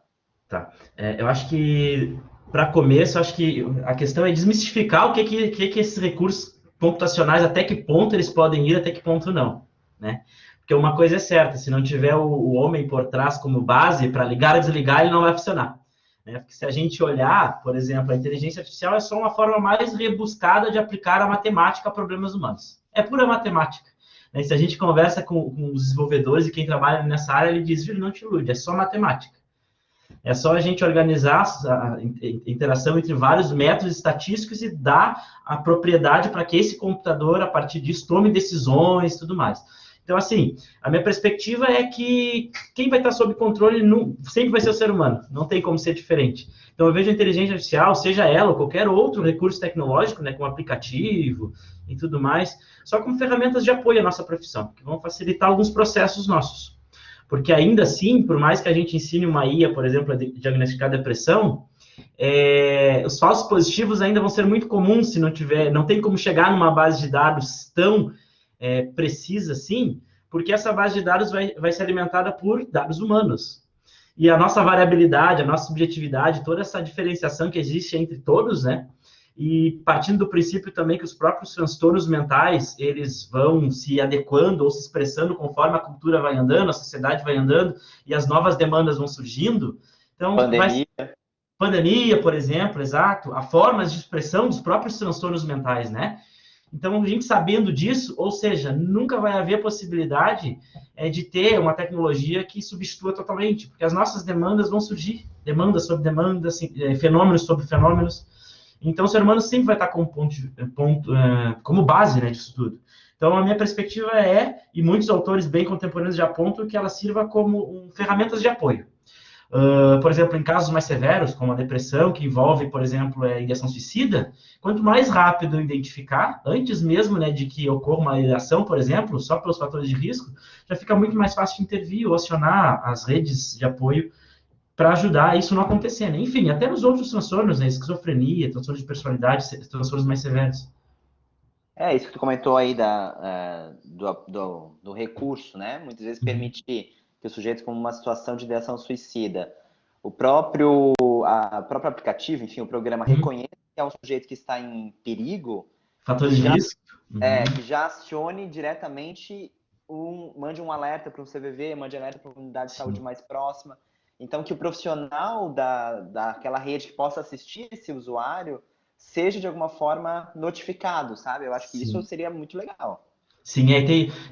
Tá. Eu acho que, para começo, acho que a questão é desmistificar o que esses recursos computacionais, até que ponto eles podem ir, até que ponto não, né? Porque uma coisa é certa, se não tiver o homem por trás como base, para ligar e desligar, ele não vai funcionar. Né? Porque se a gente olhar, por exemplo, a inteligência artificial é só uma forma mais rebuscada de aplicar a matemática a problemas humanos. É pura matemática. Né? Se a gente conversa com os desenvolvedores e quem trabalha nessa área, ele diz, não te ilude, é só matemática. É só a gente organizar a interação entre vários métodos estatísticos e dar a propriedade para que esse computador, a partir disso, tome decisões e tudo mais. Então, assim, a minha perspectiva é que quem vai estar sob controle sempre vai ser o ser humano, não tem como ser diferente. Então, eu vejo a inteligência artificial, seja ela ou qualquer outro recurso tecnológico, né, como aplicativo e tudo mais, só como ferramentas de apoio à nossa profissão, que vão facilitar alguns processos nossos. Porque ainda assim, por mais que a gente ensine uma IA, por exemplo, a diagnosticar depressão, os falsos positivos ainda vão ser muito comuns se não tem como chegar numa base de dados tão precisa assim, porque essa base de dados vai ser alimentada por dados humanos. E a nossa variabilidade, a nossa subjetividade, toda essa diferenciação que existe entre todos, né? E partindo do princípio também que os próprios transtornos mentais, eles vão se adequando ou se expressando conforme a cultura vai andando, a sociedade vai andando e as novas demandas vão surgindo. Então, pandemia, por exemplo, exato, há formas de expressão dos próprios transtornos mentais, né? Então, a gente sabendo disso, ou seja, nunca vai haver possibilidade de ter uma tecnologia que substitua totalmente, porque as nossas demandas vão surgir, demandas sobre demandas, fenômenos sobre fenômenos. Então, o ser humano sempre vai estar como base, né, disso tudo. Então, a minha perspectiva e muitos autores bem contemporâneos já apontam, que ela sirva como ferramentas de apoio. Por exemplo, em casos mais severos, como a depressão, que envolve, por exemplo, a ideação suicida, quanto mais rápido identificar, antes mesmo, né, de que ocorra uma ideação, por exemplo, só pelos fatores de risco, já fica muito mais fácil de intervir ou acionar as redes de apoio para ajudar isso não acontecer, né? Enfim, até nos outros transtornos, né, esquizofrenia, transtornos de personalidade, transtornos mais severos. Isso que tu comentou aí do recurso, né? Muitas vezes permite que o sujeito com uma situação de ideação suicida, o próprio aplicativo, enfim, o programa reconhece que é um sujeito que está em perigo, fatores de risco, que já acione diretamente, mande um alerta para um CVV, mande alerta para uma unidade de saúde mais próxima. Então, que o profissional daquela rede que possa assistir esse usuário seja, de alguma forma, notificado, sabe? Eu acho que isso seria muito legal. Sim,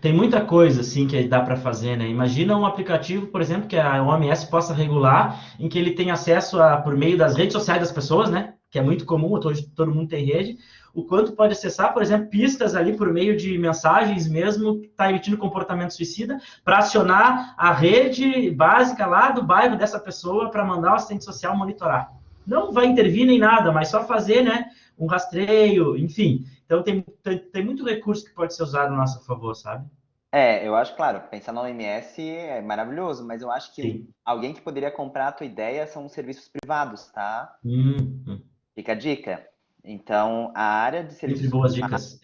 tem muita coisa assim que dá para fazer, né? Imagina um aplicativo, por exemplo, que a OMS possa regular, em que ele tem acesso por meio das redes sociais das pessoas, né? Que é muito comum, todo mundo tem rede, o quanto pode acessar, por exemplo, pistas ali por meio de mensagens mesmo, que está emitindo comportamento suicida, para acionar a rede básica lá do bairro dessa pessoa para mandar o assistente social monitorar. Não vai intervir nem nada, mas só fazer, né, um rastreio, enfim. Então, tem muito recurso que pode ser usado a nosso favor, sabe? Eu acho, claro, pensar na OMS é maravilhoso, mas eu acho que alguém que poderia comprar a tua ideia são os serviços privados, tá? Fica a dica. Então, a área de serviços boas dicas.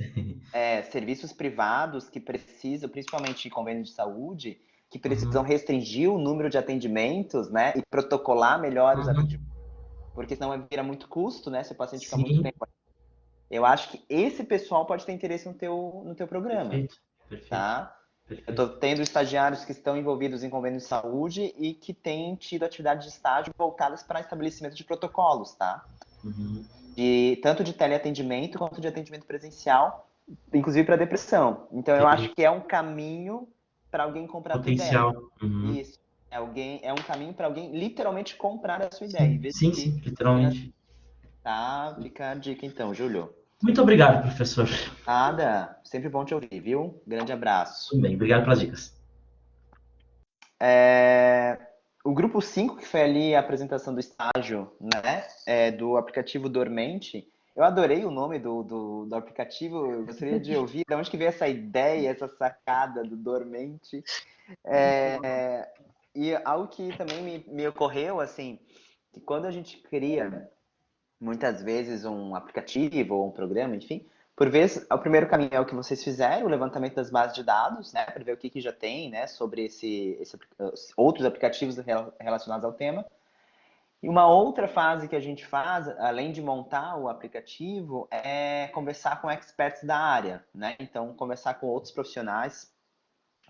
serviços privados que precisam, principalmente convênios de saúde, que precisam restringir o número de atendimentos, né? E protocolar melhor os atendimentos, porque senão vira muito custo, né? Se o paciente fica muito tempo. Eu acho que esse pessoal pode ter interesse no teu programa. Perfeito. Tá? Eu estou tendo estagiários que estão envolvidos em convênios de saúde e que têm tido atividades de estágio voltadas para estabelecimento de protocolos, tá? Tanto de teleatendimento quanto de atendimento presencial, inclusive para depressão. Então, eu acho que é um caminho para alguém comprar potencial. a tua ideia. Isso. É um caminho para alguém literalmente comprar a sua ideia. Sim, literalmente. Tá, fica a dica então, Júlio. Muito obrigado, professor. Nada, sempre bom te ouvir, viu? Grande abraço. Tudo bem, obrigado pelas dicas. O grupo 5, que foi ali a apresentação do estágio, né, do aplicativo Dormente, eu adorei o nome do aplicativo, eu gostaria de ouvir de onde que veio essa ideia, essa sacada do Dormente. E algo que também me ocorreu, assim, que quando a gente cria, muitas vezes, um aplicativo ou um programa, enfim, por vezes, o primeiro caminho é o que vocês fizeram, o levantamento das bases de dados, né, para ver o que já tem, né, sobre outros aplicativos relacionados ao tema. E uma outra fase que a gente faz, além de montar o aplicativo, é conversar com experts da área, né? Então, conversar com outros profissionais,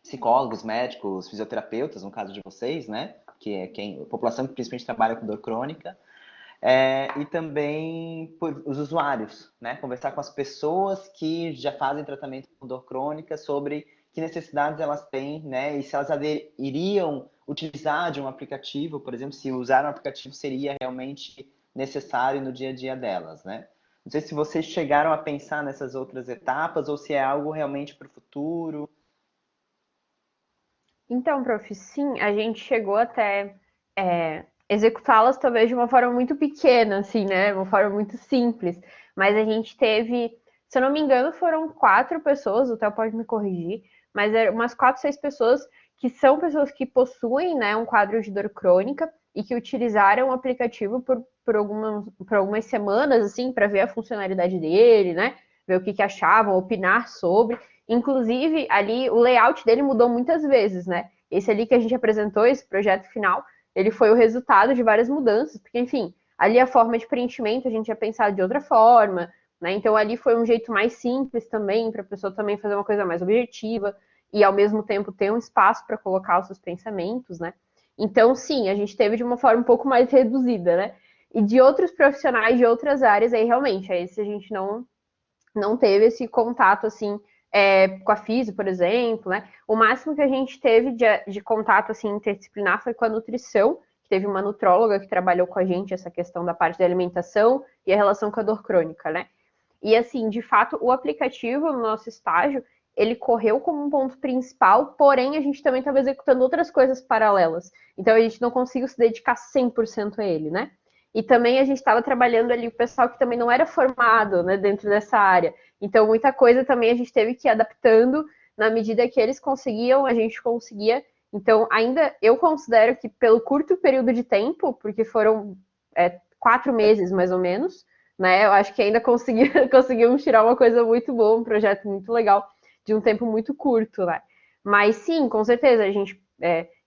psicólogos, médicos, fisioterapeutas, no caso de vocês, né? Que é a população que principalmente trabalha com dor crônica. E também os usuários, né? Conversar com as pessoas que já fazem tratamento com dor crônica sobre que necessidades elas têm, né? E se elas iriam utilizar de um aplicativo, por exemplo, se usar um aplicativo seria realmente necessário no dia a dia delas, né? Não sei se vocês chegaram a pensar nessas outras etapas ou se é algo realmente para o futuro. Então, prof, sim, a gente chegou até executá-las talvez de uma forma muito pequena, assim, né? Uma forma muito simples. Mas a gente teve, se eu não me engano, foram 4 pessoas, o Theo pode me corrigir, mas eram umas 4, 6 pessoas que são pessoas que possuem, né, um quadro de dor crônica e que utilizaram o aplicativo por algumas semanas, assim, para ver a funcionalidade dele, né? Ver o que achavam, opinar sobre. Inclusive, ali, o layout dele mudou muitas vezes, né? Esse ali que a gente apresentou, esse projeto final, ele foi o resultado de várias mudanças, porque, enfim, ali a forma de preenchimento a gente tinha pensado de outra forma, né? Então, ali foi um jeito mais simples também, para a pessoa também fazer uma coisa mais objetiva e, ao mesmo tempo, ter um espaço para colocar os seus pensamentos, né? Então, sim, a gente teve de uma forma um pouco mais reduzida, né? E de outros profissionais de outras áreas, aí, realmente, aí se a gente não teve esse contato, assim, com a FISO, por exemplo, né? O máximo que a gente teve de contato, assim, interdisciplinar foi com a nutrição, que teve uma nutróloga que trabalhou com a gente essa questão da parte da alimentação e a relação com a dor crônica, né? E, assim, de fato, o aplicativo no nosso estágio, ele correu como um ponto principal, porém a gente também estava executando outras coisas paralelas. Então a gente não conseguiu se dedicar 100% a ele, né? E também a gente estava trabalhando ali o pessoal que também não era formado, né, dentro dessa área. Então muita coisa também a gente teve que ir adaptando na medida que eles conseguiam, a gente conseguia. Então ainda eu considero que pelo curto período de tempo, porque foram 4 meses mais ou menos, né? Eu acho que ainda conseguimos tirar uma coisa muito boa, um projeto muito legal, de um tempo muito curto, né? Mas sim, com certeza, a gente.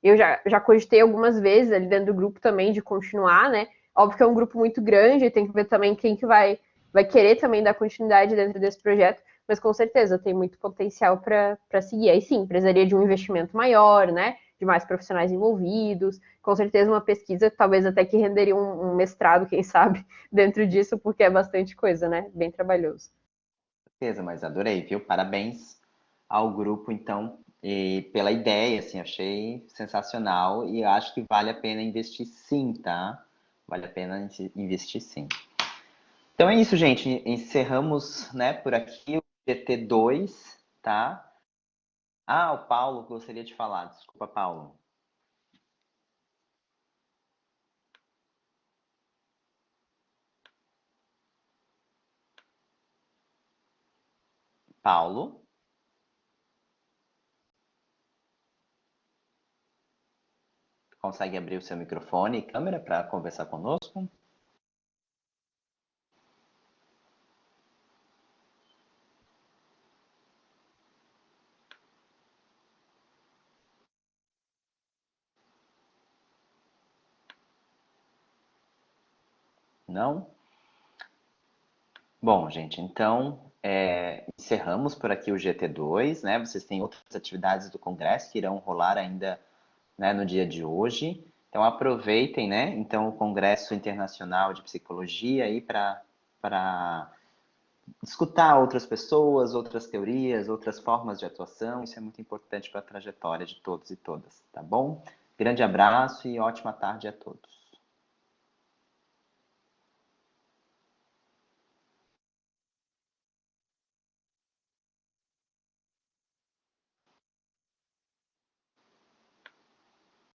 Eu já cogitei algumas vezes ali dentro do grupo também de continuar, né? Óbvio que é um grupo muito grande, tem que ver também quem que vai querer também dar continuidade dentro desse projeto, mas com certeza tem muito potencial para seguir. Aí sim, precisaria de um investimento maior, né? De mais profissionais envolvidos, com certeza uma pesquisa, talvez até que renderia um mestrado, quem sabe, dentro disso, porque é bastante coisa, né? Bem trabalhoso. Certeza, mas adorei, viu? Parabéns ao grupo, então, e pela ideia, assim, achei sensacional e acho que vale a pena investir sim, tá? Vale a pena investir sim. Então é isso, gente. Encerramos, né, por aqui o GT2, tá? Ah, o Paulo gostaria de falar. Desculpa, Paulo. Paulo? Consegue abrir o seu microfone e câmera para conversar conosco? Não? Bom, gente, então encerramos por aqui o GT2, né? Vocês têm outras atividades do Congresso que irão rolar ainda, né, no dia de hoje. Então aproveitem, né? Então o Congresso Internacional de Psicologia aí para escutar outras pessoas, outras teorias, outras formas de atuação. Isso é muito importante para a trajetória de todos e todas, tá bom? Grande abraço e ótima tarde a todos.